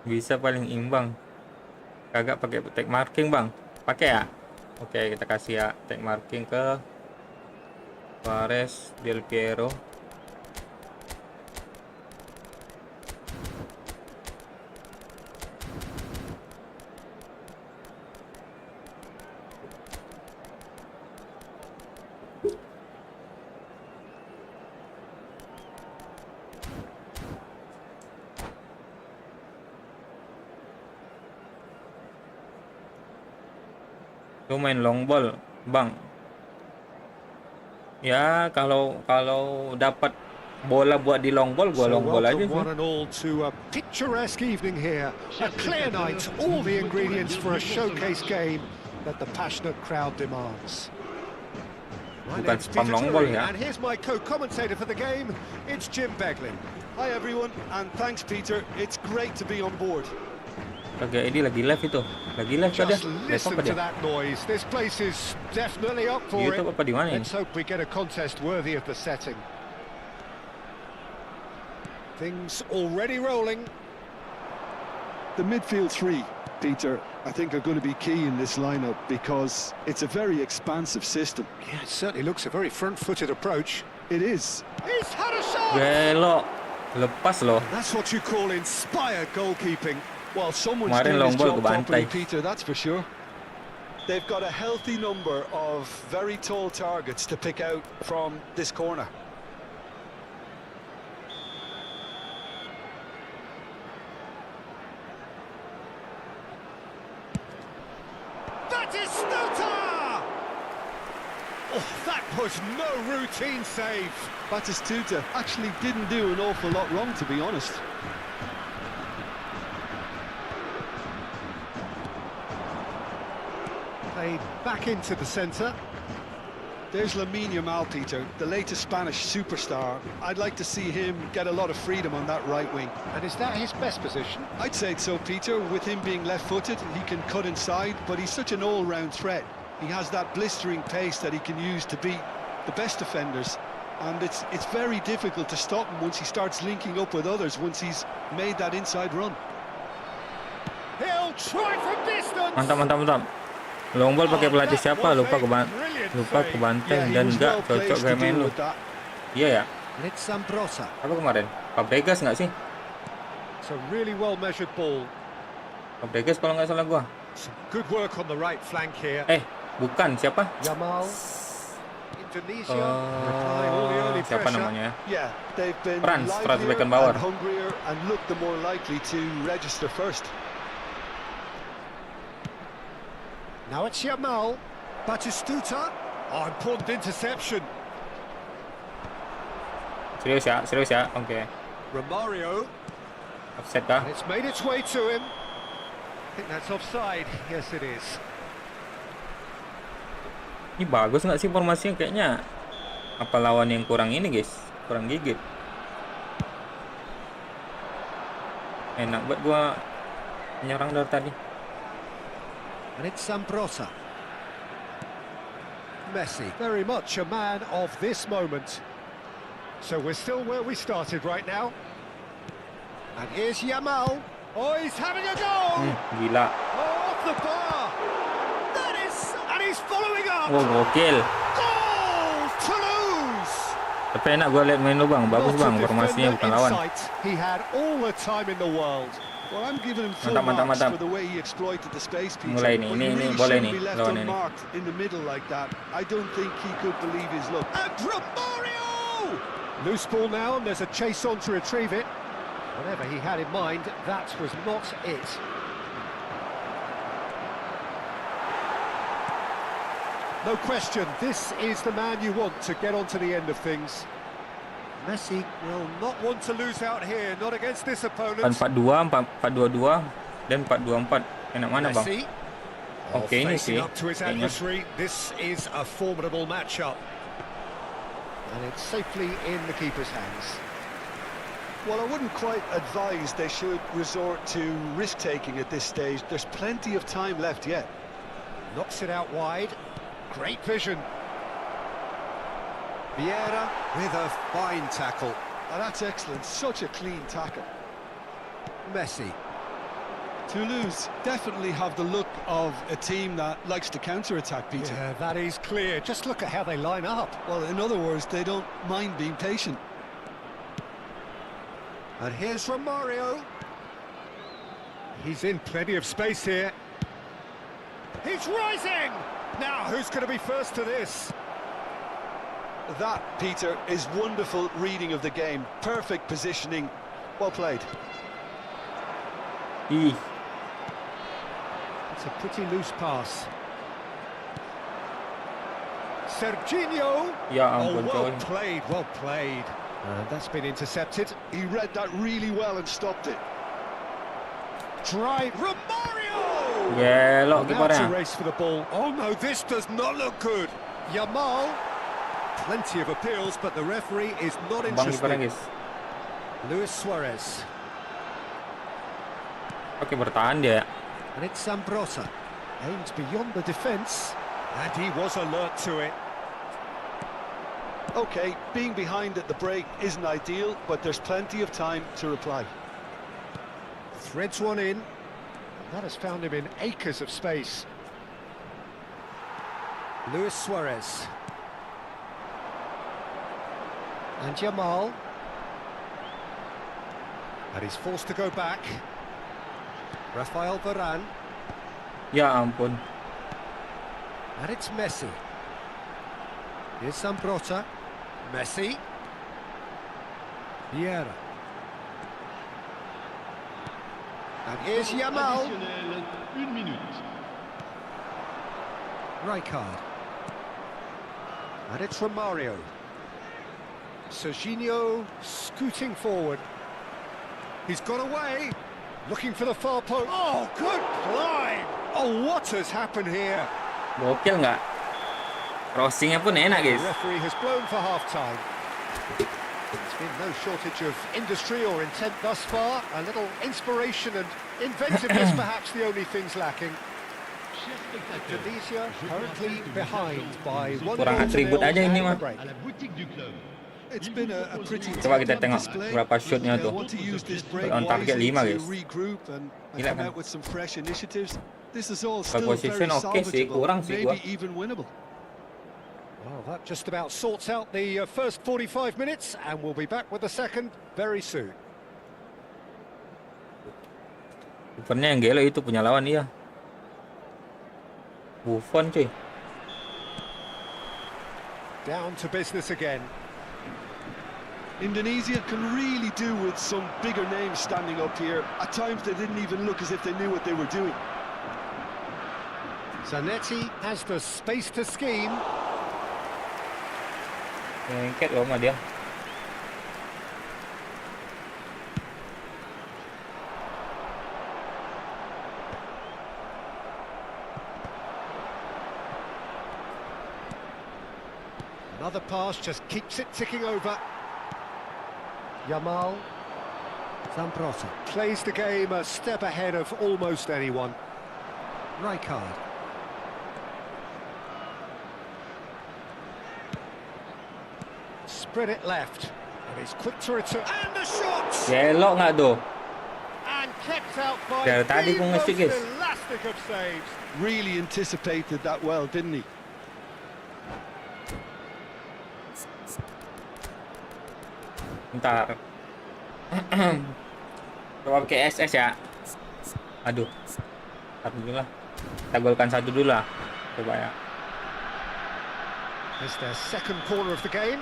[SPEAKER 1] bisa paling imbang. Kagak pakai tag marking bang, pakai ya. Oke, kita kasih ya tag marking ke Suarez, Del Piero. Lu main long ball bang ya. Kalau dapat bola buat di long ball, gua long ball aja
[SPEAKER 2] welcome
[SPEAKER 1] sih.
[SPEAKER 2] one and all to a picturesque evening here. A clear night, all the ingredients for a showcase game that the passionate crowd demands. My
[SPEAKER 1] Bukan
[SPEAKER 2] name's
[SPEAKER 1] spam
[SPEAKER 2] Peter
[SPEAKER 1] long ball
[SPEAKER 2] Drury,
[SPEAKER 1] ya.
[SPEAKER 2] and here's my co-commentator for the game. It's Jim Beglin.
[SPEAKER 4] Hi everyone, and thanks Peter. It's great to be on board.
[SPEAKER 1] Kagak, ini lagi live itu. Lagi live kan dia?
[SPEAKER 2] Just
[SPEAKER 1] Live
[SPEAKER 2] listen
[SPEAKER 1] apa
[SPEAKER 2] to
[SPEAKER 1] dia?
[SPEAKER 2] that noise. This place is definitely up for it.
[SPEAKER 1] YouTube apa di mana ini?
[SPEAKER 2] Let's hope we get a contest worthy of the setting. Things already rolling.
[SPEAKER 4] The midfield three. Peter, I think are going to be key in this lineup because it's a very expansive system.
[SPEAKER 2] Yeah, it certainly looks a very front-footed approach.
[SPEAKER 4] It is.
[SPEAKER 2] He's had a shot!
[SPEAKER 1] Belok. Lepas loh.
[SPEAKER 2] That's what you call inspired goalkeeping.
[SPEAKER 4] Well, someone's
[SPEAKER 1] Kemarin
[SPEAKER 4] doing his
[SPEAKER 1] long ball
[SPEAKER 4] job properly,
[SPEAKER 1] kebantai.
[SPEAKER 4] Peter, that's for sure. They've got a healthy number of very tall targets to pick out from this corner.
[SPEAKER 2] That is Stuta! Oh, that was no routine save.
[SPEAKER 4] Batistuta actually didn't do an awful lot wrong, to be honest.
[SPEAKER 2] Played back into the centre.
[SPEAKER 4] There's Lamine Yamal, Peter, the latest Spanish superstar. I'd like to see him get a lot of freedom on that right wing.
[SPEAKER 2] And is that his best position?
[SPEAKER 4] I'd say so, Peter. With him being left-footed, he can cut inside, but he's such an all-round threat. He has that blistering pace that he can use to beat the best defenders. And it's very difficult to stop him once he starts linking up with others, once he's made that inside run.
[SPEAKER 2] He'll try from distance!
[SPEAKER 1] Mantap, mantap, mantap. Long ball pakai pelatih siapa? Lupa kebantai dan nggak cocok kayak main lu. Iya ya?
[SPEAKER 2] It's Ambrosa.
[SPEAKER 1] Apa kemarin? Fabregas nggak sih?
[SPEAKER 2] It's a really well-measured ball.
[SPEAKER 1] Fabregas kalau nggak salah gua.
[SPEAKER 2] Some good work on the right flank here.
[SPEAKER 1] Bukan, siapa?
[SPEAKER 2] Yamal. Indonesia replying all the early
[SPEAKER 1] siapa
[SPEAKER 2] pressure.
[SPEAKER 1] namanya?
[SPEAKER 4] Yeah, they've been
[SPEAKER 1] Franz
[SPEAKER 4] livelier
[SPEAKER 1] Beckenbauer.
[SPEAKER 4] and hungrier and look the more likely to register first.
[SPEAKER 2] Now it's Yamal. Batistuta. Oh, important interception.
[SPEAKER 1] Serius ya? Oke.
[SPEAKER 2] Romario.
[SPEAKER 1] Offset kah?
[SPEAKER 2] And it's made its way to him. I think that's offside. Yes, it is.
[SPEAKER 1] Ini bagus nggak sih formasinya kayaknya? Apa lawan yang kurang ini guys? Kurang gigit. Enak buat gua menyerang dari tadi.
[SPEAKER 2] And it's Ambrosa. Messi, very much a man of this moment. So we're still where we started right now. And here's Yamal. Oh, he's having a go!
[SPEAKER 1] Gila.
[SPEAKER 2] Oh, off the bar! That is... And he's following up!
[SPEAKER 1] Oh, gokil.
[SPEAKER 2] Goal! Toulouse!
[SPEAKER 1] Tapi enak gua lihat main lu bang. Bagus bang, formasinya bukan lawan.
[SPEAKER 2] He had all the time in the world.
[SPEAKER 4] Well, I'm giving him full marks for the way he exploited the space, Peter.
[SPEAKER 1] Mulai nih, ini boleh nih lawan ini.
[SPEAKER 4] Unmarked in the middle like that. I don't think he could believe his luck.
[SPEAKER 2] And Romario! Loose ball now, and there's a chase on to retrieve it. Whatever he had in mind, that was not it. No question, this is the man you want to get on to the end of things. Messi will not want to lose out here, not against this opponent.
[SPEAKER 1] 4-4-2, 4-2-2 dan 4-2-4. Enak mana bang?
[SPEAKER 2] Messi.
[SPEAKER 1] Oke, ini sih.
[SPEAKER 2] Up to his adversary. This is a formidable matchup. And it's safely in the keeper's hands.
[SPEAKER 4] Well, I wouldn't quite advise they should resort to risk-taking at this stage. There's plenty of time left yet.
[SPEAKER 2] Knocks it out wide. Great vision. Vieira with a fine tackle.
[SPEAKER 4] Oh, that's excellent. Such a clean tackle.
[SPEAKER 2] Messi.
[SPEAKER 4] Toulouse definitely have the look of a team that likes to counter-attack, Peter.
[SPEAKER 2] Yeah, that is clear. Just look at how they line up.
[SPEAKER 4] Well, in other words, they don't mind being patient.
[SPEAKER 2] And here's Romario. He's in plenty of space here. He's rising! Now, who's going to be first to this?
[SPEAKER 4] That, Peter, is wonderful reading of the game. Perfect positioning. Well played.
[SPEAKER 2] It's a pretty loose pass. Serginho.
[SPEAKER 1] Ya ampun,
[SPEAKER 2] well
[SPEAKER 1] coy.
[SPEAKER 2] played, well played. That's been intercepted.
[SPEAKER 4] He read that really well and stopped it.
[SPEAKER 2] Try Romario!
[SPEAKER 1] Gelok
[SPEAKER 2] Now to
[SPEAKER 1] kipernya.
[SPEAKER 2] race for the ball. Oh no, this does not look good. Yamal. Plenty of appeals, but the referee is not
[SPEAKER 1] Bang kipernya
[SPEAKER 2] interested.
[SPEAKER 1] guys.
[SPEAKER 2] Luis Suarez.
[SPEAKER 1] Oke, bertahan dia.
[SPEAKER 2] And it's Ambrosa. Aims beyond the defence. And he was alert to it.
[SPEAKER 4] OK, being behind at the break isn't ideal, but there's plenty of time to reply.
[SPEAKER 2] Threads one in. That has found him in acres of space. Luis Suarez. And Jamal. And he's forced to go back. Rafael Varane.
[SPEAKER 1] Ya ampun.
[SPEAKER 2] And it's Messi. Here's Sambrota. Messi. Vieira. And here's Yamal.
[SPEAKER 3] Additionnel, 1 minute.
[SPEAKER 2] Rijkaard. And it's Romario. Serginho scooting forward. He's got away. Looking for the far post. Oh, good blind. Oh, what has happened here?
[SPEAKER 1] Gokil nggak? Crossingnya pun enak,
[SPEAKER 2] The
[SPEAKER 1] guys.
[SPEAKER 2] referee has blown for half-time. There's been no shortage of industry or intent thus far. A little inspiration and inventiveness perhaps the only things lacking. Tunisia currently behind by 1
[SPEAKER 1] Kurang
[SPEAKER 2] goal to
[SPEAKER 1] atribut
[SPEAKER 2] nil
[SPEAKER 1] aja ini
[SPEAKER 2] at
[SPEAKER 1] mah.
[SPEAKER 2] the break.
[SPEAKER 3] À la boutique du club.
[SPEAKER 4] It's been a pretty
[SPEAKER 1] Coba kita
[SPEAKER 4] tough
[SPEAKER 1] tengok
[SPEAKER 4] display.
[SPEAKER 1] berapa shootnya
[SPEAKER 4] They
[SPEAKER 1] tuh.
[SPEAKER 4] want to use this break
[SPEAKER 1] On target
[SPEAKER 4] wisely
[SPEAKER 1] 5,
[SPEAKER 4] to
[SPEAKER 1] guys.
[SPEAKER 4] regroup and
[SPEAKER 1] Gila
[SPEAKER 4] come
[SPEAKER 1] kan?
[SPEAKER 4] out with some fresh initiatives. This is all
[SPEAKER 1] Kalau
[SPEAKER 4] still
[SPEAKER 1] position
[SPEAKER 4] very
[SPEAKER 1] oke sih,
[SPEAKER 4] salvageable,
[SPEAKER 1] kurang sih
[SPEAKER 4] maybe
[SPEAKER 1] gua.
[SPEAKER 4] even winnable.
[SPEAKER 2] Well, that just about sorts out the first 45 minutes, and we'll be back with the second very soon.
[SPEAKER 1] Kipernya yang gelo itu punya lawan dia. Buffon cuy.
[SPEAKER 2] Down to business again.
[SPEAKER 4] Indonesia can really do with some bigger names standing up here. At times they didn't even look as if they knew what they were doing.
[SPEAKER 2] Zanetti has the space to scheme.
[SPEAKER 1] Lengket loh sama dia.
[SPEAKER 2] Another pass just keeps it ticking over. Yamal. Sambrota. Plays the game a step ahead of almost anyone. Rijkaard. Spread it left. And he's quick to return. And the shot!
[SPEAKER 1] Gelo nggak tuh?
[SPEAKER 2] And kept out by
[SPEAKER 1] Dari tadi
[SPEAKER 2] the
[SPEAKER 1] gua
[SPEAKER 2] most
[SPEAKER 1] nge-shoot, guys.
[SPEAKER 2] elastic of saves.
[SPEAKER 4] Really anticipated that well, didn't he?
[SPEAKER 1] Bentar. Coba pakai SS ya. Aduh. Ntar dulu lah. Kita golkan satu dulu lah. Coba ya.
[SPEAKER 2] It's their second corner of the game.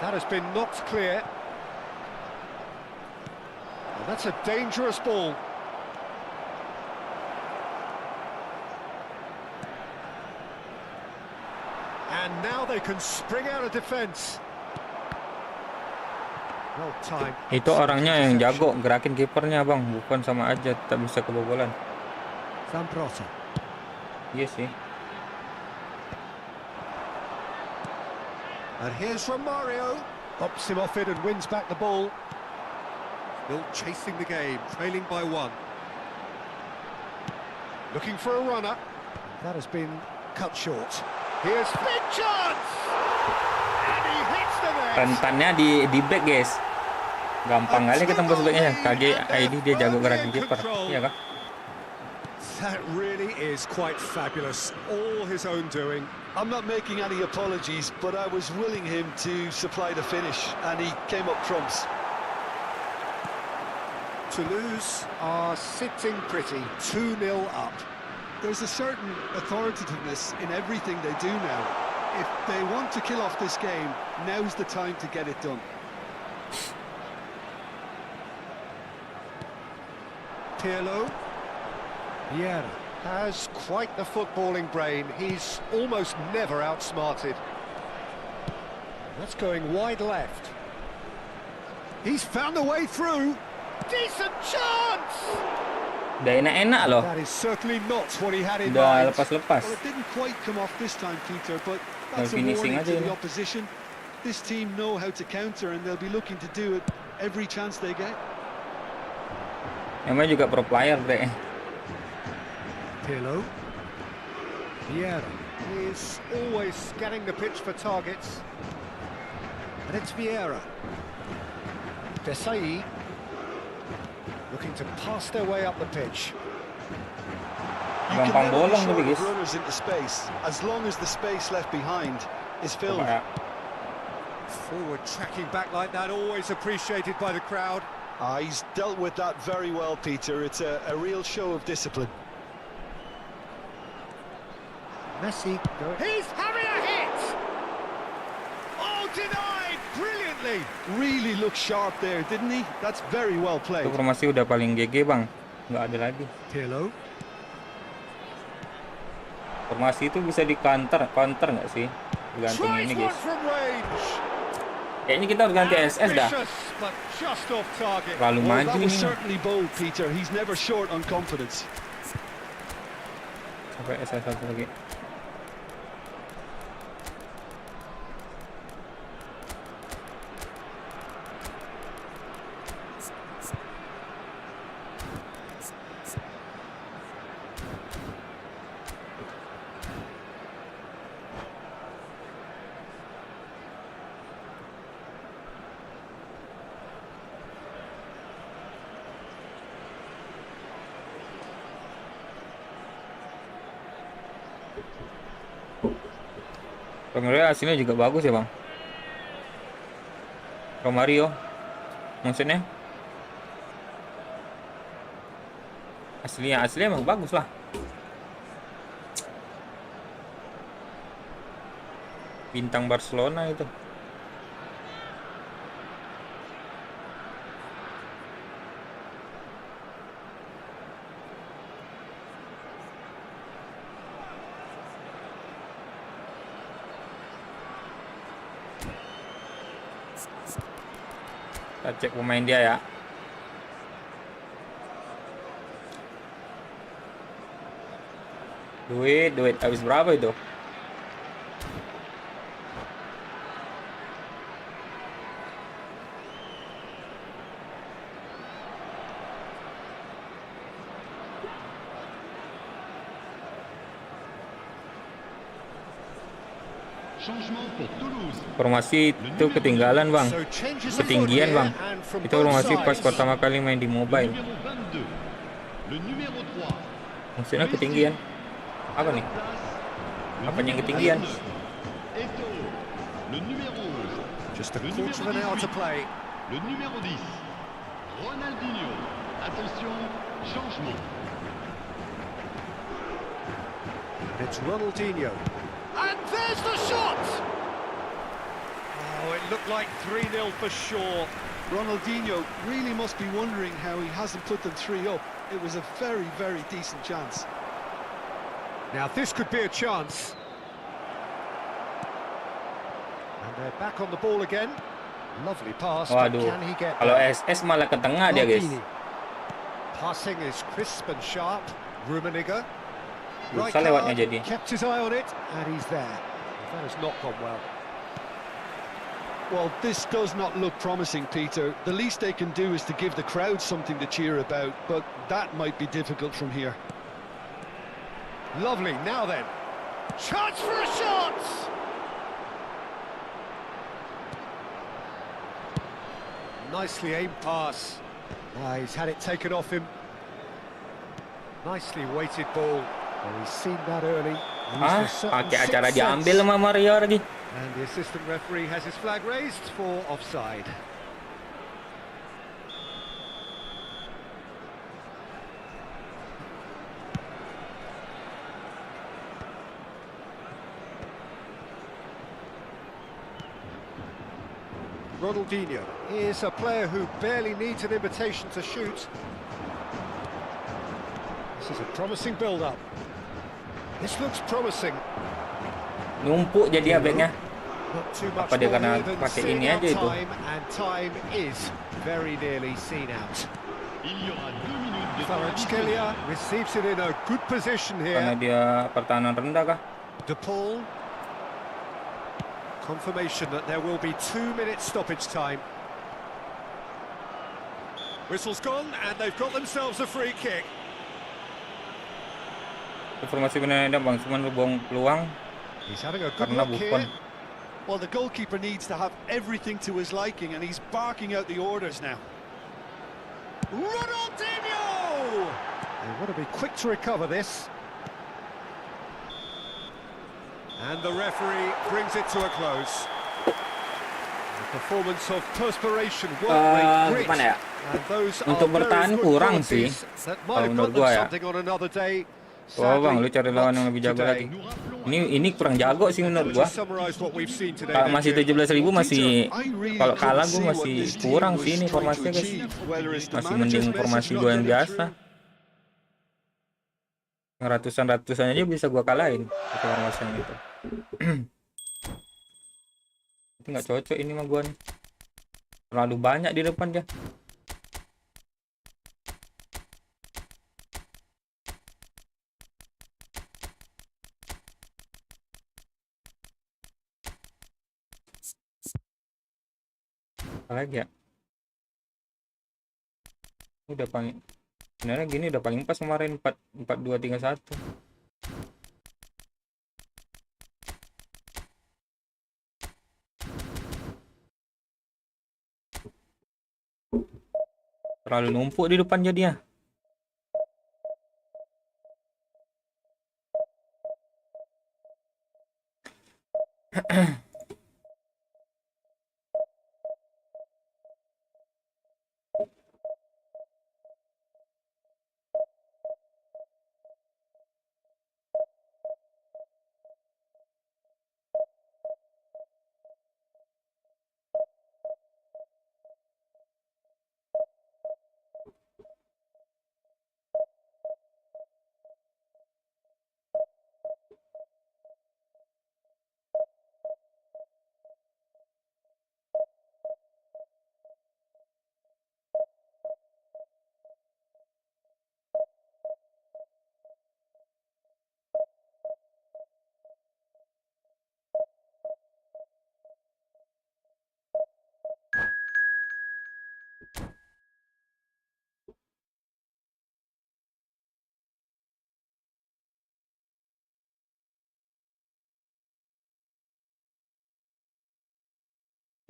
[SPEAKER 2] That has been knocked clear. And that's a dangerous ball. And now they can spring out of defence. Well timed.
[SPEAKER 1] Itu orangnya yang jago gerakin kipernya, Bang. Bukan sama aja tak bisa kebobolan.
[SPEAKER 2] Sambrota.
[SPEAKER 1] Iya sih.
[SPEAKER 2] And here's Romario. Hops him off it and wins back the ball. Still chasing the game, trailing by 1. Looking for a runner. That has been cut short. Here's big chance! And he hits the net!
[SPEAKER 1] Rentannya di back, guys. Gampang kali ketemu backnya. KG ID dia jago gerakin kiper. Iya kah?
[SPEAKER 2] That really is quite fabulous. All his own doing.
[SPEAKER 4] I'm not making any apologies, but I was willing him to supply the finish, and he came up trumps.
[SPEAKER 2] Toulouse are sitting pretty, 2-0 up.
[SPEAKER 4] There's a certain authoritativeness in everything they do now. If they want to kill off this game, now's the time to get it done.
[SPEAKER 2] Pirlo. Vieira has quite the footballing brain. He's almost never outsmarted. That's going wide left. He's found a way through. Decent chance!
[SPEAKER 1] Udah enak-enak loh.
[SPEAKER 2] That is certainly not what he had in
[SPEAKER 1] Udah
[SPEAKER 2] mind.
[SPEAKER 1] lepas-lepas.
[SPEAKER 4] Well, it didn't quite come off this time, Peter, but that's a
[SPEAKER 1] finishing
[SPEAKER 4] warning
[SPEAKER 1] aja
[SPEAKER 4] to the
[SPEAKER 1] ini.
[SPEAKER 4] opposition. This team know how to counter, and they'll be looking to do it every chance they get.
[SPEAKER 1] Emang juga pro player, Bre.
[SPEAKER 2] Pirlo. Vieira is always scanning the pitch for targets. And it's Vieira. Desai looking to pass their way up the pitch.
[SPEAKER 4] You can
[SPEAKER 1] Gampang
[SPEAKER 4] never be
[SPEAKER 1] bolong
[SPEAKER 4] short
[SPEAKER 1] tapi,
[SPEAKER 4] of
[SPEAKER 1] guys.
[SPEAKER 4] runners into space, as long as the space left behind is filled.
[SPEAKER 1] Coba ya.
[SPEAKER 2] Forward tracking back like that, always appreciated by the crowd.
[SPEAKER 4] He's dealt with that very well, Peter. It's a real show of discipline.
[SPEAKER 2] Messi going. He's having a hit! Oh, denied brilliantly!
[SPEAKER 4] Really looked sharp there, didn't he? That's very well
[SPEAKER 1] Itu
[SPEAKER 4] played.
[SPEAKER 1] formasi udah paling GG, Bang. Nggak ada lagi.
[SPEAKER 2] Pirlo.
[SPEAKER 1] Formasi itu bisa di counter nggak sih? Digantung
[SPEAKER 2] Tries
[SPEAKER 1] ini,
[SPEAKER 2] one
[SPEAKER 1] guys.
[SPEAKER 2] from range.
[SPEAKER 1] Kayaknya kita harus ganti SS dah.
[SPEAKER 2] Ambitious, but just off target.
[SPEAKER 1] Terlalu
[SPEAKER 4] Well,
[SPEAKER 1] maju
[SPEAKER 4] that was
[SPEAKER 1] ini.
[SPEAKER 4] certainly bold, Peter. He's never short on confidence.
[SPEAKER 1] Sampai SS satu lagi. Romario hasilnya juga bagus ya, Bang. Romario maksudnya aslinya emang bagus lah. Bintang Barcelona itu. Kita cek pemain dia ya. Duit habis berapa itu?
[SPEAKER 3] Changement pour Toulouse.
[SPEAKER 1] Formasi itu ketinggalan, Bang.
[SPEAKER 2] So changes of
[SPEAKER 1] Ketinggian,
[SPEAKER 2] foot
[SPEAKER 1] Bang.
[SPEAKER 2] here, and from
[SPEAKER 1] Itu
[SPEAKER 2] both
[SPEAKER 1] formasi pas
[SPEAKER 2] sides.
[SPEAKER 1] pertama kali main di
[SPEAKER 3] Le
[SPEAKER 1] mobile.
[SPEAKER 3] numéro 22. Le numéro 3.
[SPEAKER 1] Maksudnya ketinggian. Apa nih? Apanya yang ketinggian?
[SPEAKER 3] Eto. Le numéro 11.
[SPEAKER 2] Just a
[SPEAKER 3] Le
[SPEAKER 2] quarter of an
[SPEAKER 3] numéro
[SPEAKER 2] hour to
[SPEAKER 3] 18.
[SPEAKER 2] play.
[SPEAKER 3] Le numéro 10. Ronaldinho. Attention, changement.
[SPEAKER 2] It's Ronaldinho. And there's the shot! Oh, it looked like 3-0 for sure.
[SPEAKER 4] Ronaldinho really must be wondering how he hasn't put them 3 up. It was a very, very decent chance.
[SPEAKER 2] Now this could be a chance. And they're back on the ball again. Lovely pass, but
[SPEAKER 1] Waduh.
[SPEAKER 2] can he get
[SPEAKER 1] Kalau
[SPEAKER 2] there?
[SPEAKER 1] SS malah ke tengah dia, guys.
[SPEAKER 2] Maldini. Passing is crisp and sharp. Rummenigge.
[SPEAKER 1] Bisa lewatnya jadi.
[SPEAKER 2] Kept his eye on it, and he's there. That has not gone well.
[SPEAKER 4] Well, this does not look promising, Peter. The least they can do is to give the crowd something to cheer about, but that might be difficult from here.
[SPEAKER 2] Lovely, now then. Chance for a shot! Nicely aimed pass. He's had it taken off him. Nicely weighted ball. Oh, he's seen that early.
[SPEAKER 1] Ah,
[SPEAKER 2] Used a certain
[SPEAKER 1] pakai acara
[SPEAKER 2] sixth sense.
[SPEAKER 1] diambil sama Mario lagi.
[SPEAKER 2] And the assistant referee has his flag raised for offside. Ronaldinho is a player who barely needs an invitation to shoot. This is a promising build-up. This looks promising.
[SPEAKER 1] Numpuk jadi abeknya.
[SPEAKER 2] Not too much
[SPEAKER 1] Apa dia
[SPEAKER 2] more
[SPEAKER 1] karena
[SPEAKER 2] here than
[SPEAKER 1] pakai
[SPEAKER 2] seeing
[SPEAKER 1] ini
[SPEAKER 2] out
[SPEAKER 1] aja itu?
[SPEAKER 2] time, and time is very nearly seen out.
[SPEAKER 3] Il y aura 2 minutes de temps
[SPEAKER 2] Kvaratskhelia receives it in a good position
[SPEAKER 1] Karena
[SPEAKER 2] here.
[SPEAKER 1] dia pertahanan rendah kah?
[SPEAKER 2] De Paul. Confirmation that there will be 2 minutes stoppage time. Whistle's gone, and they've got themselves a free kick.
[SPEAKER 1] Informasi benar ada Bang, cuman lu buang peluang
[SPEAKER 2] He's having a good
[SPEAKER 1] karena
[SPEAKER 2] look
[SPEAKER 1] Buffon.
[SPEAKER 2] here.
[SPEAKER 4] Well, the goalkeeper needs to have everything to his liking, and he's barking out the orders now. Ronaldinho!
[SPEAKER 2] They want to be quick to recover this. And the referee brings it to a close. A performance of perspiration, work rate, grit.
[SPEAKER 1] Gimana ya?
[SPEAKER 2] And those
[SPEAKER 1] Untuk
[SPEAKER 2] are
[SPEAKER 1] bertahan
[SPEAKER 2] very good
[SPEAKER 1] kurang sih,
[SPEAKER 2] qualities that
[SPEAKER 1] kalau
[SPEAKER 2] might have
[SPEAKER 1] menurut
[SPEAKER 2] got them
[SPEAKER 1] gua ya.
[SPEAKER 2] something on another day.
[SPEAKER 1] Coba Bang, lu
[SPEAKER 2] Sadly,
[SPEAKER 1] cari lawan yang
[SPEAKER 2] not
[SPEAKER 1] lebih jago
[SPEAKER 2] today.
[SPEAKER 1] lagi. Ini kurang jago sih menurut
[SPEAKER 2] To
[SPEAKER 1] gua.
[SPEAKER 2] summarize what we've seen today,
[SPEAKER 1] Kalau masih
[SPEAKER 2] then, Jim.
[SPEAKER 1] 17.000 masih,
[SPEAKER 4] I really
[SPEAKER 1] kalau kalah
[SPEAKER 4] couldn't
[SPEAKER 1] gua
[SPEAKER 4] see what
[SPEAKER 1] masih
[SPEAKER 4] this team
[SPEAKER 1] kurang
[SPEAKER 4] was
[SPEAKER 1] sih ini
[SPEAKER 4] trying to
[SPEAKER 1] formasinya guys.
[SPEAKER 4] achieve, whether it's the
[SPEAKER 1] Masih
[SPEAKER 4] manager's
[SPEAKER 1] mending
[SPEAKER 4] message
[SPEAKER 1] formasi
[SPEAKER 4] not
[SPEAKER 1] gua yang
[SPEAKER 4] getting
[SPEAKER 1] biasa.
[SPEAKER 4] through.
[SPEAKER 1] Yang ratusan aja bisa gua kalahin pakai formasi yang itu. Itu nggak cocok ini mah gua nih. Terlalu banyak di depan dia. Apalagi ya? Udah paling sebenarnya gini udah paling pas kemarin 4-4-2-3-1. Terlalu numpuk di depan jadinya.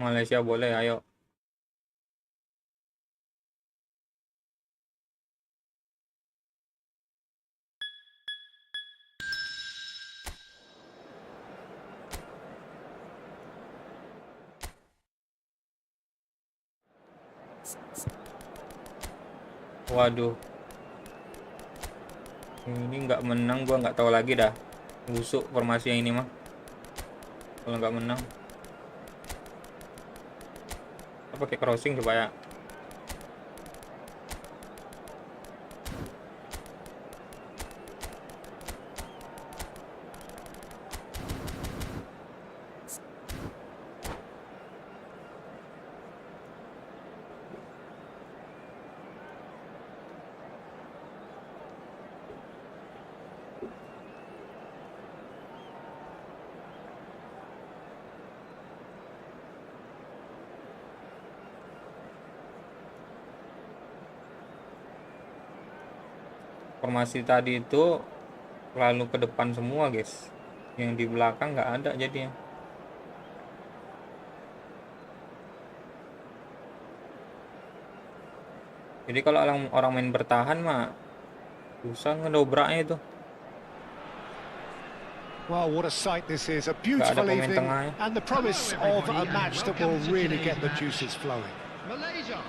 [SPEAKER 1] Malaysia boleh, ayo. Waduh. Ini nggak menang, gua nggak tahu lagi dah. Busuk formasi yang ini mah. Kalau nggak menang. Apa pakai crossing coba ya. Formasi tadi itu lalu ke depan semua guys, yang di belakang nggak ada jadinya. Jadi kalau orang main bertahan mah susah ngedobraknya itu.
[SPEAKER 2] Well, what a sight this is. A
[SPEAKER 1] Nggak ada
[SPEAKER 2] beautiful
[SPEAKER 1] pemain
[SPEAKER 2] evening
[SPEAKER 1] tengahnya.
[SPEAKER 2] and the promise of a match that will really get the juices flowing.
[SPEAKER 5] Malaysia.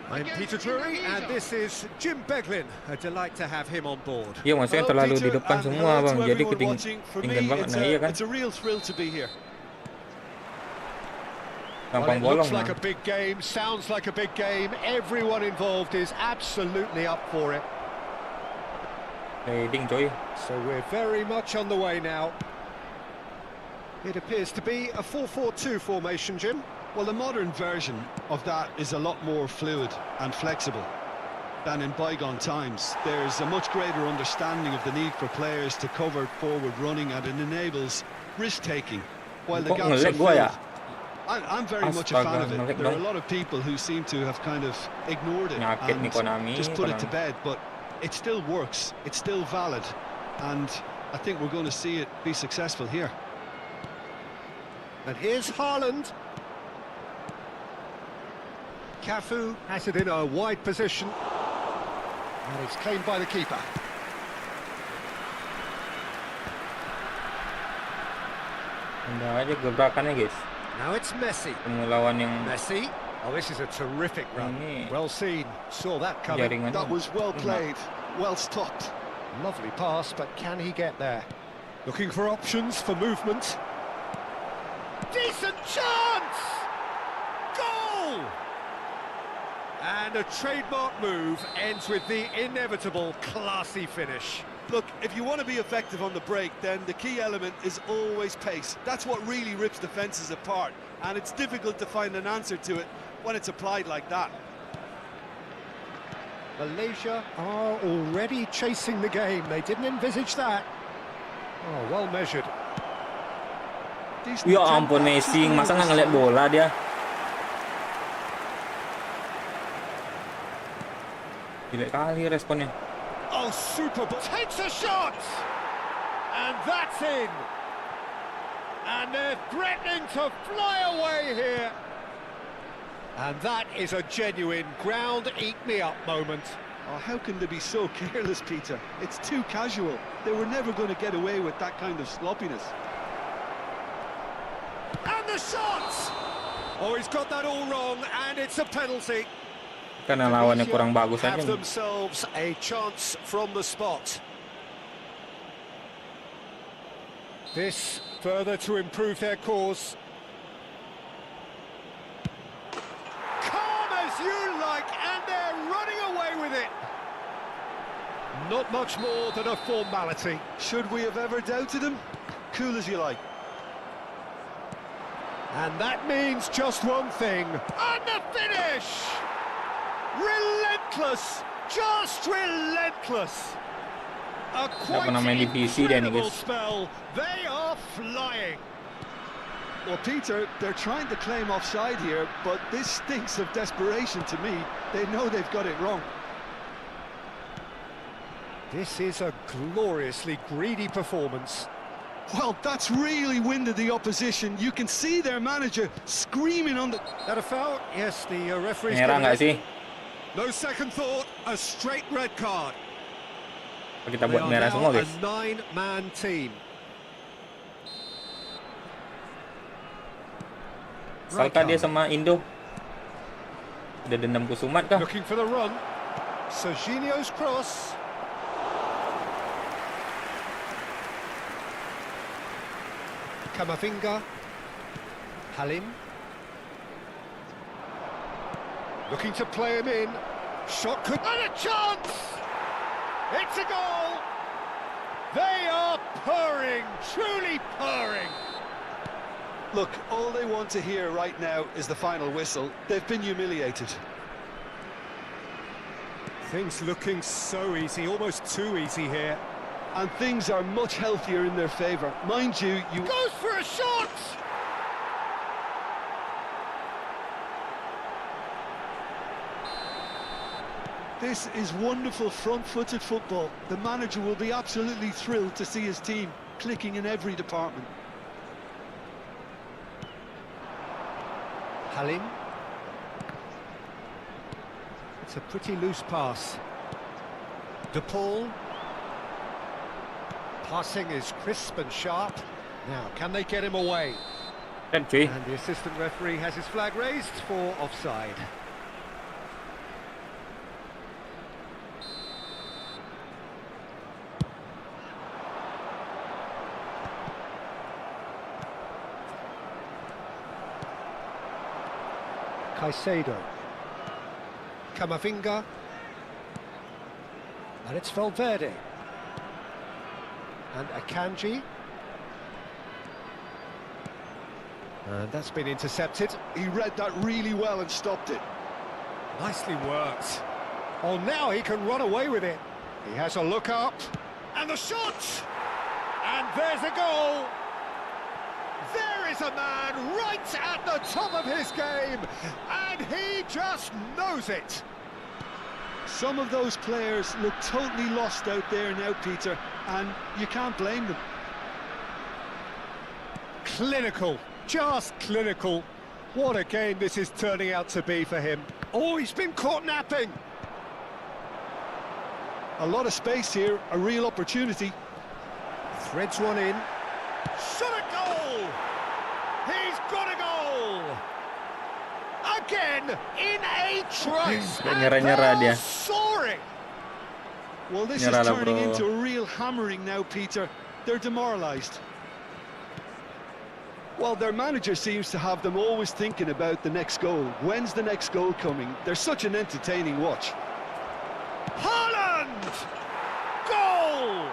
[SPEAKER 2] I'm Peter Drury and this is Jim Beglin. A delight to have him on board.
[SPEAKER 1] Iya maksudnya
[SPEAKER 4] Hello,
[SPEAKER 1] terlalu di
[SPEAKER 4] Peter,
[SPEAKER 1] depan
[SPEAKER 4] and
[SPEAKER 1] semua
[SPEAKER 4] hello
[SPEAKER 1] bang,
[SPEAKER 4] to
[SPEAKER 1] jadi
[SPEAKER 4] everyone watching. For
[SPEAKER 1] ketinggian
[SPEAKER 4] me,
[SPEAKER 1] banget. Nah iya kan,
[SPEAKER 4] it's a real thrill to be here.
[SPEAKER 1] gampang
[SPEAKER 2] Well, it
[SPEAKER 1] bolong
[SPEAKER 2] looks like
[SPEAKER 1] nah.
[SPEAKER 2] a big game, sounds like a big game. Everyone involved is absolutely up for it.
[SPEAKER 1] Leading coy.
[SPEAKER 2] So we're very much on the way now. It appears to be a 4-4-2 formation, Jim.
[SPEAKER 4] Well, the modern version of that is a lot more fluid and flexible than in bygone times. There's a much greater understanding of the need for players to cover forward running, and it enables risk-taking while the
[SPEAKER 1] Kok
[SPEAKER 4] gaps are
[SPEAKER 1] nge-lag gua ya?
[SPEAKER 4] filled. I'm very much a fan
[SPEAKER 1] Astaga,
[SPEAKER 4] of it.
[SPEAKER 1] nge-lag
[SPEAKER 4] There are
[SPEAKER 1] dong.
[SPEAKER 4] a lot of people who seem to have kind of ignored it
[SPEAKER 1] Nyakit nih
[SPEAKER 4] and
[SPEAKER 1] Konami,
[SPEAKER 4] just put it to
[SPEAKER 1] Konami.
[SPEAKER 4] bed, but it still works, it's still valid, and I think we're going to see it be successful here.
[SPEAKER 2] And here's Haaland. Cafu has it in a wide position. And it's claimed by the keeper.
[SPEAKER 1] Indah aja gebrakannya guys.
[SPEAKER 2] Now it's Messi.
[SPEAKER 1] Lawan yang
[SPEAKER 2] Messi. Oh, this is a terrific run.
[SPEAKER 1] ini
[SPEAKER 2] Well seen. Saw that coming.
[SPEAKER 1] jaringannya.
[SPEAKER 4] That was well played, well stopped.
[SPEAKER 2] Lovely pass, but can he get there? Looking for options for movement. Decent chance! Goal! And a trademark move ends with the inevitable classy finish.
[SPEAKER 4] Look, if you want to be effective on the break, then the key element is always pace. That's what really rips defences apart, and it's difficult to find an answer to it when it's applied like that.
[SPEAKER 2] Malaysia are already chasing the game. They didn't envisage that. Oh, well measured.
[SPEAKER 4] Decent
[SPEAKER 1] Ya
[SPEAKER 4] attempt.
[SPEAKER 1] ampun Messi, masa nggak ngeliat bola dia? Gila kali responnya.
[SPEAKER 2] Oh, super ball. Takes a shot! And that's in! And they're threatening to fly away here. And that is a genuine ground-eat-me-up moment.
[SPEAKER 4] Oh, how can they be so careless, Peter? It's too casual. They were never going to get away with that kind of sloppiness.
[SPEAKER 2] And the shot! Oh, he's got that all wrong, and it's a penalty.
[SPEAKER 1] Karena lawannya kurang bagus aja.
[SPEAKER 2] Have themselves a chance from the spot. This further to improve their cause. Calm as you like, and they're running away with it. Not much more than a formality.
[SPEAKER 4] Should we have ever doubted him? Cool as you like.
[SPEAKER 2] And that means just one thing. And the finish! Relentless! Just relentless! A quite
[SPEAKER 1] pernah main divisi dia nih,
[SPEAKER 2] incredible
[SPEAKER 1] guys.
[SPEAKER 2] spell. They are flying.
[SPEAKER 4] Well, Peter, they're trying to claim offside here, but this stinks of desperation to me. They know they've got it wrong.
[SPEAKER 2] This is a gloriously greedy performance.
[SPEAKER 4] Well, that's really winded the opposition. You can see their manager screaming on the...
[SPEAKER 2] That a foul? Yes, the referee's
[SPEAKER 1] Merah
[SPEAKER 2] given
[SPEAKER 1] nggak
[SPEAKER 2] it.
[SPEAKER 1] sih?
[SPEAKER 2] No second thought, a straight red card.
[SPEAKER 1] Apa kita
[SPEAKER 2] They
[SPEAKER 1] buat
[SPEAKER 2] are
[SPEAKER 1] merah
[SPEAKER 2] now
[SPEAKER 1] semua
[SPEAKER 2] a
[SPEAKER 1] guys?
[SPEAKER 2] 9-man team.
[SPEAKER 1] Salka dia sama Indo. Ada dendam kusumat kah?
[SPEAKER 2] Looking for the run. Serginho's cross. Camavinga. Halim. Looking to play him in. Shot could... And a chance! It's a goal! They are purring, truly purring.
[SPEAKER 4] Look, all they want to hear right now is the final whistle. They've been humiliated.
[SPEAKER 2] Things looking so easy, almost too easy here.
[SPEAKER 4] And things are much healthier in their favour. Mind you,
[SPEAKER 2] Goes for a shot!
[SPEAKER 4] This is wonderful front-footed football. The manager will be absolutely thrilled to see his team clicking in every department.
[SPEAKER 2] Halim. It's a pretty loose pass. De Paul. Passing is crisp and sharp. Now, can they get him away?
[SPEAKER 1] Kan cuy.
[SPEAKER 2] And the assistant referee has his flag raised for offside. Caicedo. Camavinga. And it's Valverde. And Akanji. And that's been intercepted.
[SPEAKER 4] He read that really well and stopped it.
[SPEAKER 2] Nicely worked. Oh, now he can run away with it. He has a look up. And the shot! And there's a goal! There is a man right at the top of his game, and he just knows it.
[SPEAKER 4] Some of those players look totally lost out there now, Peter. and you can't blame them.
[SPEAKER 2] Clinical, just clinical. What a game this is turning out to be for him. Oh, he's been caught napping.
[SPEAKER 4] A lot of space here, a real opportunity.
[SPEAKER 2] Threads one in. Shot a goal! He's got a goal! Again, in a trice!
[SPEAKER 1] Nyerah-nyerah dia.
[SPEAKER 2] Soaring!
[SPEAKER 4] Well, this is
[SPEAKER 1] Nyerah lah,
[SPEAKER 4] turning
[SPEAKER 1] bro.
[SPEAKER 4] into a real hammering now, Peter. They're demoralised. Well, their manager seems to have them always thinking about the next goal. When's the next goal coming? They're such an entertaining watch.
[SPEAKER 2] Haaland! Goal!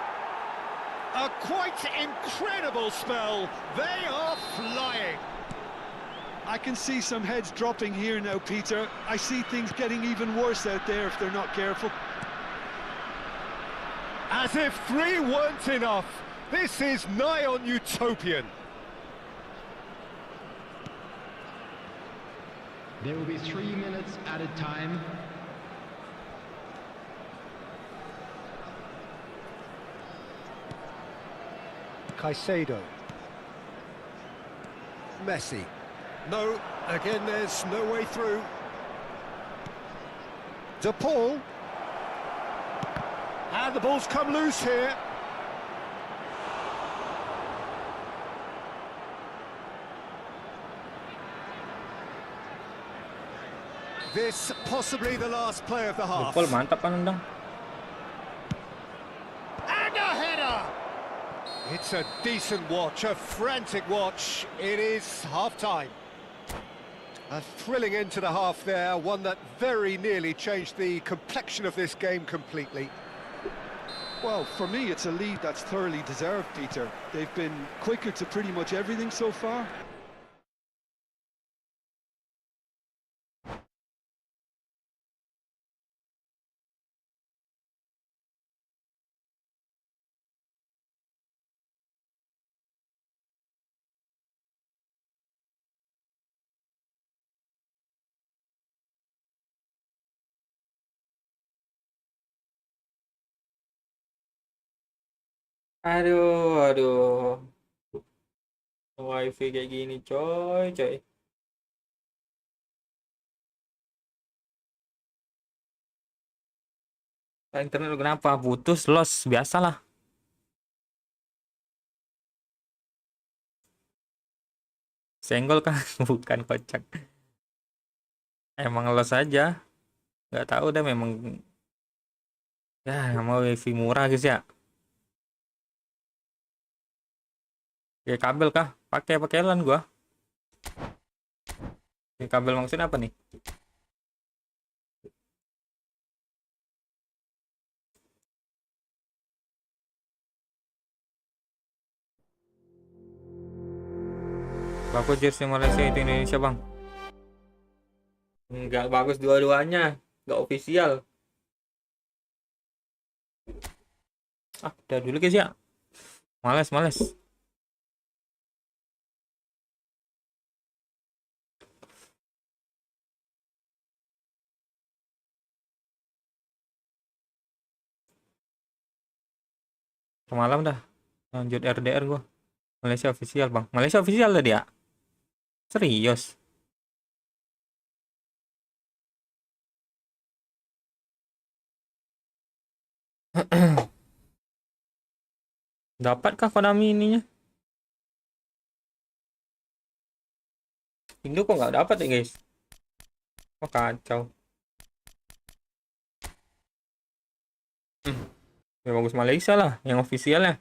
[SPEAKER 2] A quite incredible spell. They are flying.
[SPEAKER 4] I can see some heads dropping here now, Peter. I see things getting even worse out there if they're not careful.
[SPEAKER 2] As if 3 weren't enough. This is nigh on utopian.
[SPEAKER 5] There will be 3 minutes added time.
[SPEAKER 2] Caicedo. Messi. No, again there's no way through. De Paul. And the ball's come loose here. This possibly the last play of the half.
[SPEAKER 1] Jempol mantap kan nendang.
[SPEAKER 2] And a header! It's a decent watch, a frantic watch. It is half-time. A thrilling end to the half there, one that very nearly changed the complexion of this game completely.
[SPEAKER 4] Well, for me, it's a lead that's thoroughly deserved, Peter. They've been quicker to pretty much everything so far.
[SPEAKER 1] Aduh, aduh. Wifi kayak gini, coy, coy. Internet lu kenapa? Putus, loss, biasalah. Senggol kah? Bukan, kocak. Emang loss aja. Nggak tahu deh, memang ya mau wifi murah guys ya. Ya kabel kah? Pakai LAN gua. Ya, kabel maksudnya apa nih? Bagus jersey Malaysia itu Indonesia, Bang. Enggak bagus dua-duanya. Enggak official. Ah, udah dulu guys ya. Males. Malam dah. Lanjut RDR gua. Malaysia official, Bang. Malaysia official tadi ya? Serius? Dapatkah Konami ininya? Indo kok nggak dapat ya, guys? Oh, kacau. Ya bagus Malaysia lah, yang officialnya.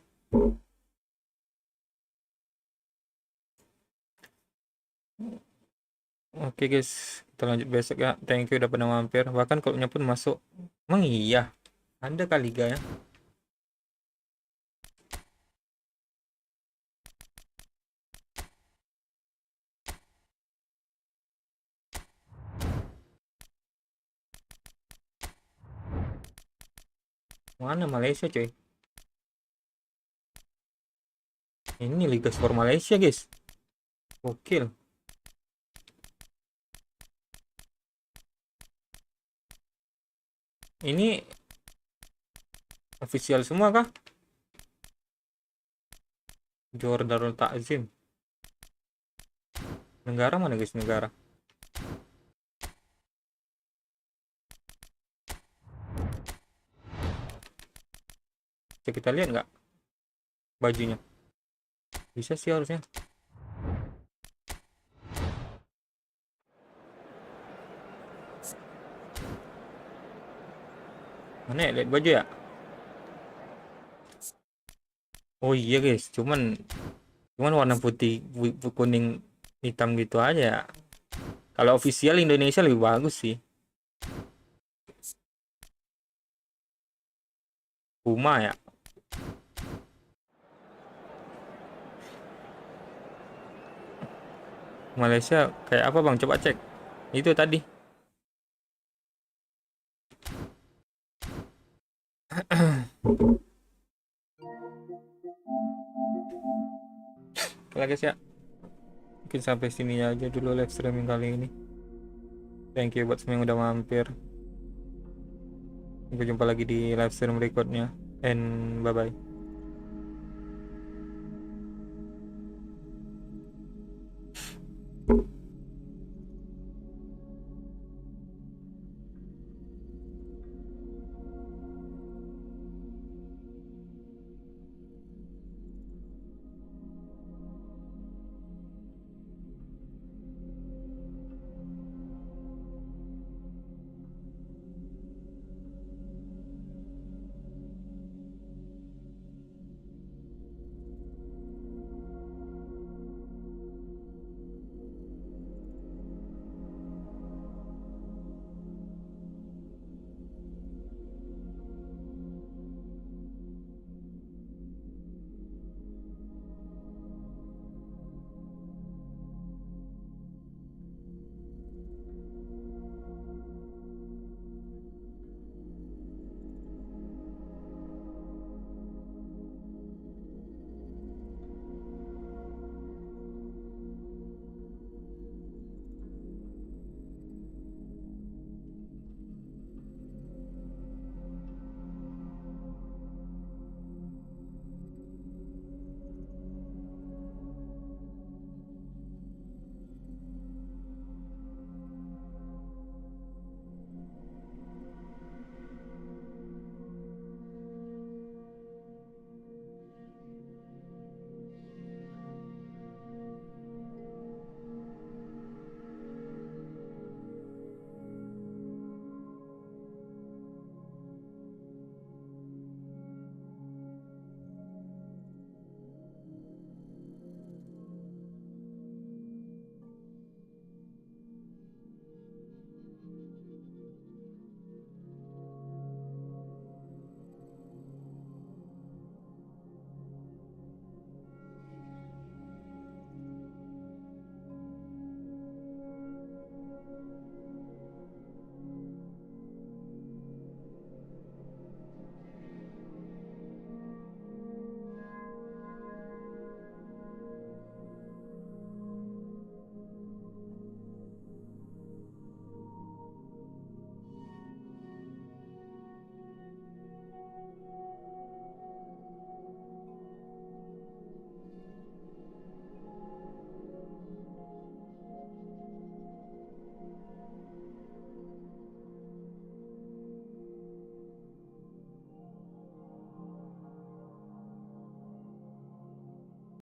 [SPEAKER 1] Oke guys, kita lanjut besok ya. Thank you udah pada mampir. Bahkan kalau pun masuk. Emang iya? Ada kali liga ya? Mana Malaysia coy? Ini Liga Sport Malaysia guys. Gokil. Ini official semua kah? Johor Darul Takzim. Negara mana guys, negara? Bisa kita lihat nggak bajunya? Bisa sih harusnya. Mana ya, lihat baju ya? Oh iya guys, cuman warna putih, kuning, hitam gitu aja. Kalau official Indonesia lebih bagus sih. Puma ya. Malaysia kayak apa bang? Coba cek. Itu tadi. Oke guys ya. Mungkin sampai sini aja dulu live streaming kali ini. Thank you buat semua yang udah mampir. Sampai jumpa lagi di live stream berikutnya. And bye bye.